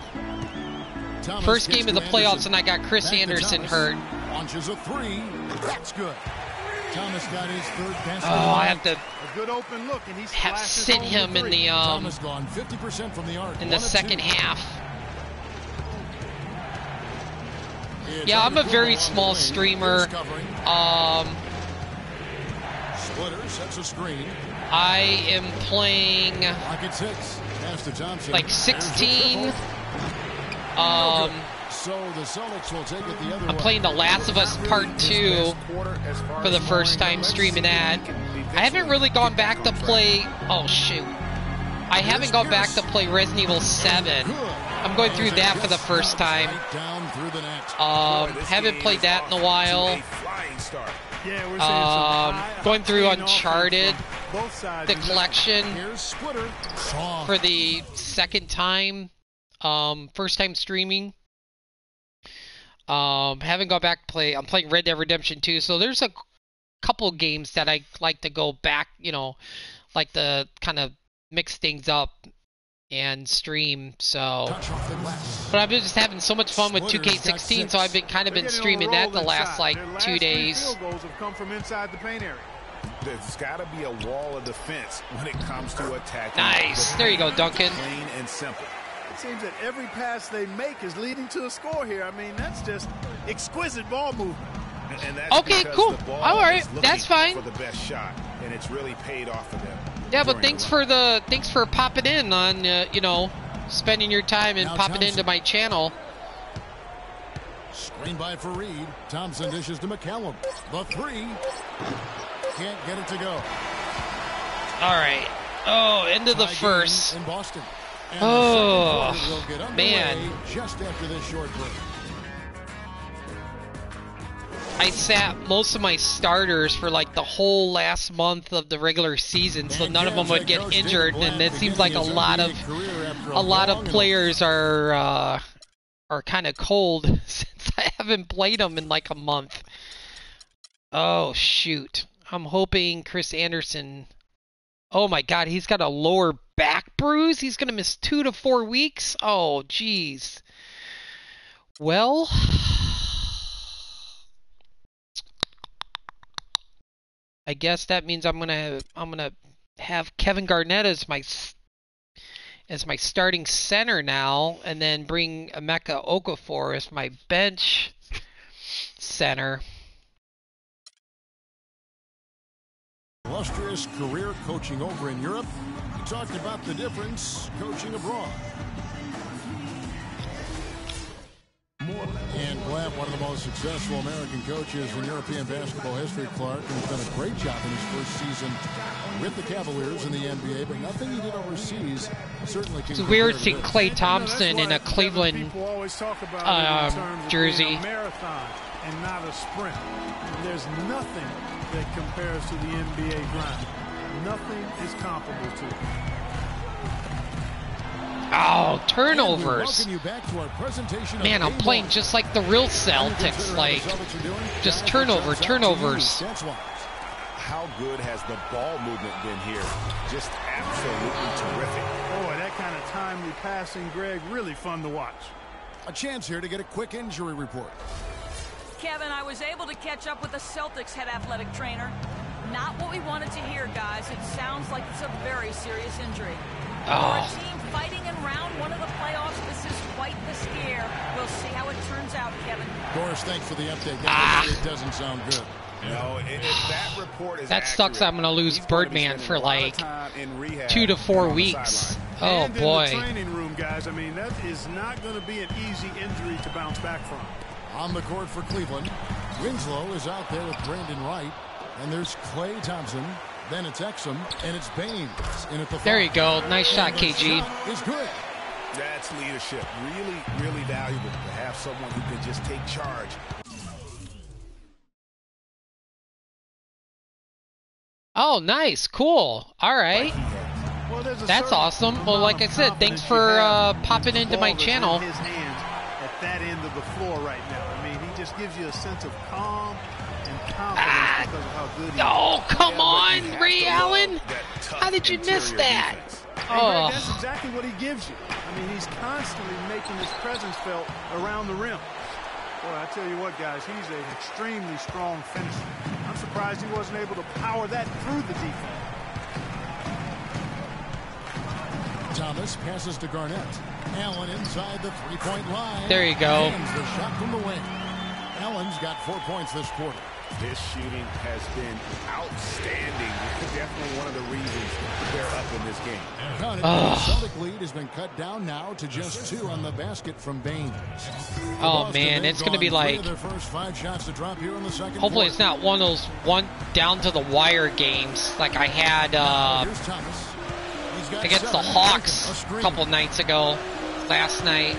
Thomas First gets game of to the playoffs, Anderson. and I got Chris Back to Anderson Thomas. hurt. Launches a 3. That's good. Thomas got his third pass. Oh, I have to A good open look, and he sit him in the Thomas gone 50% from the arc. in the 1 of second 2. half. It's Yeah, I'm a under very Cuomo on small the wing. streamer. Here's covering. Splitter sets a screen. I am playing Pocket 6. Pass to Thompson. like There's the 16. triple. So the Celtics will take it the other I'm way. playing The Last of Us Part 2 for the first time streaming that. I haven't really gone back to play... Oh, shoot. I haven't gone back to play Resident Evil 7. I'm going through that for the first time. Down through the net. Haven't played that in a while. Yeah, we're seeing some Going through high-octane Uncharted, offense from both sides. the collection Here's Splitter. Soft. for the second time. First time streaming. Haven't gone back to play. I'm playing Red Dead Redemption 2, so there's a couple games that I like to go back, like to kind of mix things up and stream. So, Touch off the glass. but I've been just having so much fun with Splitter's 2K16, got so I've 6. been kind of They're been getting on a streaming that roll the last inside. like Their last 2 3 days. field goals have come from inside the paint area. There's got to be a wall of defense when it comes to attacking. Nice. There you go, Duncan. Plain and simple. It seems that every pass they make is leading to a score here. I mean, that's just exquisite ball movement. And that's okay, cool. All right, that's fine. For the best shot, and it's really paid off for them. Yeah, but thanks for popping in on you know, spending your time and popping into my channel. Screen by for Reed. Thompson dishes to McCallum. The three. Can't get it to go. All right. Oh, end of the first. In Boston. And oh, the will get man. Just after this short break. I sat most of my starters for like the whole last month of the regular season, so none of them would get injured, and it seems like a lot of players are kind of cold since I haven't played them in like a month. Oh shoot! I'm hoping Chris Anderson. Oh my God, he's got a lower back bruise. He's gonna miss 2 to 4 weeks. Oh geez. Well. I guess that means I'm gonna have Kevin Garnett as my starting center now, and then bring Emeka Okafor as my bench center. Illustrious career coaching over in Europe. We talked about the difference coaching abroad. And Blatt, one of the most successful American coaches in European basketball history, Clark, and has done a great job in his first season with the Cavaliers in the NBA, but nothing he did overseas certainly can. It's weird seeing Klay Thompson in a Cleveland jersey. A marathon and not a sprint. There's nothing that compares to the NBA grind. Nothing is comparable to it. Oh, turnovers. Man, I'm playing just like the real Celtics, like just turnovers. How good has the ball movement been here? Just absolutely terrific. Boy, that kind of timely passing, Greg, really fun to watch. A chance here to get a quick injury report. Kevin, I was able to catch up with the Celtics head athletic trainer. Not what we wanted to hear, guys. It sounds like it's a very serious injury. For a team fighting in round 1 of the playoffs, this is quite the scare. We'll see how it turns out, Kevin. Boris, thanks for the update. It doesn't sound good. No, if that report is that sucks. I'm going to lose Birdman for like 2 to 4 weeks. Oh boy. In the training room, guys. I mean, that is not going to be an easy injury to bounce back from. On the court for Cleveland, Winslow is out there with Brandon Wright, and there's Klay Thompson. Then it's Exum, and it's Baines in at the there you go. Nice shot, KG. Shot is good. That's leadership. Really, really valuable to have someone who can just take charge. Oh, nice. Cool. All right. Well, that's awesome. Well, like I said, thanks for popping into my channel. His hands at that end of the floor right now. I mean, he just gives you a sense of calm and confidence because of how good he is. Oh, come on, Ray Allen. How did you miss that? Oh, that's exactly what he gives you. I mean, he's constantly making his presence felt around the rim. Boy, I tell you what, guys, he's an extremely strong finisher. I'm surprised he wasn't able to power that through the defense. Thomas passes to Garnett. Allen inside the three-point line. There you go. The shot from the wing. Allen's got 4 points this quarter. His shooting has been outstanding. Definitely one of the reasons they're up in this game. The Celtic lead has been cut down now to just 2 on the basket from Baines. Oh man, it's going to be like. Their first 5 shots to drop here in the second hopefully, quarter. it's not one of those down to the wire games like I had against the Hawks a couple nights ago. Last night.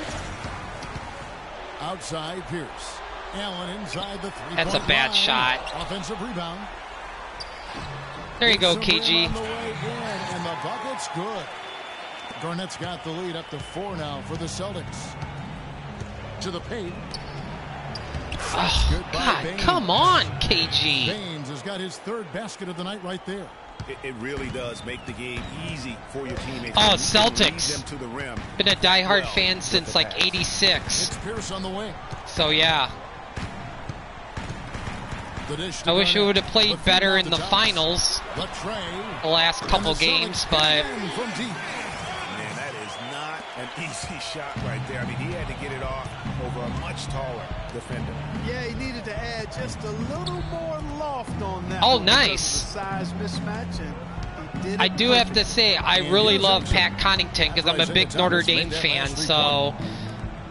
Outside Pierce. Allen inside the three-point That's a bad line. shot. Offensive rebound. There you go, KG. On the way in, and the bucket's good. Garnett's got the lead up to 4 now for the Celtics. To the paint. Oh, God, come on, KG. Baines has got his 3rd basket of the night right there. It really does make the game easy for your teammates. Oh, Celtics. Them to the rim. Been a diehard fan since like '86. It's Pierce on the wing. So yeah. I wish we would have played better in the finals the last couple games, but... Man, that is not an easy shot right there. I mean, he had to get it off over a much taller defender. Yeah, he needed to add just a little more loft on that. Oh, nice. Size mismatch, and he did I do have to say, I really love Pat Connaughton because I'm a big Notre Dame fan, so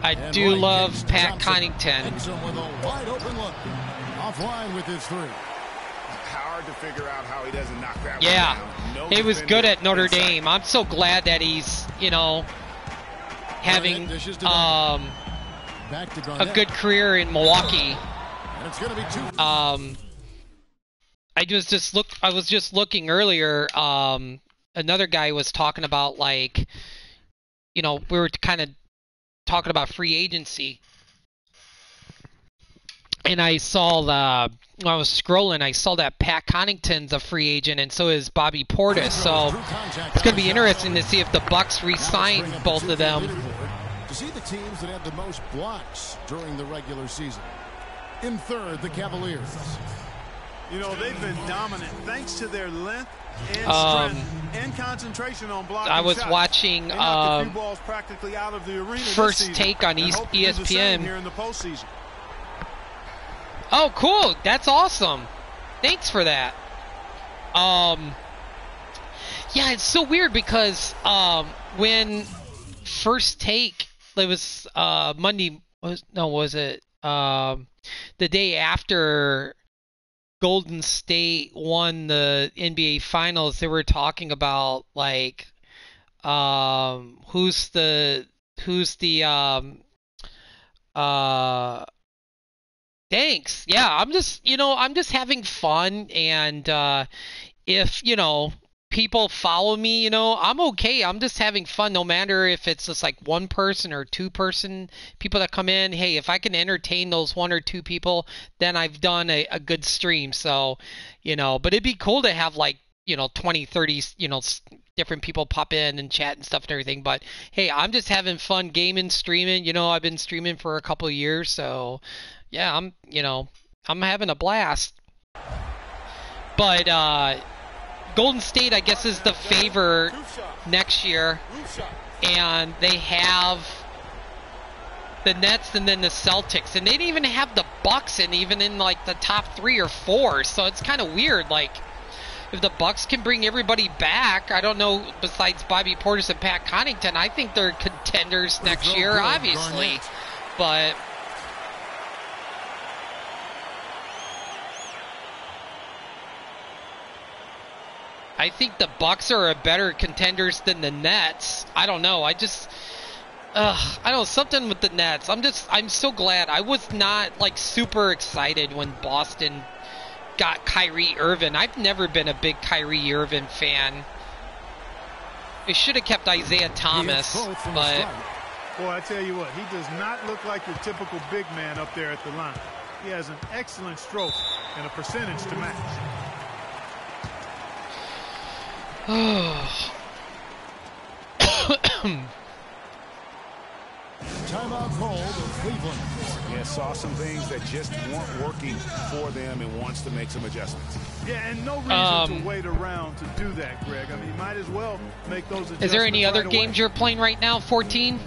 I do love Pat Connaughton. With a wide open look. Offline with his three. Hard to figure out how he doesn't knock that Yeah, one down. he was good at Notre Dame. I'm so glad that he's, you know, having a good career in Milwaukee. And it's going to be two. I was just looking earlier. Another guy was talking about, like, you know, we were kind of talking about free agency, and I saw when I was scrolling, I saw that Pat Connaughton's a free agent, and so is Bobby Portis. So it's going to be interesting to see if the Bucks re-sign both of them. To see the teams that had the most blocks during the regular season. In third, the Cavaliers. You know, they've been dominant thanks to their length and strength and concentration on blocking. I was shots. watching practically out of the arena First Take on ESPN. Here in the postseason. Oh, cool! That's awesome. Thanks for that. Yeah, it's so weird because when First Take, it was Monday. Was it the day after Golden State won the NBA Finals? They were talking about, like, who's the thanks. Yeah, I'm just having fun, and if, you know, people follow me, you know, I'm okay. I'm just having fun, no matter if it's just like one person or two person people that come in. Hey, if I can entertain those one or two people, then I've done a good stream. So, you know, but it'd be cool to have, like, you know, 20, 30, you know, different people pop in and chat and stuff and everything. But hey, I'm just having fun gaming, streaming. You know, I've been streaming for a couple of years, so yeah, I'm having a blast. But Golden State, I guess, is the favor next year, and they have the Nets and then the Celtics, and they didn't even have the Bucks in like the top 3 or 4. So it's kind of weird. Like, if the Bucks can bring everybody back, I don't know, besides Bobby Portis and Pat Connaughton, I think they're contenders next year, obviously. But I think the Bucks are a better contenders than the Nets. I don't know. I don't know, something with the Nets. I'm so glad. I was not, like, super excited when Boston got Kyrie Irving. I've never been a big Kyrie Irving fan. They should have kept Isaiah Thomas, but boy, I tell you what, he does not look like your typical big man up there at the line. He has an excellent stroke and a percentage to match. Timeout called Cleveland. Yeah, saw some things that just weren't working for them and wants to make some adjustments. Yeah, and no reason to wait around to do that, Greg. I mean, you might as well make those adjustments. Is there any other right games away. you're playing right now, 14?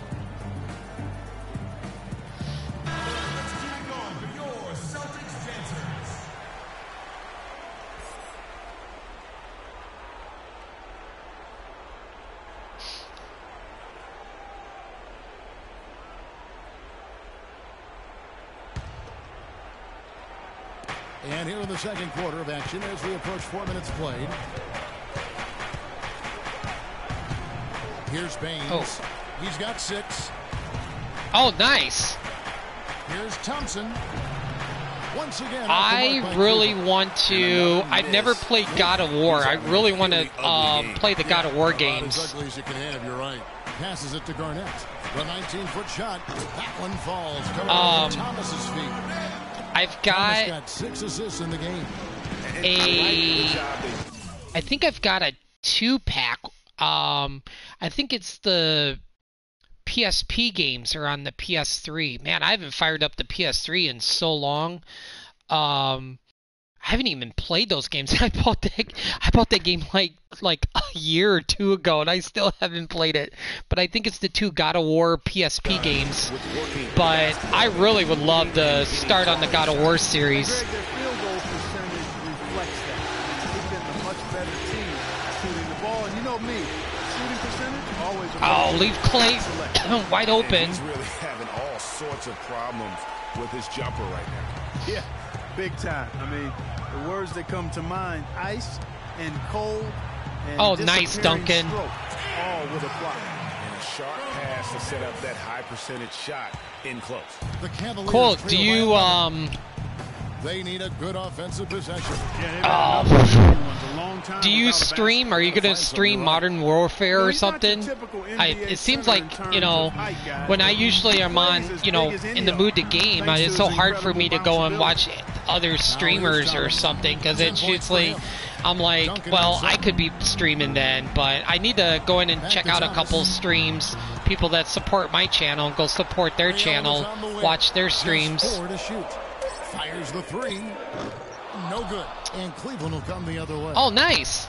And here in the second quarter of action as we approach 4 minutes played. Here's Baines. Oh. He's got 6. Oh, nice. Here's Thompson. Once again, I really want to. I've never played God of War. I really want to play the God of War games. As ugly as you can have, you're right. Passes it to Garnett. The 19-foot shot. That one falls. Coming off Thomas's feet. I've got 6 assists in the game. I think I've got a 2-pack. I think it's the PSP games are on the PS3. Man, I haven't fired up the PS3 in so long. haven't even played those games. I bought that game like a year or two ago, and I still haven't played it. But I think it's the 2 God of War PSP games. But I really would love to start on the God of War series. Greg, their field goal percentage reflects that. They've been a much better team shooting the ball. And you know me, shooting percentage, always a Oh, leave Clay wide open. He's really having all sorts of problems with his jumper right now. Yeah, big time. I mean, the words that come to mind, ice and cold and oh, nice, Duncan. Stroke, all would apply. And a sharp pass to set up that high percentage shot in close. The Cavaliers Cool. trail Do by you 11. They need a good offensive possession. Do you stream? Are you going to stream Modern Warfare or something? It seems like, you know, when I usually am on, you know, in the mood to game, it's so hard for me to go and watch other streamers or something, because it's usually, I'm like, well, I could be streaming then, but I need to go in and check out a couple streams, people that support my channel, go support their channel, watch their streams. Fires the 3. No good. And Cleveland will come the other way. Oh, nice.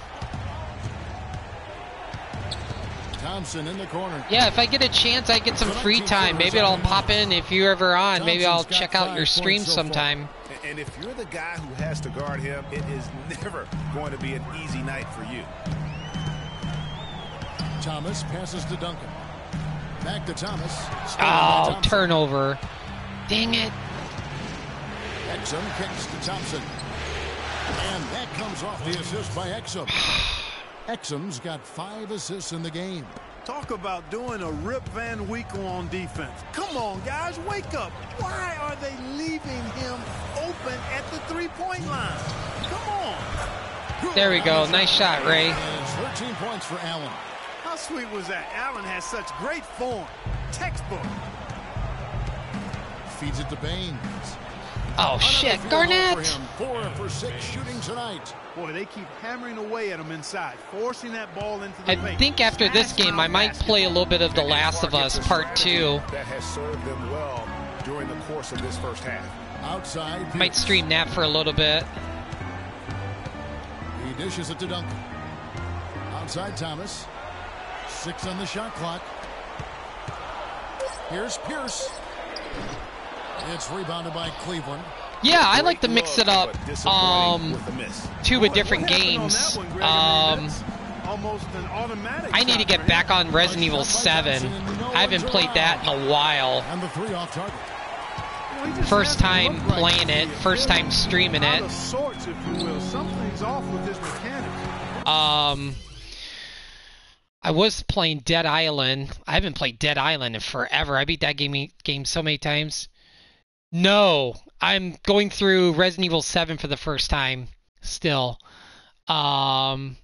Thompson in the corner. Yeah, if I get a chance, I get some free time. Maybe I'll pop in if you're ever on. Maybe I'll check out your stream sometime. And if you're the guy who has to guard him, it is never going to be an easy night for you. Thomas passes to Duncan. Back to Thomas. Oh, turnover. Dang it. Exum kicks to Thompson. And that comes off the assist by Exum. Exum's got 5 assists in the game. Talk about doing a Rip Van Winkle on defense. Come on, guys, wake up. Why are they leaving him open at the three-point line? Come on. There we go. Nice shot, Ray. 13 points for Allen. How sweet was that? Allen has such great form. Textbook. Feeds it to Baines. Oh, shit. Garnett. 4 for 6 shooting tonight. Boy, they keep hammering away at him inside, forcing that ball into the paint. I think after this game, I might play a little bit of The Last of Us Part 2. That has served them well during the course of this first half. Outside. Might stream that for a little bit. He dishes it to Duncan. Outside Thomas. 6 on the shot clock. Here's Pierce. It's rebounded by Cleveland. Yeah, I like to mix it up two with different games. Almost an automatic. I need to get back on Resident Evil 7. I haven't played that in a while. And the 3 off target. First time playing it, first time streaming it. Out of sorts, if you will. Something's off with his mechanics. I was playing Dead Island. I haven't played Dead Island in forever. I beat that game so many times. No, I'm going through Resident Evil 7 for the first time still. Going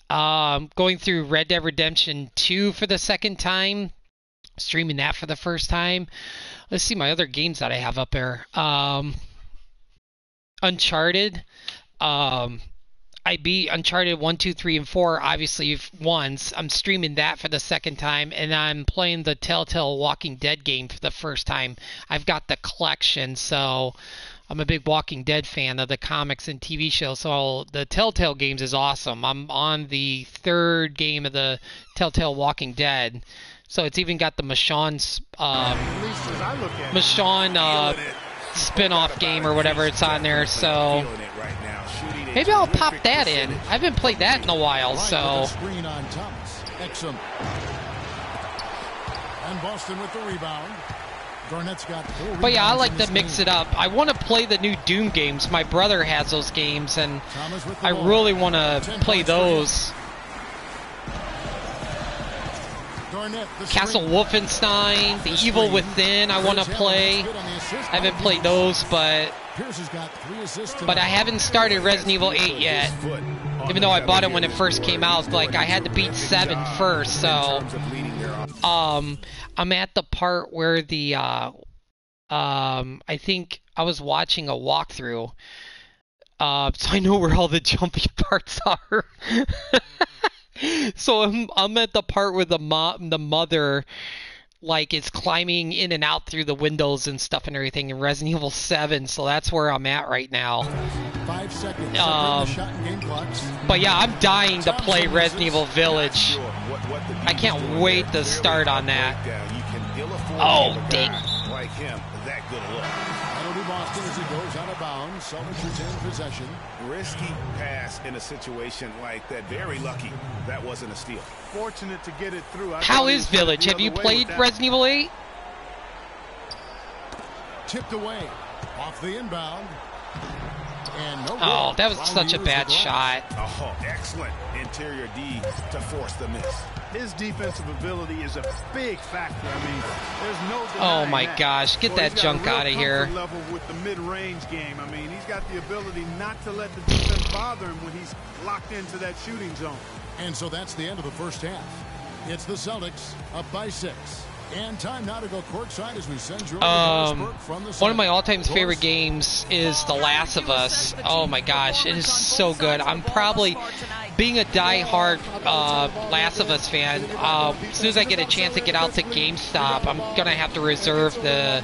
through Red Dead Redemption 2 for the second time. Streaming that for the first time. Let's see my other games that I have up there. Uncharted. I beat Uncharted 1, 2, 3, and 4, obviously, once. I'm streaming that for the second time, and I'm playing the Telltale Walking Dead game for the first time. I've got the collection, so I'm a big Walking Dead fan of the comics and TV show, so the Telltale games is awesome. I'm on the 3rd game of the Telltale Walking Dead, so it's even got the Michonne spin-off game or whatever it's on there, so maybe I'll pop that in. I haven't played that in a while, so. Screen on Thomas. Exum. And Boston with the rebound. Garnett's got 4 rebounds. But yeah, I like to mix it up. I want to play the new Doom games. My brother has those games, and I really want to play those. Castle Wolfenstein, The Evil Within, I want to play. I haven't played those, but I haven't started Resident Evil 8 yet. Even though I bought it when it first came out, like I had to beat 7 first, so I'm at the part where the I think I was watching a walkthrough, so I know where all the jumpy parts are. So I'm at the part where the mother like is climbing in and out through the windows and stuff and everything in Resident Evil 7, so that's where I'm at right now. 5 seconds. But yeah, I'm dying to play Resident Evil Village. I can't wait to start on that. Oh, dang. Like him, that good a look. That'll be Boston as it goes out of bounds. Celtics retain possession. Risky pass in a situation like that. Very lucky that wasn't a steal. Fortunate to get it through. How is Village? Have you played Resident Evil 8? Tipped away. Off the inbound. And no oh, that was such a bad shot. Oh, excellent interior D to force the miss. His defensive ability is a big factor. I mean, there's no oh my gosh, get that junk out of here. Level with the mid-range game. I mean, he's got the ability not to let the defense bother him when he's locked into that shooting zone. And so that's the end of the first half. It's the Celtics up by 6. And time now to go courtside as we send you from the one of my all-time favorite games is The Last of Us. Oh my gosh, it is so good. I'm probably, being a die-hard Last of Us fan, as soon as I get a chance to get out to GameStop, I'm gonna have to reserve the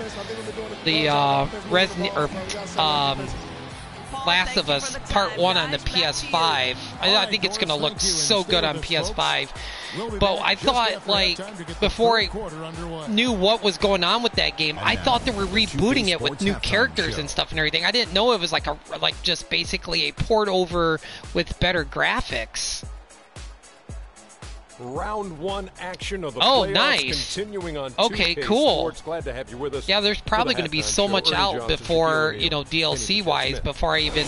Last of Us Part 1 on the PS5. I think it's gonna look so good on PS5. But I thought, like, before I knew what was going on with that game, I thought they were rebooting it with new characters and stuff and everything. I didn't know it was like just basically a port over with better graphics. Round 1 action of the playoffs nice. Continuing on 2K okay, cool. Sports. Glad to have you with us. Yeah, there's probably going to be so much out before, you know, DLC-wise, before I even,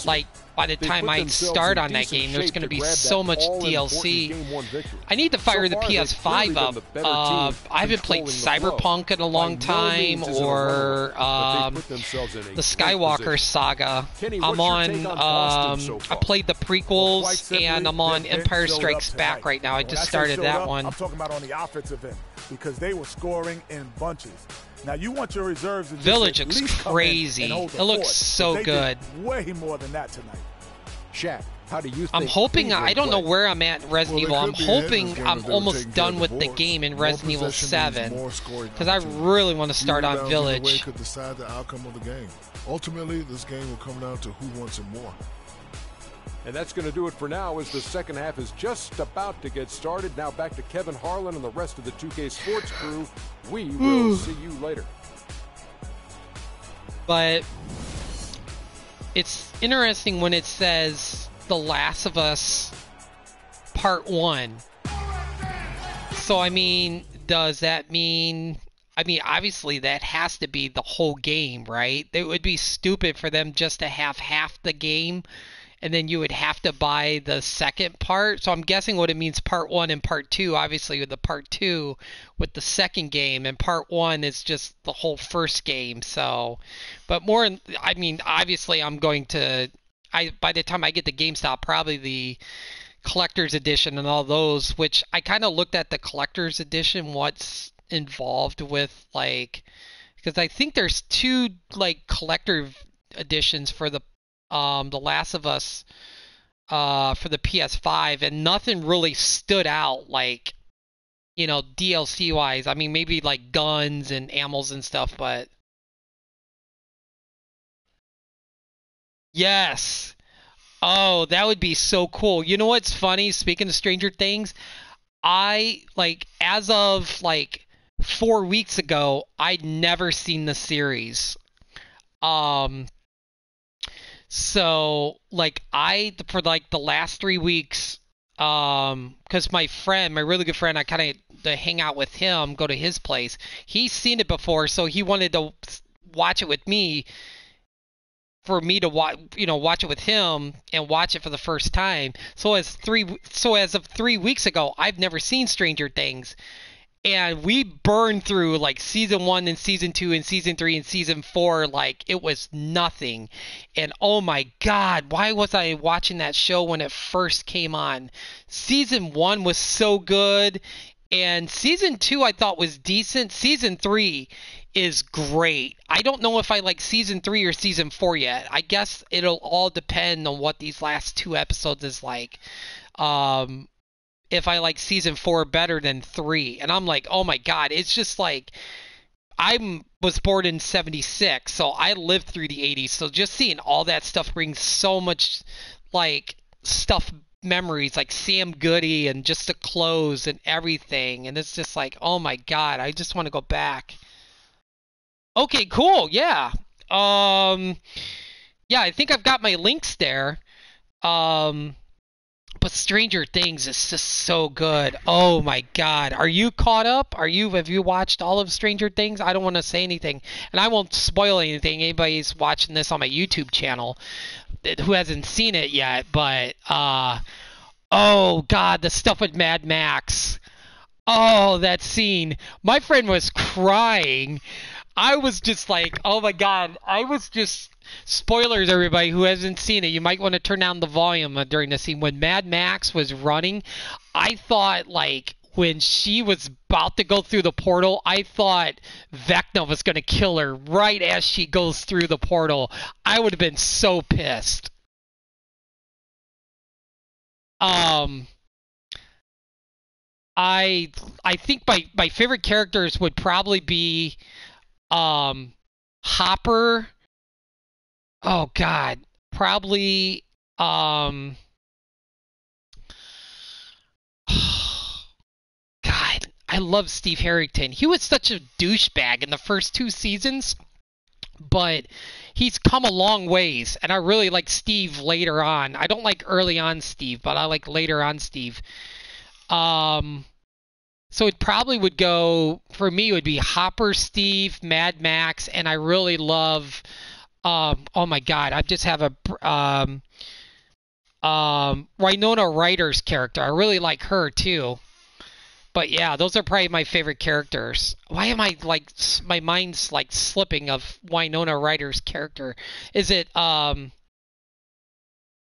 like, by the time I start on that game, there's going to be so much DLC. I need to fire the PS5 up. I haven't played Cyberpunk in a long time, or the Skywalker Saga. I'm on, I played the prequels, and I'm on Empire Strikes Back right now. I just started that one. I'm talking about on the offensive end, because they were scoring in bunches. Now you want your reserves to Village looks crazy. It looks so good. Way more than that tonight. Shaq, how do you think I'm hoping, I don't know where I'm at in Resident Evil. I'm hoping I'm almost done with the game in Resident Evil 7, because I really want to start on Village. Could decide the outcome of the game. Ultimately, this game will come down to who wants it more. And that's going to do it for now, as the second half is just about to get started. Now back to Kevin Harlan and the rest of the 2K Sports crew. We will see you later. But it's interesting when it says The Last of Us Part 1. So, I mean, does that mean... I mean, obviously that has to be the whole game, right? It would be stupid for them just to have half the game, and then you would have to buy the second part. So I'm guessing what it means, Part 1 and Part 2, obviously with the Part 2 with the second game, and Part 1 is just the whole first game. So, but more, I mean, obviously I'm going to, by the time I get to GameStop, probably the collector's edition and all those, which I kind of looked at the collector's edition, what's involved with, like, because I think there's 2 like collector editions for the Last of Us for the PS5, and nothing really stood out, like, you know, DLC wise. I mean, maybe like guns and ammos and stuff, but yes. Oh, that would be so cool. You know what's funny? Speaking of Stranger Things, I, like, as of like 4 weeks ago, I'd never seen the series. So, like, for like the last 3 weeks, because my really good friend, I kind of hang out with him, go to his place. He's seen it before, so he wanted to watch it with me, for me to watch it with him and watch it for the first time. So as of 3 weeks ago, I've never seen Stranger Things. And we burned through, like, Season 1 and Season 2 and Season 3 and Season 4 like it was nothing. And oh my God, why was I watching that show when it first came on? Season 1 was so good, and Season 2 I thought was decent. Season 3 is great. I don't know if I like Season 3 or Season 4 yet. I guess it'll all depend on what these last 2 episodes is like. if I like season 4 better than 3. And I'm like, oh my God, it's just like, I was born in 76, so I lived through the 80s. So just seeing all that stuff brings so much like stuff, memories, like Sam Goody and just the clothes and everything. And it's just like, oh my God, I just want to go back. Okay, cool. Yeah. Yeah, I think I've got my links there. But Stranger Things is just so good. Oh my God. Are you caught up? Have you watched all of Stranger Things? I don't want to say anything, and I won't spoil anything. Anybody's watching this on my YouTube channel who hasn't seen it yet, but oh God, the stuff with Mad Max. Oh, that scene. My friend was crying. I was just like, oh my God. I was just, spoilers, everybody who hasn't seen it. You might want to turn down the volume during the scene. When Mad Max was running, I thought, like, when she was about to go through the portal, I thought Vecna was going to kill her right as she goes through the portal. I would have been so pissed. I think my favorite characters would probably be Hopper. Oh God, probably God, I love Steve Harrington. He was such a douchebag in the first 2 seasons, but he's come a long ways, and I really like Steve later on. I don't like early on Steve, but I like later on Steve. So it probably would go, for me, it would be Hopper, Steve, Mad Max, and I really love, oh my God, I just have a, Winona Ryder's character. I really like her too. But yeah, those are probably my favorite characters. Why am I like, my mind's like slipping of Winona Ryder's character? Is it, oh,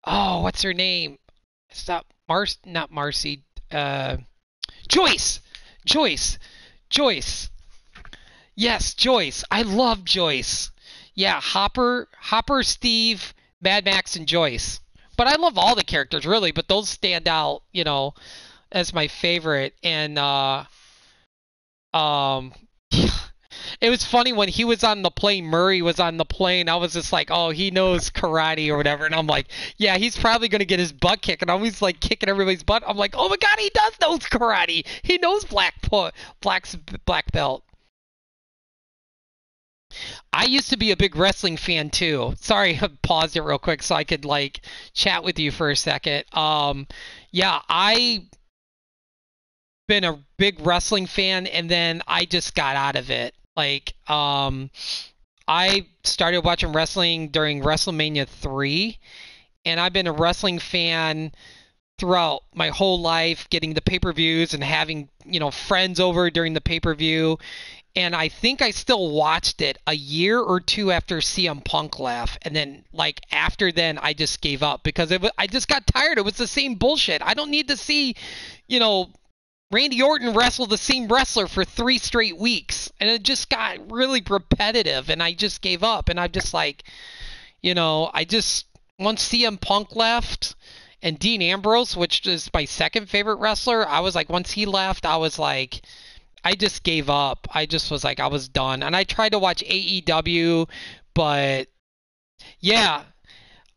what's her name? It's not Marcy, Joyce! Joyce. Yes, Joyce. I love Joyce. Yeah, Hopper, Steve, Mad Max, and Joyce. But I love all the characters, really, but those stand out, as my favorite. And, it was funny when he was on the plane, Murray was on the plane, I was just like, oh, he knows karate or whatever. And I'm like, yeah, he's probably going to get his butt kicked. And I'm always like kicking everybody's butt. I'm like, oh my God, he does know karate. He knows black belt. I used to be a big wrestling fan too. Sorry, I paused it real quick so I could like chat with you for a second. Yeah, I been a big wrestling fan, and then I just got out of it. Like, I started watching wrestling during WrestleMania 3, and I've been a wrestling fan throughout my whole life, getting the pay-per-views and having, friends over during the pay-per-view. And I think I still watched it a year or 2 after CM Punk left. And then, like, after then, I just gave up because I just got tired. It was the same bullshit. I don't need to see, Randy Orton wrestled the same wrestler for 3 straight weeks, and it just got really repetitive, and I just gave up. And I'm just like, once CM Punk left and Dean Ambrose, which is my second favorite wrestler, I was like, once he left, I was like, I just gave up. I just was like, I was done. And I tried to watch AEW, but yeah,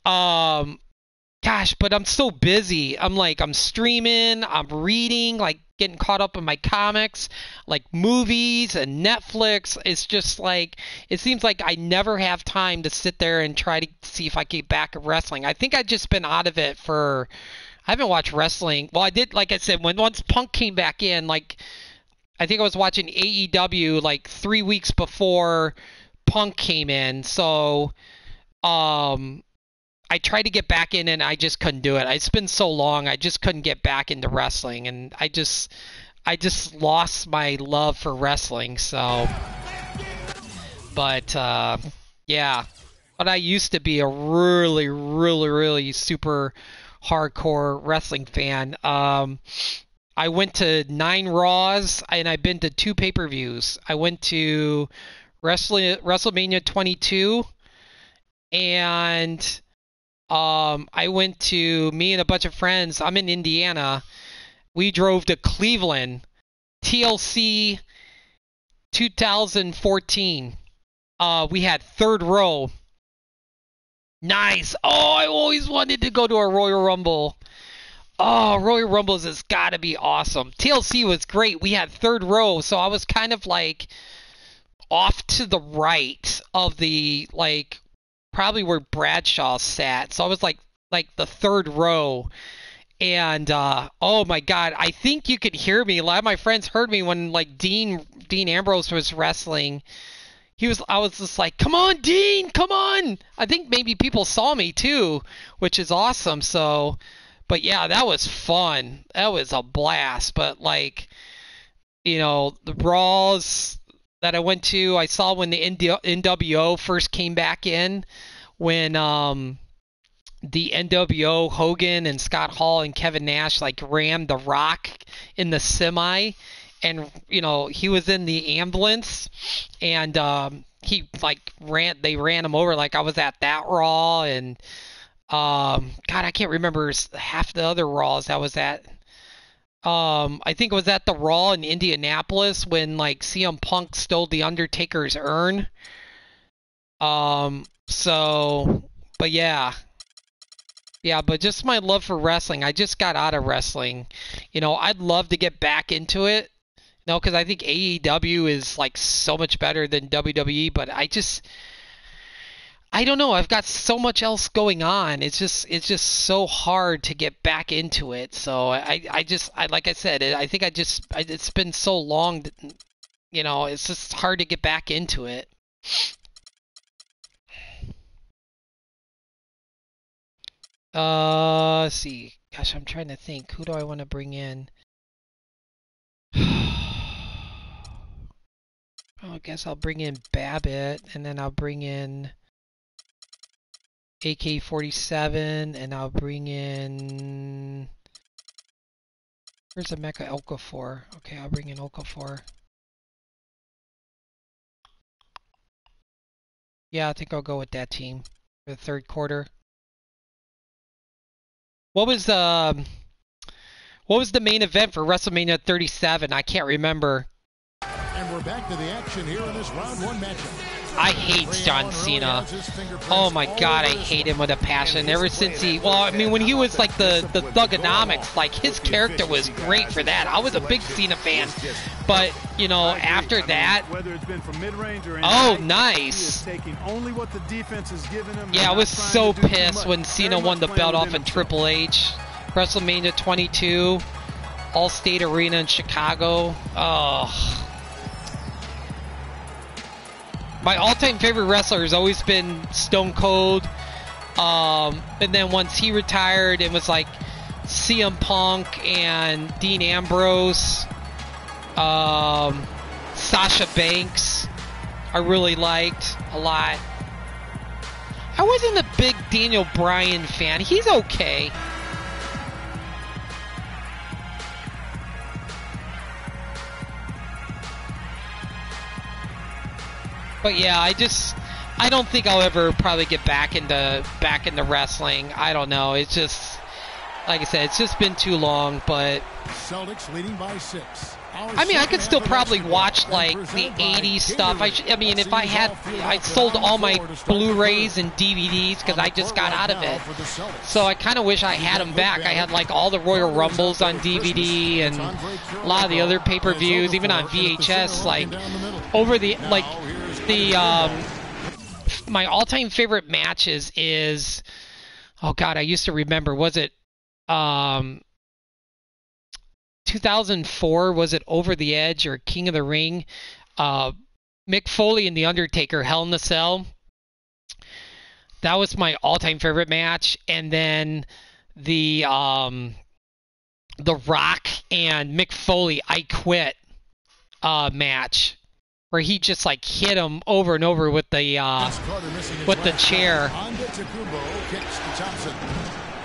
gosh, but I'm so busy. I'm streaming, I'm reading, like getting caught up in my comics, like movies and Netflix. It's just like, it seems like I never have time to sit there and try to see if I can get back at wrestling. I think I've just been out of it I haven't watched wrestling. Well, I did, like I said, once Punk came back in, like, I think I was watching AEW like 3 weeks before Punk came in. So, I tried to get back in and I just couldn't do it. It's been so long, I just couldn't get back into wrestling, and I just lost my love for wrestling. So, but yeah, but I used to be a really, really, really super hardcore wrestling fan. I went to 9 Raws, and I've been to 2 pay-per-views. I went to WrestleMania 22, and I went to, me and a bunch of friends, I'm in Indiana, we drove to Cleveland, TLC 2014. We had third row. Nice. Oh, I always wanted to go to a Royal Rumble. Oh, Royal Rumbles has got to be awesome. TLC was great. We had third row, so I was kind of like off to the right of the, like, probably where Bradshaw sat. So I was like the third row. And oh my God, I think you could hear me. A lot of my friends heard me when like Dean Ambrose was wrestling. I was just like, come on, Dean, come on. I think maybe people saw me too, which is awesome. So, but yeah, that was fun. That was a blast. But like, you know, the Raws that I went to, I saw when the NWO first came back in, when the NWO, Hogan and Scott Hall and Kevin Nash like rammed The Rock in the semi, and you know, he was in the ambulance, and he like they ran him over. Like, I was at that Raw, and God, I can't remember half the other Raws I was at. I think it was at the Raw in Indianapolis when like CM Punk stole the Undertaker's urn. So, but yeah. Yeah, but just my love for wrestling. I just got out of wrestling. You know, I'd love to get back into it. You know, because I think AEW is like so much better than WWE. But I don't know. I've got so much else going on. It's just so hard to get back into it. So I like I said, I think it's been so long. You know, it's just hard to get back into it. Let's see. Gosh, I'm trying to think. Who do I want to bring in? I guess I'll bring in Babbitt, and then I'll bring in AK-47, and I'll bring in... Where's the Mecha Okafor? Okay, I'll bring in Okafor. Yeah, I think I'll go with that team for the third quarter. What was the main event for WrestleMania 37? I can't remember. And we're back to the action here in this round one matchup. I hate John Cena. Oh my God, I hate him with a passion. Ever since when he was like the Thugonomics, like his character was great for that. I was a big Cena fan, but you know, after that, whether it's been from mid-range or nice. Taking only what the defense is giving him. Yeah, I was so pissed when Cena won the belt off in Triple H. WrestleMania 22, Allstate Arena in Chicago. Oh. My all-time favorite wrestler has always been Stone Cold. And then once he retired, it was like CM Punk and Dean Ambrose. Sasha Banks, I really liked a lot. I wasn't a big Daniel Bryan fan. He's okay. But yeah, I don't think I'll ever probably get back into wrestling. I don't know. It's just, like I said, it's just been too long. But Celtics leading by 6. I mean, I could still probably watch like the 80s stuff. I mean, if I sold all my Blu-rays and DVDs because I just got out of it. So I kind of wish I had them back. I had like all the Royal Rumbles on DVD and a lot of the other pay-per-views, even on VHS. Like my all-time favorite matches is, oh God, I used to remember. Was it 2004, was it Over the Edge or King of the Ring? Mick Foley and The Undertaker, Hell in a Cell. That was my all-time favorite match. And then the Rock and Mick Foley, I Quit match, where he just like hit him over and over with the chair.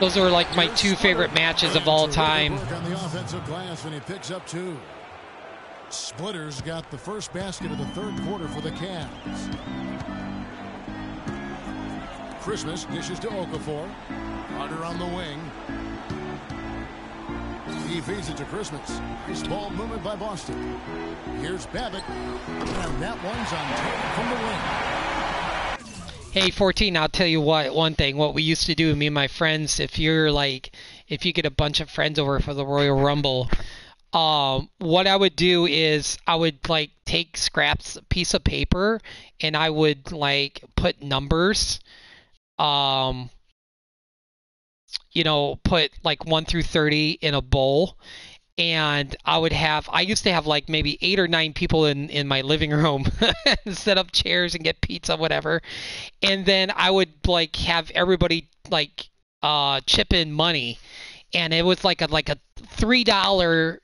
Those are like my two favorite matches of all time. On the offensive glass, and he picks up 2. Splitters got the first basket of the third quarter for the Cavs. Christmas dishes to Okafor. Carter on the wing. He feeds it to Christmas. Nice ball movement by Boston. Here's Babbitt. And that one's on target from the wing. Hey, 14, I'll tell you one thing. What we used to do, me and my friends, if you get a bunch of friends over for the Royal Rumble, what I would do is I would like take scraps, a piece of paper, and I would like put numbers, put like 1 through 30 in a bowl. And I used to have like maybe 8 or 9 people in my living room set up chairs and get pizza, whatever. And then I would like have everybody like chip in money. And it was like a $3,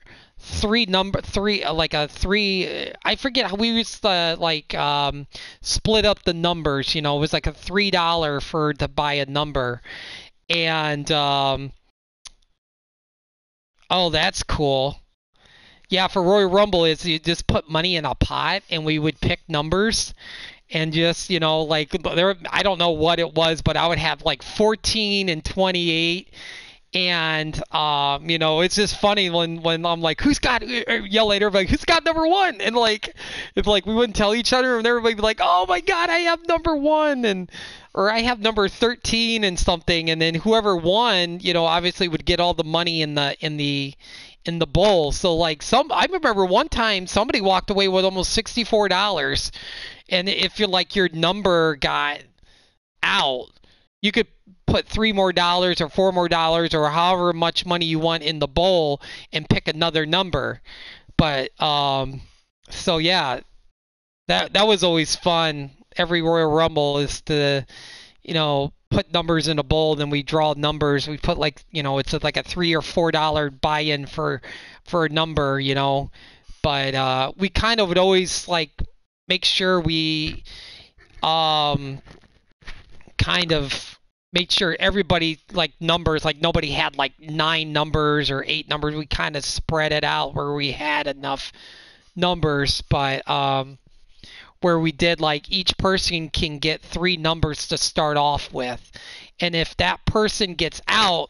I forget how we used to like split up the numbers, it was like a $3 to buy a number. And oh, that's cool. Yeah, for Royal Rumble is you just put money in a pot and we would pick numbers and just, I don't know what it was, but I would have like 14 and 28. And, it's just funny when I'm like, yell at everybody, who's got number 1? And if we wouldn't tell each other and everybody would be like, oh my God, I have number 1 or I have number 13 and something. And then whoever won, obviously would get all the money in the bowl. So I remember one time somebody walked away with almost $64. And if your number got out, you could put $3 more or $4 more or however much money you want in the bowl and pick another number. But so yeah, that was always fun. Every Royal Rumble is to put numbers in a bowl, then we draw numbers. We put it's like a $3 or $4 buy-in for a number, but we kind of would always make sure we kind of make sure everybody numbers, nobody had 9 numbers or 8 numbers. We kind of spread it out where we had enough numbers, but where we did each person can get 3 numbers to start off with. And if that person gets out,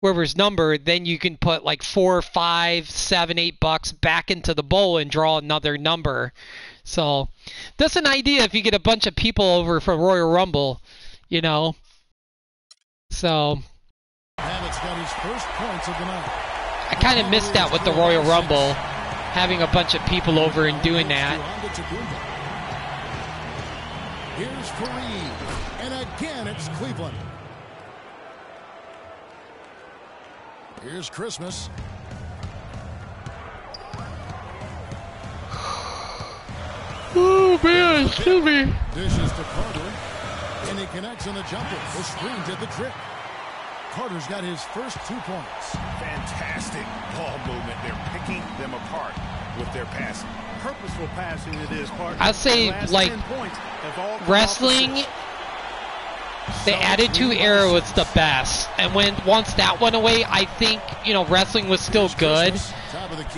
whoever's number, then you can put $4, $5, $7, $8 back into the bowl and draw another number. So that's an idea if you get a bunch of people over for Royal Rumble, So Babbitt's got his first points of the night. I kind of missed that with the Royal Rumble, having a bunch of people over and doing that. Here's Fareed, and again it's Cleveland. Here's Christmas. Oh man, excuse me. Dishes to Carter, and he connects on the jumper. The screen did the trick. Carter's got his first 2 points. Fantastic ball movement. They're picking them apart with their passing. Purposeful passing it is, partner. I'd say wrestling, the Attitude Era was the best, and once that went away, I think wrestling was still good,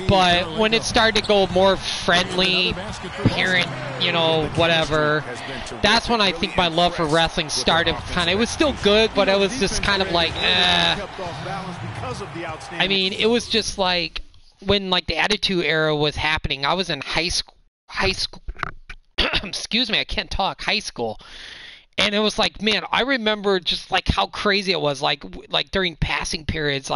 but when it started to go more friendly, parent, whatever, that's when I think my love for wrestling started. It was still good, but it was just kind of I mean, it was just when the Attitude Era was happening. I was in high school. Excuse me, I can't talk. High school. And it was man, I remember just how crazy it was, during passing periods,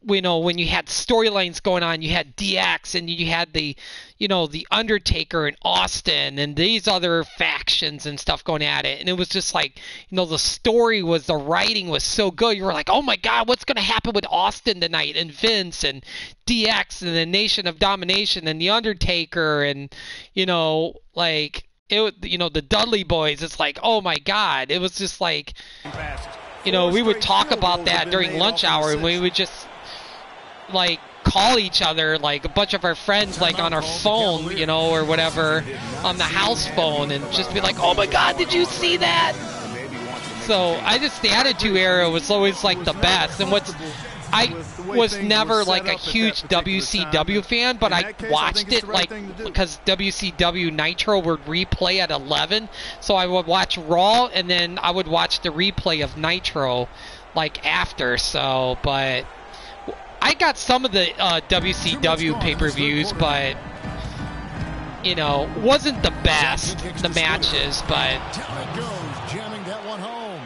when you had storylines going on, you had DX and you had the Undertaker and Austin and these other factions and stuff going at it. And it was just the writing was so good. You were oh my God, what's going to happen with Austin tonight and Vince and DX and the Nation of Domination and the Undertaker and, the Dudley Boys. It's oh my God. It was just we would talk about that during lunch hour and we would just call each other, a bunch of our friends, on our phone, or whatever, on the house phone, and just be oh my God, did you see that? So the Attitude Era was always the best. And I was never a huge WCW fan, but I watched it because WCW Nitro would replay at 11, so I would watch Raw and then I would watch the replay of Nitro after. So, but I got some of the WCW pay-per-views, but you know, wasn't the best the matches, but Down it goes, jamming that one home.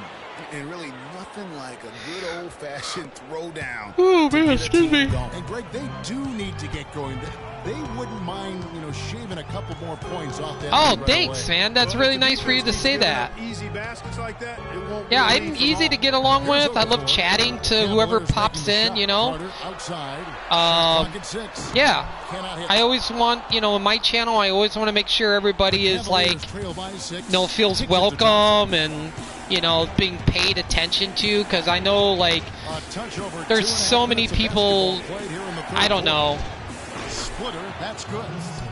And really nothing like a good old-fashioned throwdown. Oh man, excuse me. And Greg, they do need to get going. They wouldn't mind, you know, shaving a couple more points off that. Oh, thanks, man. That's really nice for you to say that. Easy baskets like that, it won't Yeah, be I'm easy to get along with. I love chatting to whoever pops in, you know. Yeah. I always want, you know, in my channel, I always want to make sure everybody is like, you know, feels welcome and, you know, being paid attention to, because I know, like, there's so many people, I don't know. Splitter, that's good.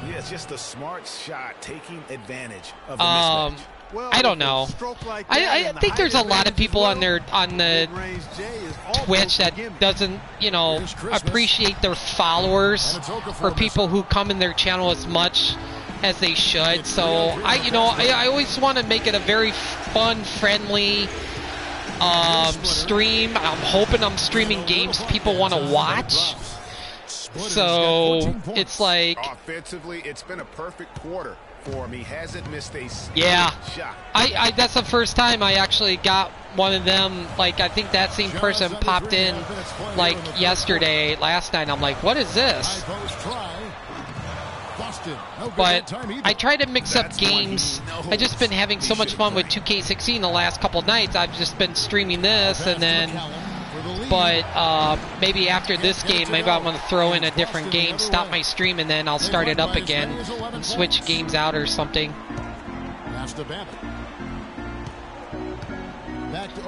Yeah, it's just a smart shot, taking advantage of the mismatch. I don't know. I think there's a lot of people on the Twitch that doesn't, you know, appreciate their followers or people who come in their channel as much as they should. So I always want to make it a very fun, friendly stream. I'm hoping I'm streaming games people want to watch. So it's like offensively, it's been a perfect quarter for him. He hasn't missed a shot. I that's the first time I actually got one of them. Like, I think that same person popped in like last night. I'm like, what is this? But I try to mix up games. I just been having so much fun with 2K16 the last couple nights. I've just been streaming this, and then maybe after this game, maybe I'm going to throw in a different game, stop my stream, and then I'll start it up again and switch games out or something.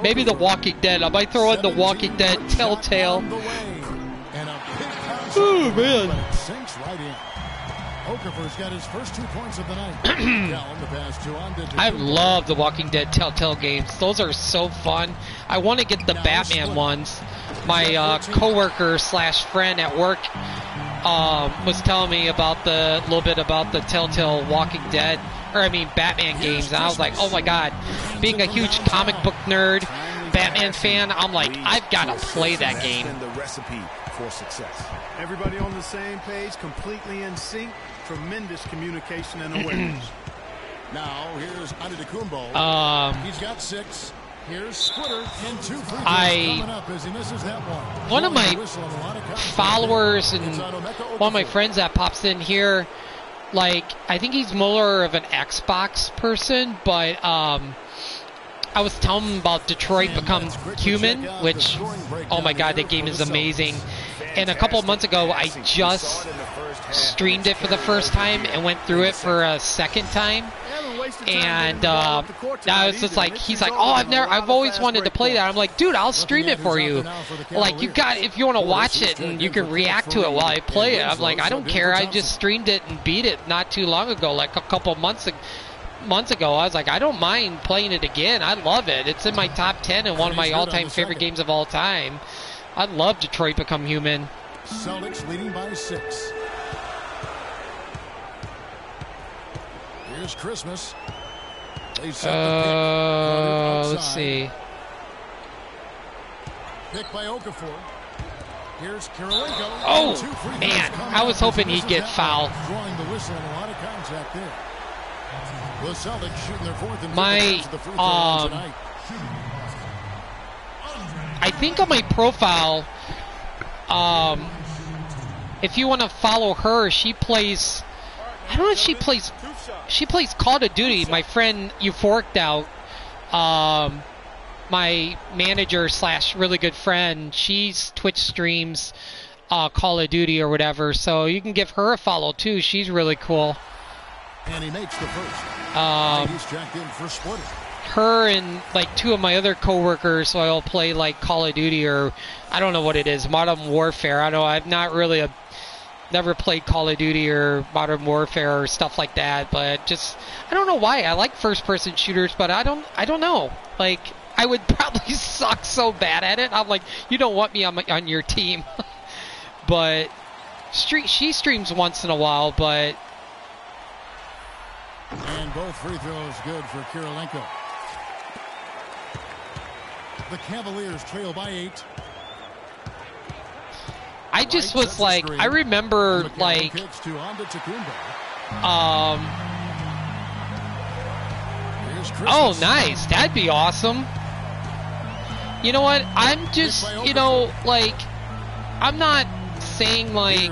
Maybe The Walking Dead. I might throw in The Walking Dead Telltale. Oh, man. Okafor's got his first 2 points of the night. I love the Walking Dead Telltale games. Those are so fun. I want to get the Batman ones. My coworker / friend at work was telling me about a little bit about the Telltale Batman games, and I was like, oh my god, being a huge comic book nerd, Batman fan, I'm like, I've got to play that game. The recipe for success. Everybody on the same page, completely in sync. Tremendous communication and awareness. Now here's Antetokounmpo. He's got 6. Here's Splitter and 2 free throws coming up as he misses that one. One of my followers and one of my friends that pops in here, like, I think he's more of an Xbox person, but I was telling him about Detroit Become Human, which, oh my god, that game is amazing. And a couple of months ago, I just streamed it for the first time and went through it for a second time. And I was just like, he's like, oh, I've always wanted to play that. I'm like, dude, I'll stream it for you. Like, if you want to watch it and you can react to it while I play it. I'm like, I don't care. I just streamed it and beat it not too long ago, like a couple months ago. I was like, I don't mind playing it again. I love it. It's in my top 10 and one of my all-time favorite games of all time. I love Detroit Become Human. Celtics leading by 6. Here's Christmas. They set the pick. Let's see. Pick by Okafor. Here's Kirilenko. Oh, man. I was hoping he'd get fouled. Drawing the whistle and a lot of contact there. The Celtics shooting their 4th and 5th of the free throw tonight. I think on my profile, if you want to follow her, she plays, I don't know if she plays Call of Duty. My friend Euphoric Doubt, my manager / really good friend, she's Twitch streams Call of Duty or whatever, so you can give her a follow too. She's really cool. And he makes the first. He's checked in for Splitter. Her and like 2 of my other coworkers, so I'll play like Call of Duty or I don't know what it is, Modern Warfare. I know I've not really never played Call of Duty or Modern Warfare or stuff like that, but just I don't know why. I like first-person shooters, but I don't know. Like, I would probably suck so bad at it. I'm like, you don't want me on your team. But she streams once in a while, but. And both free throws good for Kirilenko. The Cavaliers trail by 8. I just was like, I remember like, oh, nice. That'd be awesome. You know what? I'm just, you know, like, I'm not saying like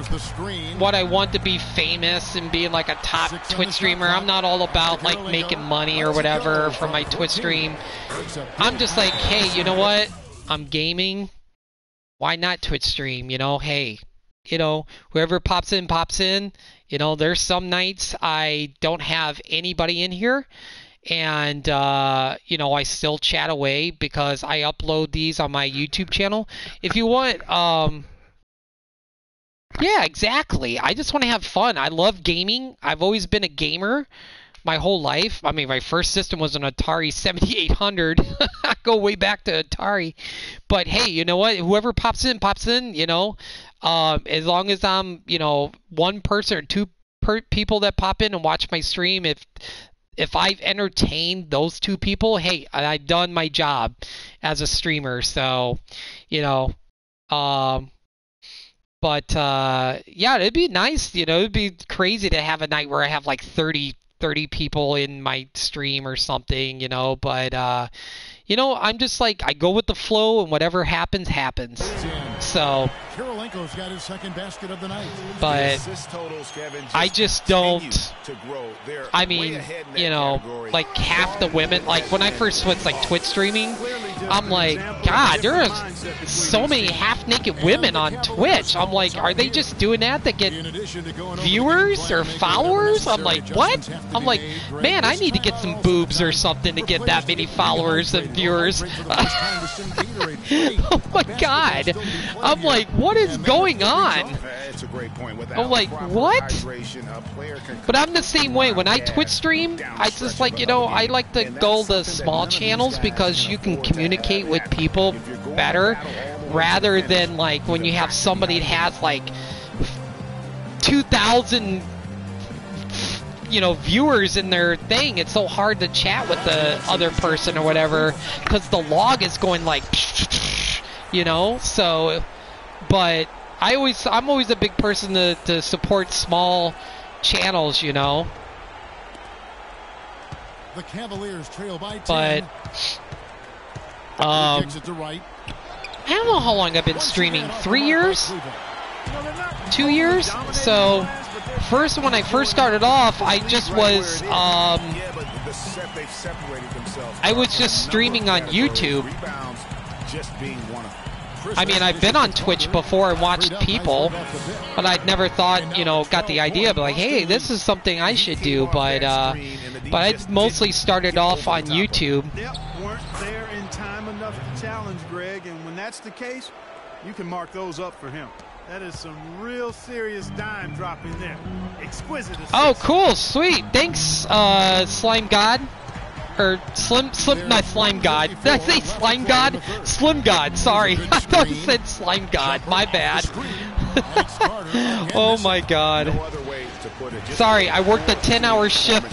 what I want to be famous and being like a top Twitch streamer. I'm not all about like making money or whatever from my Twitch stream. I'm just like, hey, you know what? I'm gaming. Why not Twitch stream? You know, hey, you know, whoever pops in, pops in. You know, there's some nights I don't have anybody in here. And, you know, I still chat away because I upload these on my YouTube channel. If you want, yeah, exactly. I just want to have fun. I love gaming. I've always been a gamer my whole life. I mean, my first system was an Atari 7800. I go way back to Atari. But hey, you know what? Whoever pops in, you know. As long as I'm, you know, one person or two people that pop in and watch my stream, if I've entertained those two people, hey, I've done my job as a streamer. So, you know, but yeah, it'd be nice, you know, it'd be crazy to have a night where I have like 30 people in my stream or something, you know, but you know, I'm just like, I go with the flow and whatever happens, happens. So, Kirilenko's got his second basket of the night. But I just don't, I mean, you know, like half the women, like when I first switched like Twitch streaming, I'm like, God, there are so many half-naked women on Twitch. I'm like, are they just doing that to get viewers or followers? I'm like, what? I'm like, man, I need to get some boobs or something to get that many followers and viewers. Oh my God. I'm like, what is going on? I'm like, what? But I'm the same way. When I Twitch stream, I just like, you know, I like to go to small channels because you can communicate with people better rather than like when you have somebody that has like 2,000 you know, viewers in their thing. It's so hard to chat with the other person or whatever because the log is going like, you know. So, but I'm always a big person to support small channels, you know. The Cavaliers trail by 10. But I don't know how long I've been streaming. 3 years? 2 years? So first, when I first started off, I just was I was just streaming on YouTube. I mean, I've been on Twitch before and watched people, but I'd never thought, you know, got the idea, but like, hey, this is something I should do. But I mostly started off on YouTube. Weren't there in time enough to challenge Greg, and when that's the case, you can mark those up for him. That is some real serious dime dropping there. Exquisite. Oh, cool, sweet. Thanks, Slime God. Or not Slime God. Did I say Slime God? Slim God, sorry. I thought I said Slime God. My bad. Oh my God. Sorry, I worked a 10-hour shift.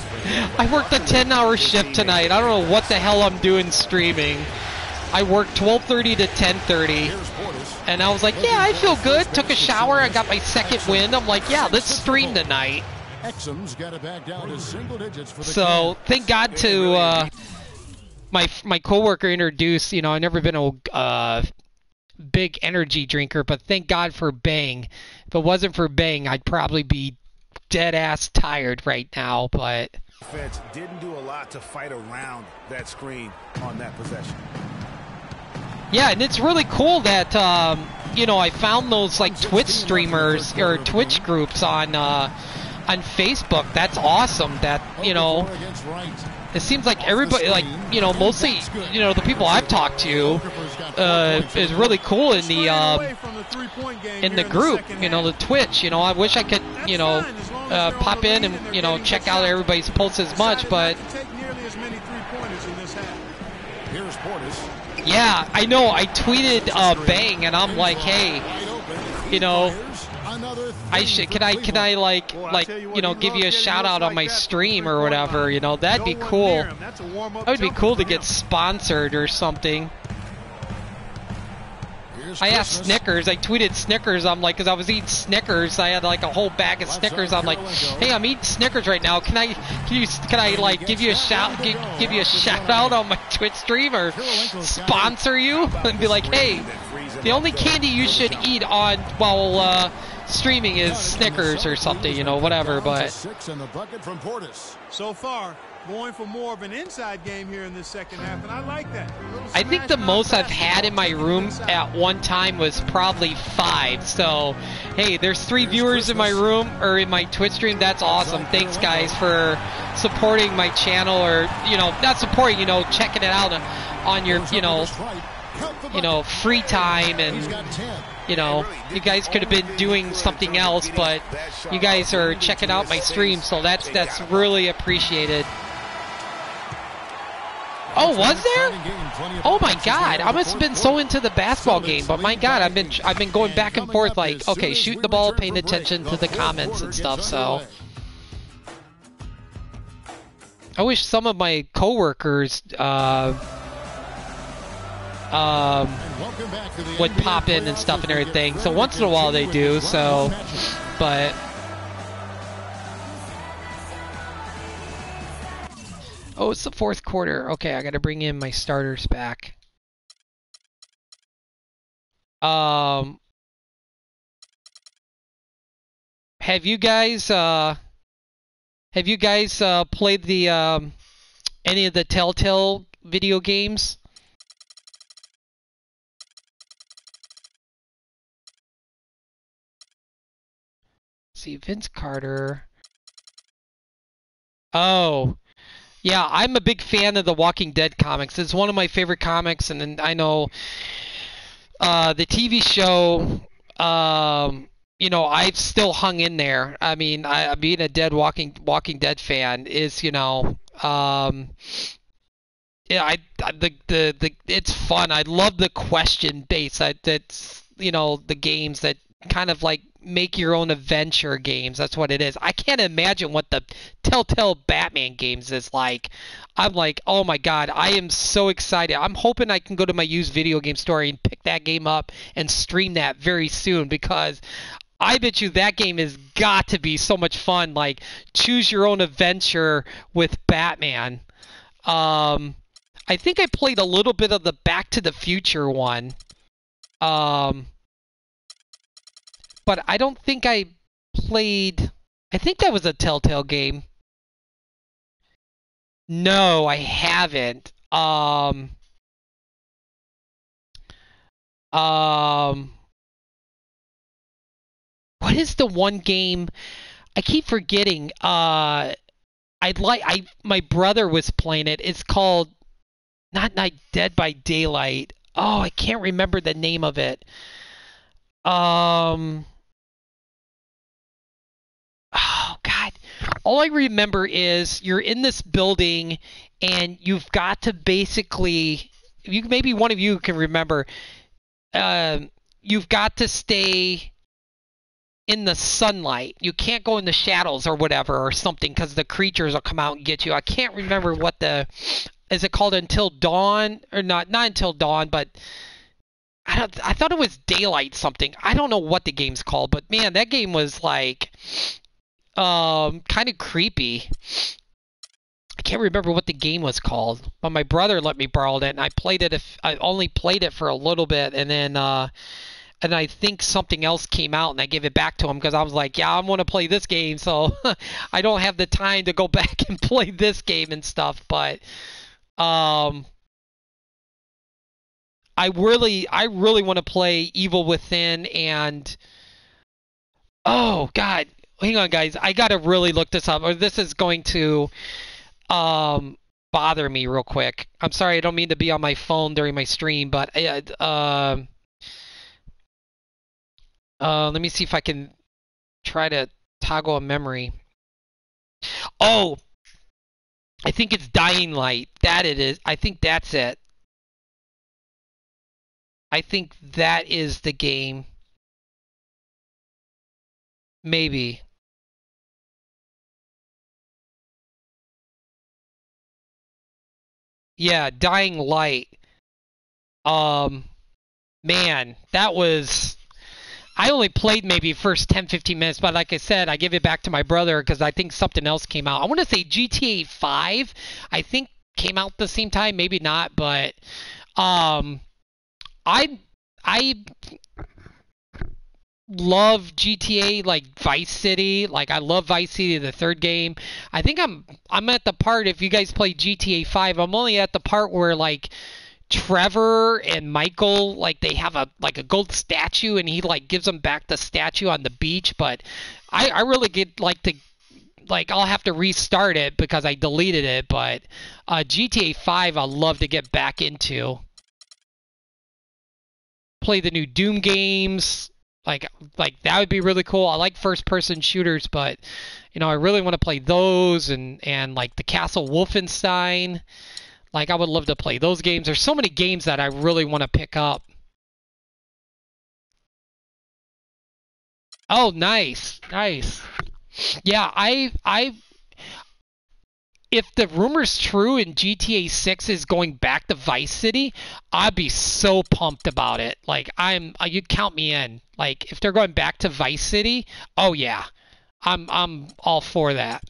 I worked a 10-hour shift tonight. I don't know what the hell I'm doing streaming. I worked 12:30 to 10:30. And I was like, yeah, I feel good. Took a shower. I got my second win. I'm like, yeah, let's stream tonight. So thank God to my coworker introduced. You know, I've never been a big energy drinker, but thank God for Bang. If it wasn't for Bang, I'd probably be dead ass tired right now. But defense didn't do a lot to fight around that screen on that possession. Yeah, and it's really cool that you know, I found those like Twitch streamers or Twitch groups on Facebook. That's awesome. That, you know, it seems like everybody, like, you know, mostly, you know, the people I've talked to is really cool in the group, you know, the Twitch. You know, I wish I could, you know, pop in and, you know, check out everybody's posts as much, but yeah, I know. I tweeted Bang, and I'm like, hey, you know, can I like you know, give you a shout out on my stream or whatever, you know? That'd be cool. That would be cool to get sponsored or something. I asked Snickers. I tweeted Snickers. I'm like, because I was eating Snickers. I had like a whole bag of Snickers. I'm like, hey, I'm eating Snickers right now. Can I like give you a give you a shout out on my Twitch stream or sponsor you and be like, hey, the only candy you should eat on while streaming is Snickers or something, you know, whatever. But so far, going for more of an inside game here in this second half, and I like that. I think the most I've had in my room at one time was probably 5. So, hey, there's 3 viewers in my room or in my Twitch stream. That's awesome. Thanks, guys, for supporting my channel, or, you know, not supporting, you know, checking it out on your, you know, free time. And, you know, you guys could have been doing something else, but you guys are checking out my stream, so that's really appreciated. Oh, was there? Oh my God! I must have been so into the basketball game, but my God, I've been going back and forth, like, okay, shooting the ball, paying attention to the comments and stuff. So I wish some of my coworkers would pop in and stuff and everything. So once in a while they do. So, but. Oh, it's the 4th quarter. Okay, I gotta bring in my starters back. Have you guys played the any of the Telltale video games? Let's see, Vince Carter. Oh. Yeah, I'm a big fan of the Walking Dead comics. It's one of my favorite comics, and then I know the TV show, you know, I've still hung in there. I mean, being a Walking Dead fan is, you know, yeah, it's fun. I love the question base. That's, you know, the games that kind of like make your own adventure games. That's what it is. I can't imagine what the Telltale Batman games is like. I'm like, oh my God, I am so excited. I'm hoping I can go to my used video game store and pick that game up and stream that very soon, because I bet you that game has got to be so much fun. Like, choose your own adventure with Batman. I think I played a little bit of the Back to the Future one. But I don't think I played. I think that was a Telltale game. No, I haven't. What is the one game? I keep forgetting. My brother was playing it. It's called not Dead by Daylight. Oh, I can't remember the name of it. Oh God. All I remember is you're in this building and you've got to basically, maybe one of you can remember, you've got to stay in the sunlight. You can't go in the shadows or whatever or something, because the creatures will come out and get you. I can't remember what is it called, Until Dawn, or not Until Dawn, but I thought it was Daylight something. I don't know what the game's called, but man, that game was like kind of creepy. I can't remember what the game was called, but my brother let me borrow it, and I played it. I only played it for a little bit, and then and I think something else came out, and I gave it back to him because I was like, yeah, I want to play this game, so I don't have the time to go back and play this game and stuff. But I really want to play Evil Within, and oh God, hang on, guys, I gotta really look this up, or this is going to bother me real quick. I'm sorry, I don't mean to be on my phone during my stream, but let me see if I can try to toggle a memory. Oh, I think it's Dying Light. That it is. I think that's it. I think that is the game. Maybe. Yeah, Dying Light. man, that was... I only played maybe first 10, 15 minutes, but like I said, I give it back to my brother because I think something else came out. I want to say GTA 5, I think came out the same time, maybe not, but I love GTA, like Vice City. Like I love Vice City, the third game. I think I'm at the part, if you guys play GTA 5, I'm only at the part where like Trevor and Michael, like they have a gold statue and he like gives them back the statue on the beach, but I really get like to I'll have to restart it because I deleted it, but GTA 5 I'd love to get back into. Play the new Doom games. Like that would be really cool. I like first person shooters, but you know, I really want to play those and like the Castle Wolfenstein. Like, I would love to play those games. There's so many games that I really want to pick up. Oh, nice. Nice. Yeah, if the rumor's true and GTA 6 is going back to Vice City, I'd be so pumped about it. Like, you'd count me in. Like, if they're going back to Vice City, oh yeah. I'm all for that.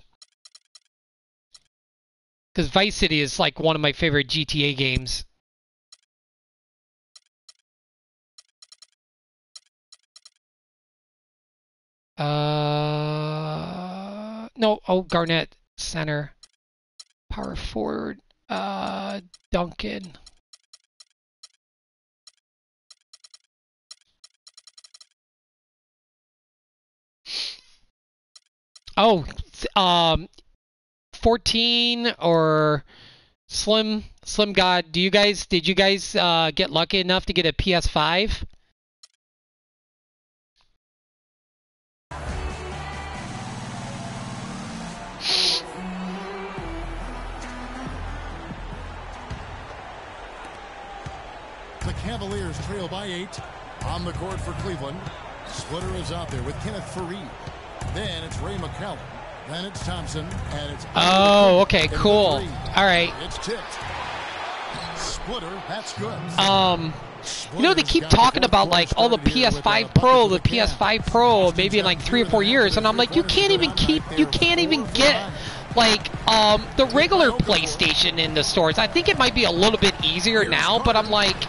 Because Vice City is like one of my favorite GTA games. No, Garnett, center. Power forward, Duncan. Oh, 14 or Slim God. Did you guys get lucky enough to get a PS5? The Cavaliers trail by 8 on the court for Cleveland. Splitter is out there with Kenneth Faried. Then it's Ray McCallum. Then it's Thompson, and it's... Oh, okay, cool. All right. It's tipped. Splitter, that's good. You know, they keep talking about like, oh, the PS5 Pro, the PS5 Pro, maybe in like 3 or 4 years, and I'm like, you can't even get like the regular PlayStation in the stores. I think it might be a little bit easier now, but I'm like,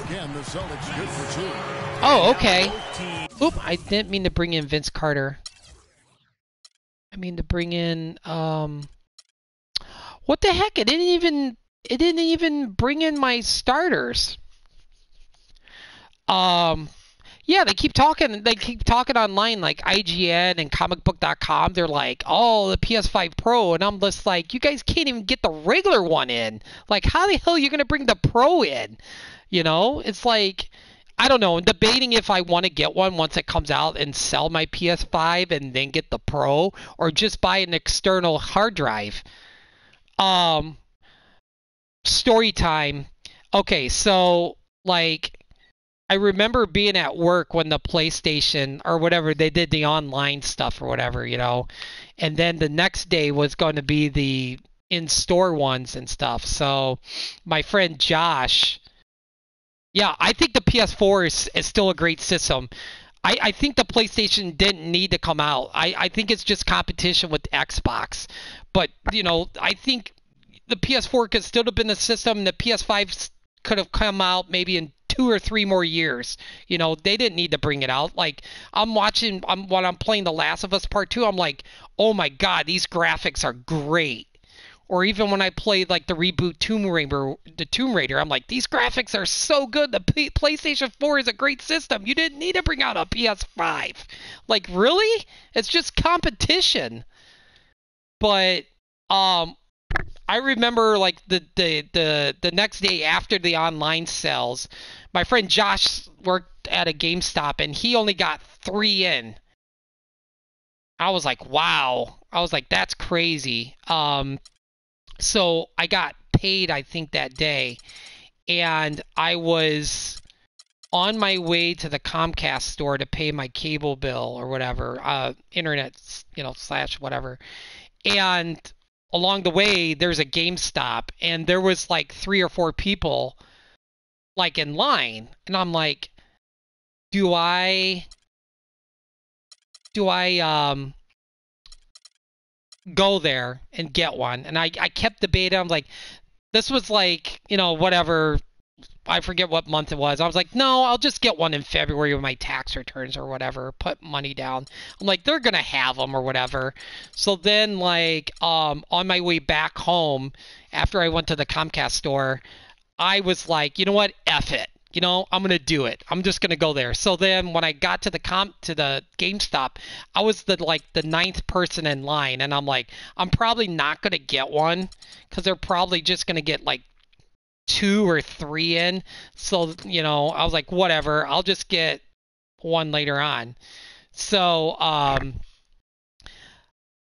again, the Celtics good for 2. Oh, okay. Oop, I didn't mean to bring in Vince Carter. I mean to bring in what the heck? It didn't even bring in my starters. Yeah, they keep talking online, like IGN and comicbook.com. They're like, oh, the PS5 Pro, and I'm just like, you guys can't even get the regular one in. Like, how the hell are you gonna bring the Pro in? You know, it's like, I don't know. I'm debating if I want to get one once it comes out and sell my PS5 and then get the Pro, or just buy an external hard drive. Story time. Okay, so like, I remember being at work when the PlayStation or whatever, they did the online stuff or whatever, you know, and then the next day was going to be the in-store ones and stuff. So my friend Josh, yeah, I think the PS4 is still a great system. I think the PlayStation didn't need to come out. I think it's just competition with Xbox. But, you know, I think the PS4 could still have been the system. The PS5 could have come out maybe in 2 or 3 more years. You know, they didn't need to bring it out. Like, when I'm playing The Last of Us Part 2, I'm like, oh my God, these graphics are great. Or even when I played like the reboot Tomb Raider, I'm like, these graphics are so good. The PlayStation 4 is a great system. You didn't need to bring out a PS5. Like, really? It's just competition. But I remember like the next day after the online sales, my friend Josh worked at a GameStop and he only got 3 in. I was like, wow. I was like, that's crazy. So I got paid, I think, that day, and I was on my way to the Comcast store to pay my cable bill or whatever, internet, you know, / whatever. And along the way, there's a GameStop, and there was like 3 or 4 people like in line, and I'm like, do I go there and get one? And I kept debating. I'm like, this was like, you know, whatever. I forget what month it was. I was like, no, I'll just get one in February with my tax returns or whatever. Put money down. I'm like, they're gonna have them or whatever. So then, like, on my way back home, after I went to the Comcast store, I was like, you know what? F it. You know, I'm gonna do it. I'm just gonna go there. So then, when I got to the GameStop, I was the 9th person in line, and I'm like, I'm probably not gonna get one because they're probably just gonna get like 2 or 3 in. So, you know, I was like, whatever, I'll just get one later on. So I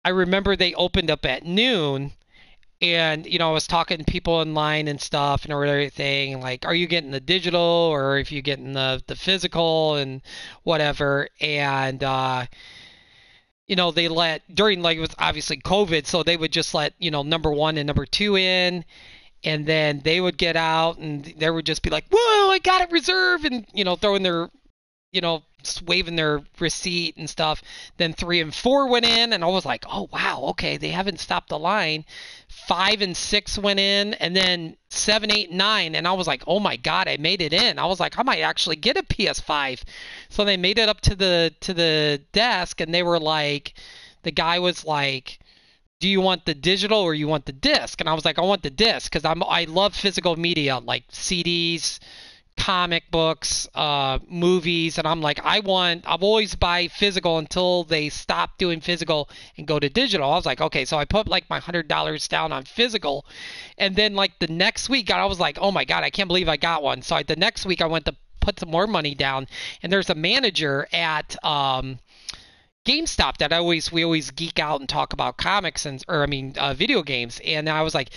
remember they opened up at noon, and, you know, I was talking to people in line and stuff and everything, like, are you getting the digital or if you getting the physical and whatever. And you know, they let, during, like, it was obviously COVID, so they would just let, you know, number 1 and number 2 in. And then they would get out, and they would just be like, whoa, I got it reserved, and, you know, throwing their, you know, waving their receipt and stuff. Then 3 and 4 went in, and I was like, oh, wow, okay, they haven't stopped the line. 5 and 6 went in, and then 7, 8, 9, and I was like, oh my God, I made it in. I was like, I might actually get a PS5. So they made it up to the desk, and they were like, the guy was like, do you want the digital or you want the disc? And I was like, I want the disc because I love physical media, like CDs, comic books, movies. And I'm like, I've always buy physical until they stop doing physical and go to digital. I was like, okay, so I put like my $100 down on physical. And then like the next week, I was like, oh my God, I can't believe I got one. So the next week I went to put some more money down, and there's a manager at GameStop that we always geek out and talk about comics video games. And I was like,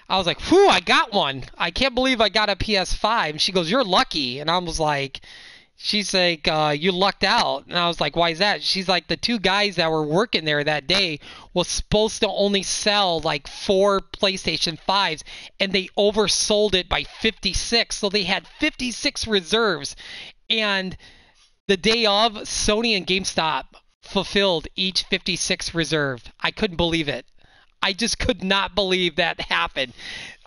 whew, I got one. I can't believe I got a PS5. And she goes, you're lucky. And I was like, she's like, you lucked out. And I was like, why is that? She's like, the 2 guys that were working there that day was supposed to only sell like 4 PlayStation 5s, and they oversold it by 56. So they had 56 reserves. And the day of, Sony and GameStop fulfilled each 56 reserved. I couldn't believe it. I just could not believe that happened.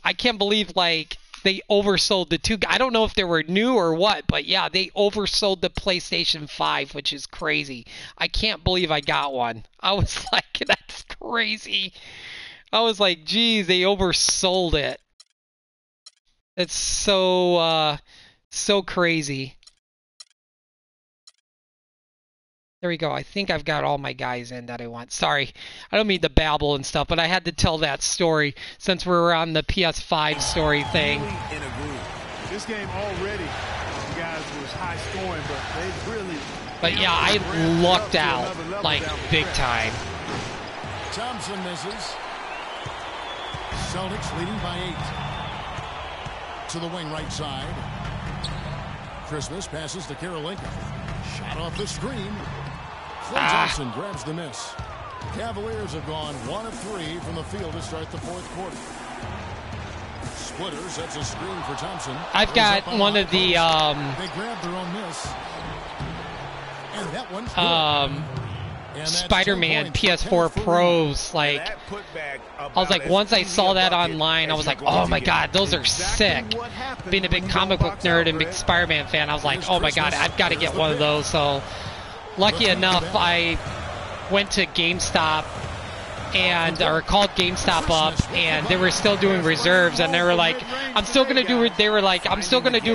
I can't believe, like, they oversold the 2. I don't know if they were new or what, but yeah, they oversold the PlayStation 5, which is crazy. I can't believe I got one. I was like, that's crazy. I was like, geez, they oversold it. It's so crazy. There we go. I think I've got all my guys in that I want. Sorry, I don't mean to babble and stuff, but I had to tell that story since we're on the PS5 story thing. This game already, guys, was high scoring, but they really. But yeah, I lucked out like big time. Thompson misses. Celtics leading by 8. To the wing right side. Christmas passes to Karolinko. Shot off the screen. Clay Thompson grabs the miss. Cavaliers have gone 1 of 3 from the field to start the 4th quarter. Splitter sets a screen for Thompson. I've got one of the they grabbed their own miss. And that one's Spider-Man PS4 Pros. Like, I was like, once I saw that online, I was like, oh my God, those are sick. Being a big comic book nerd and big Spider-Man fan, I was like, oh my God, I've got to get one of those. So lucky enough, I went to GameStop or called GameStop up, and they were still doing reserves, and they were like, I'm still gonna do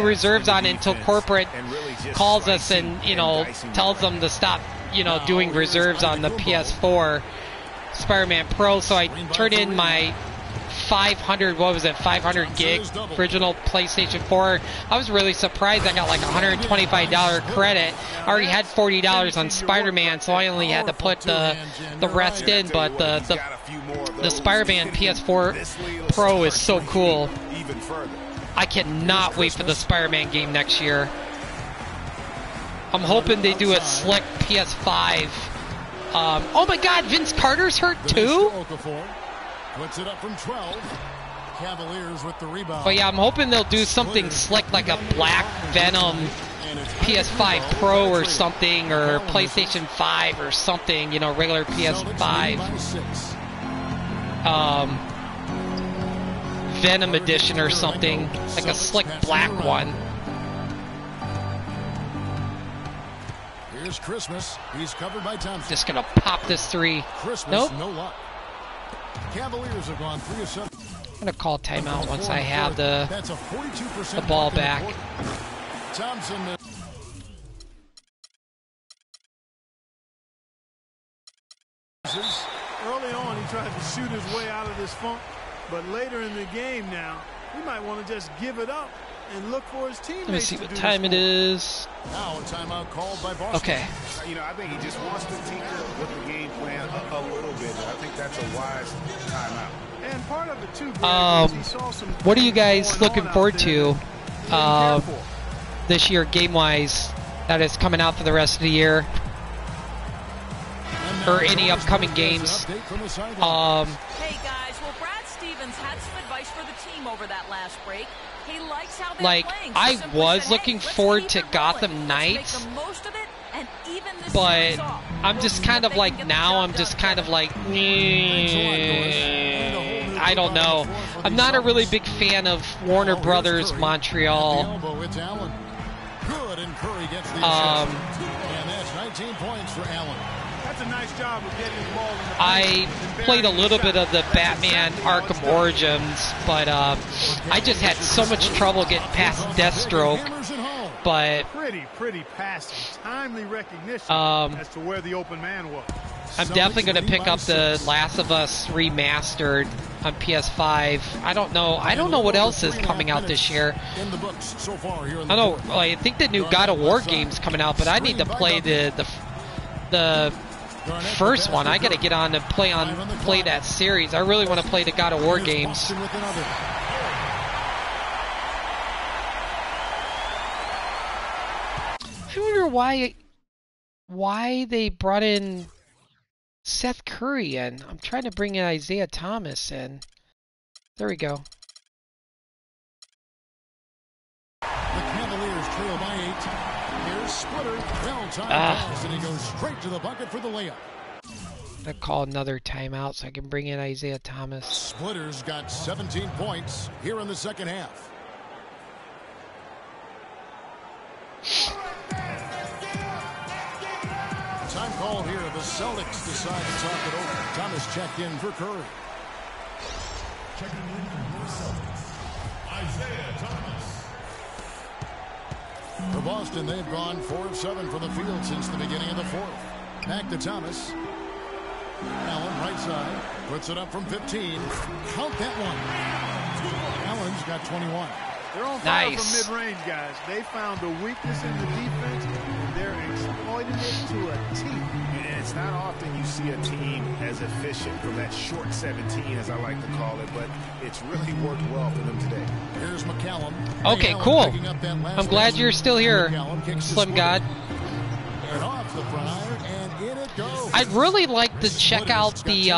reserves on it until corporate calls us and, you know, tells them to stop, you know, doing reserves on the PS4 Spider-Man Pro. So I turned in my 500 gig original PlayStation 4. I was really surprised. I got like $125 credit. I already had $40 on Spider-Man, so I only had to put the rest in. But the Spider-Man PS4 Pro is so cool. I cannot wait for the Spider-Man game next year. I'm hoping they do a slick PS5. Oh my God, Vince Carter's hurt too? Puts it up from 12. Cavaliers with the rebound. But yeah, I'm hoping they'll do something slick like a Black Venom PS5 Pro or something, or PlayStation 5 or something, you know, regular PS5. Venom edition or something, like a slick black one. Here's Christmas. He's covered by Thompson. Just gonna pop this three. Christmas, nope. No luck. Cavaliers have gone 3 of 7. I'm gonna call timeout once I have the ball back. Thompson. Early on, he tried to shoot his way out of this funk, but later in the game now, he might want to just give it up and look for his teammates. Let me see what time it is. Now a timeout called by Boston. Okay. You know, I think he just wants to tinker with the game plan a little bit. I think that's a wise timeout. And part of it too. What are you guys looking forward to this year, game-wise, that is coming out for the rest of the year, or any upcoming games? Hey guys, well, Brad Stevens had some advice for the team over that last break. He likes how they're playing. So I was looking forward to Gotham Knights, but I'm just kind of like, now I'm just kind of like, I don't know. I'm not a really big fan of Warner Brothers Montreal. And that's 19 points for Allen. That's a nice job of getting the ball in the I played a little bit of the Batman Arkham Origins, but I just had so much trouble getting past Deathstroke. But pretty passing, timely recognition as to where the open man was. I'm definitely going to pick up the Last of Us remastered on PS5. I don't know what else is coming out this year. I don't know. I think the new God of War game's coming out, but I need to play the first one. I got to get on and play that series. I really want to play the God of War games. I wonder why they brought in Seth Curry in. I'm trying to bring in Isaiah Thomas in. There we go. The Cavaliers trail by 8. Here's Splitter. Well-timed pass, and he goes straight to the bucket for the layup. I'll call another timeout so I can bring in Isaiah Thomas. Splitter's got 17 points here in the second half. Time called here. The Celtics decide to talk it over. Thomas checked in for Curry. Checking in for the Celtics, Isaiah Thomas. For Boston, they've gone 4 of 7 from the field since the beginning of the fourth. Back to Thomas. Allen, right side, puts it up from 15. Count that one. Allen's got 21. They're on fire from mid-range, guys. They found a weakness in the defense, and they're exploiting it to a T. And it's not often you see a team as efficient from that short 17, as I like to call it, but it's really worked well for them today. Here's McCallum. Okay, cool. I'm glad you're still here, Slim God. And off the prior, and in it goes. I'd really like to check out the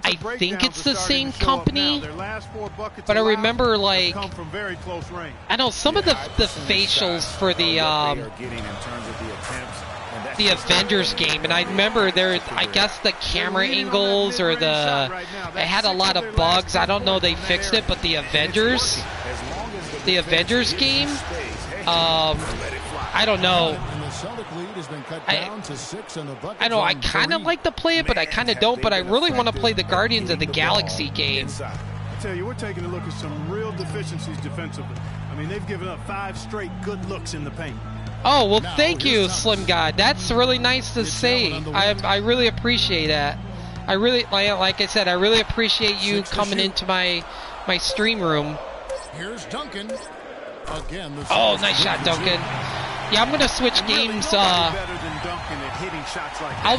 I think it's the same company, but I remember, like, I know some of the facials for the Avengers game, and I remember I guess the camera angles or it had a lot of bugs. I don't know they fixed it, but the Avengers game, I don't know. I know I kind of like to play it, but I kind of don't. But I really want to play the Guardians of the Galaxy game. I tell you, we're taking a look at some real deficiencies defensively. I mean, they've given up 5 straight good looks in the paint. Oh, well, thank you, Slim God. That's really nice to say. I really appreciate that. I really, like I said, I really appreciate you coming into my stream room. Here's Duncan. Again, oh, nice shot, Duncan. Yeah, I'm going to switch games. I'll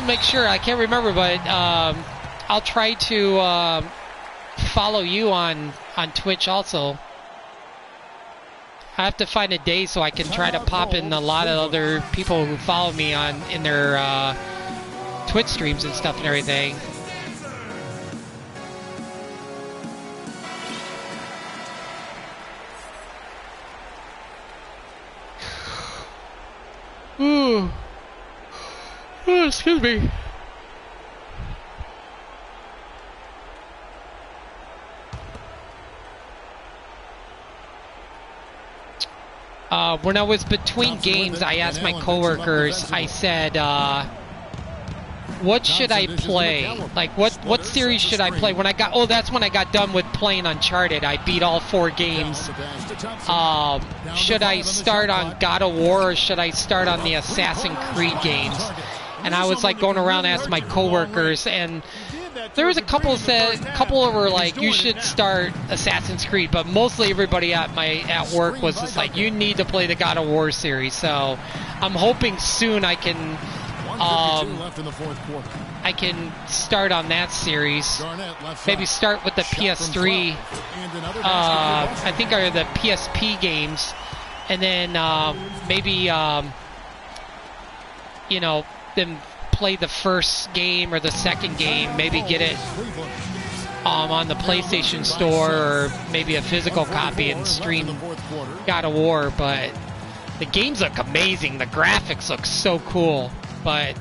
make sure. I can't remember, but I'll try to follow you on Twitch also. I have to find a day so I can try to pop in a lot of other people who follow me in their Twitch streams and stuff and everything. Ooh. Oh, excuse me. When I was between games, I asked my coworkers, I said, what should I play? Like, what series should I play? When I got, that's when I got done with playing Uncharted. I beat all 4 games. Should I start on God of War or should I start on the Assassin's Creed games? And I was like going around asking my coworkers, and there was a couple that were like, you should start Assassin's Creed, but mostly everybody at work was just like, you need to play the God of War series. So I'm hoping soon I can start on that series. Maybe start with the PS3. I think are the PSP games, and then maybe then play the first game or the second game. Maybe get it on the PlayStation Store or maybe a physical copy and stream God of War. But the games look amazing. The graphics look so cool. But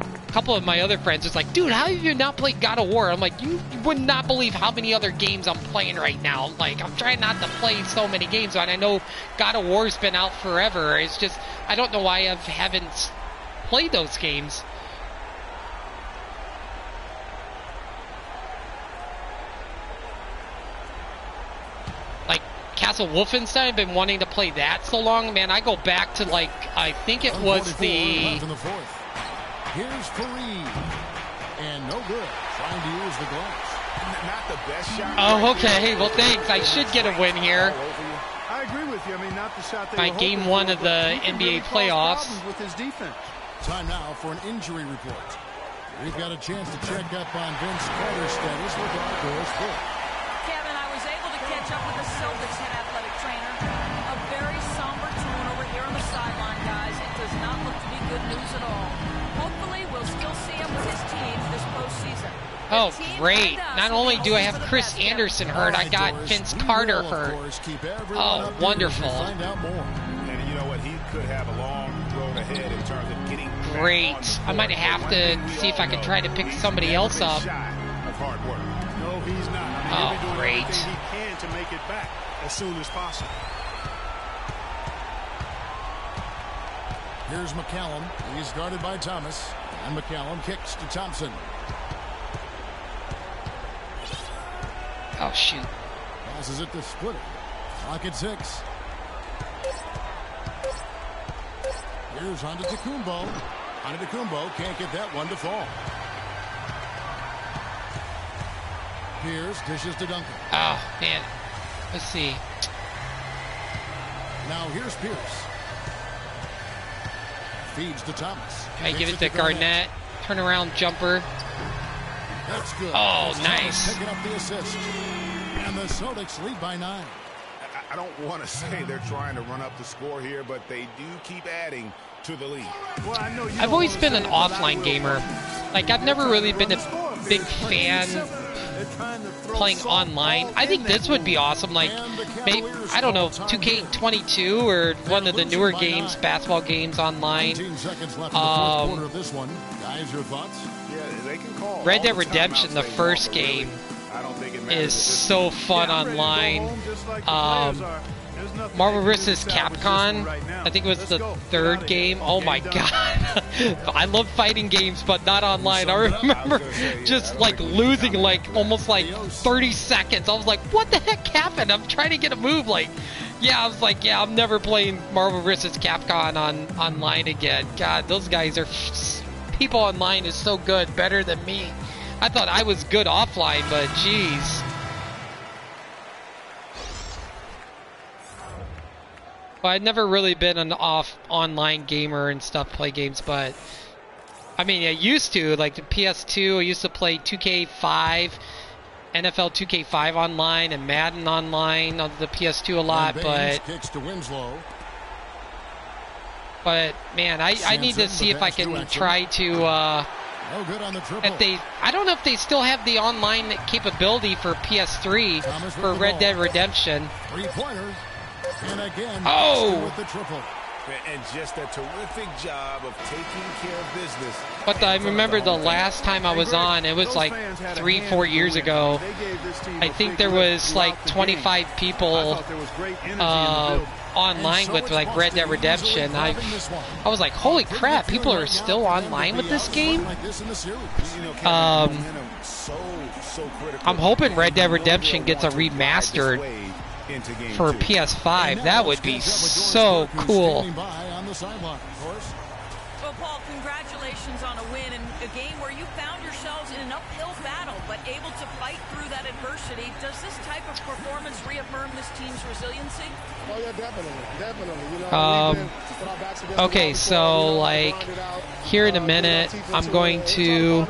a couple of my other friends was like, dude, how have you not played God of War? I'm like, you would not believe how many other games I'm playing right now. Like, I'm trying not to play so many games, and I know God of War's been out forever. It's just, I don't know why I haven't played those games. Like Castle Wolfenstein, I've been wanting to play that so long. Man, I go back to like, I think it was the... Here's Fareed. And no good. Trying to use the glass. Not the best shot. Oh, okay. Well, thanks. I should get a win here. I agree with you. I mean, not the shot they by were game 1 of the NBA playoffs. With his defense. Time now for an injury report. We've got a chance to check up on Vince Carter's status with the outdoor sport. Kevin, I was able to catch up with the Celtics head athletic trainer. A very somber tone over here on the sideline, guys. It does not look to be good news at all. Hopefully, we'll still see him with his team this postseason. Oh, great. Not only do I have Chris Anderson hurt, I got Vince Carter hurt. Oh, wonderful. And you know what? He could have a long road ahead in terms of getting great. I might have to see if I can try to pick somebody else up. No, he's not. Oh, great. He can to make it back as soon as possible. Here's McCallum. He's guarded by Thomas. And McCallum kicks to Thompson. Oh, shoot. Passes it to Splitter. Clock at 6. Here's Antetokounmpo. Antetokounmpo can't get that one to fall. Pierce dishes to Duncan. Oh, man. Let's see. Now here's Pierce. Feeds to Thomas. I give it to Garnett. Turnaround jumper. That's good. Oh, nice. Picking up the assist. And the Celtics lead by 9. I don't want to say they're trying to run up the score here, but they do keep adding to the lead. Well, I know I've always been an offline gamer. Like, I've never really been a big fan playing online. I think this would be awesome. Like, maybe, I don't know, 2K22 or one of the newer games, basketball games online. 15 seconds left in the fourth quarter of this one. Guys, your thoughts? Yeah, they can call Red Dead Redemption, the first game, is so fun online. Marvel vs. Capcom, I think it was the third game. Oh my god. I love fighting games, but not online. I remember just like losing like almost like 30 seconds. I was like, what the heck happened? I'm trying to get a move. Like, yeah, I was like, yeah, I'm never playing Marvel vs. Capcom online again. God, those guys are... People online is so good, better than me. I thought I was good offline, but geez. Well, I'd never really been an online gamer and stuff, play games, but I mean, I used to, like the PS2, I used to play 2K5, NFL 2K5 online and Madden online on the PS2 a lot, but man, I need to see if I can try to if they, I don't know if they still have the online capability for PS3 for Red Dead Redemption. 3-pointers. And again, oh, with the triple. And just a terrific job of taking care of business. But I remember the last time I was on, it was like 3-4 years ago. I think there was like 25 people online with like Red Dead Redemption. I was like, holy crap, people are still online with this game? I'm hoping Red Dead Redemption gets a remastered for PS5. That would be so cool. Well, Paul, congratulations on a win in a game where you found yourselves in an uphill battle, but able to fight through that adversity. Does this type of performance reaffirm this team's resiliency? Oh, yeah, definitely. You know, okay, so like here in a minute, I'm going to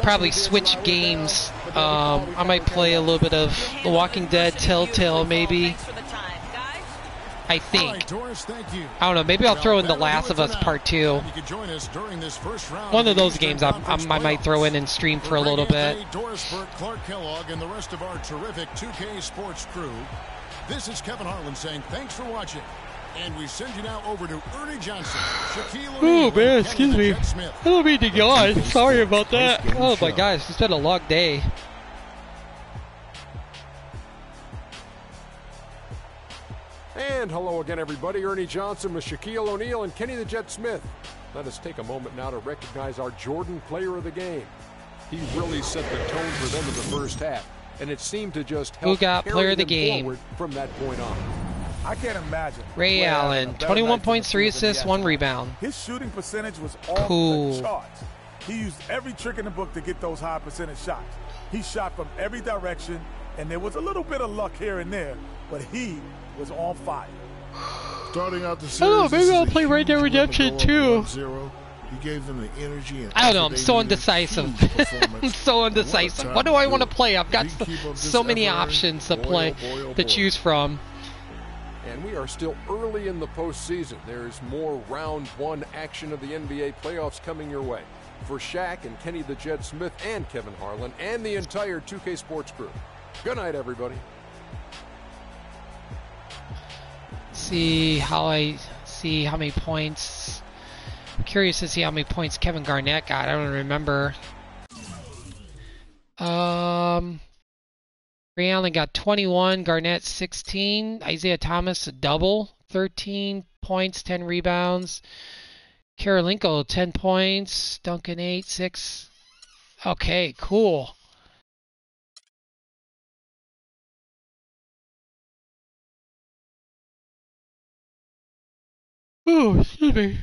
probably switch games. I might play a little bit of The Walking Dead, Telltale, maybe. I think. I don't know. Maybe I'll throw in The Last of Us Part 2. One of those games I might throw in and stream for a little bit. Clark Kellogg, and the rest of our terrific 2K Sports crew. This is Kevin Harlan saying thanks for watching. And we send you now over to Ernie Johnson, Shaquille O'Neal, oh man, excuse me. I don't mean to yawn. Sorry about that. Oh my gosh, it's been a long day. And hello again, everybody. Ernie Johnson with Shaquille O'Neal and Kenny the Jet Smith. Let us take a moment now to recognize our Jordan player of the game. He really set the tone for them in the first half, and it seemed to just help Who got player of the game from that point on. I can't imagine. Ray Allen, 21.3 assists, 1 rebound. His shooting percentage was off the charts. He used every trick in the book to get those high percentage shots. He shot from every direction, and there was a little bit of luck here and there, but he was on fire. Starting out the series, maybe I'll play Red Dead Redemption 2. He gave them the energy and I don't know, I'm so indecisive. I'm so indecisive. What do I want to play? I've got so many options to play, to choose from. And we are still early in the postseason. There's more round one action of the NBA playoffs coming your way. For Shaq and Kenny the Jet Smith and Kevin Harlan and the entire 2K Sports crew. Good night, everybody. See how many points. I'm curious to see how many points Kevin Garnett got. I don't remember. Ray Allen got 21, Garnett 16, Isaiah Thomas a double, 13 points, 10 rebounds. Karolinko 10 points, Duncan 8, 6. Okay, cool. Oh, excuse me.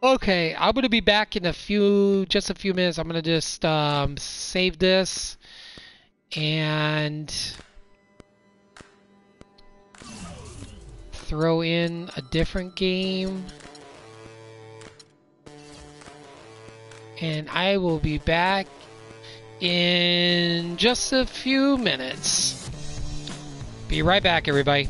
Okay, I'm gonna be back in just a few minutes. I'm gonna just save this and throw in a different game, and I will be back in just a few minutes. Be right back, everybody.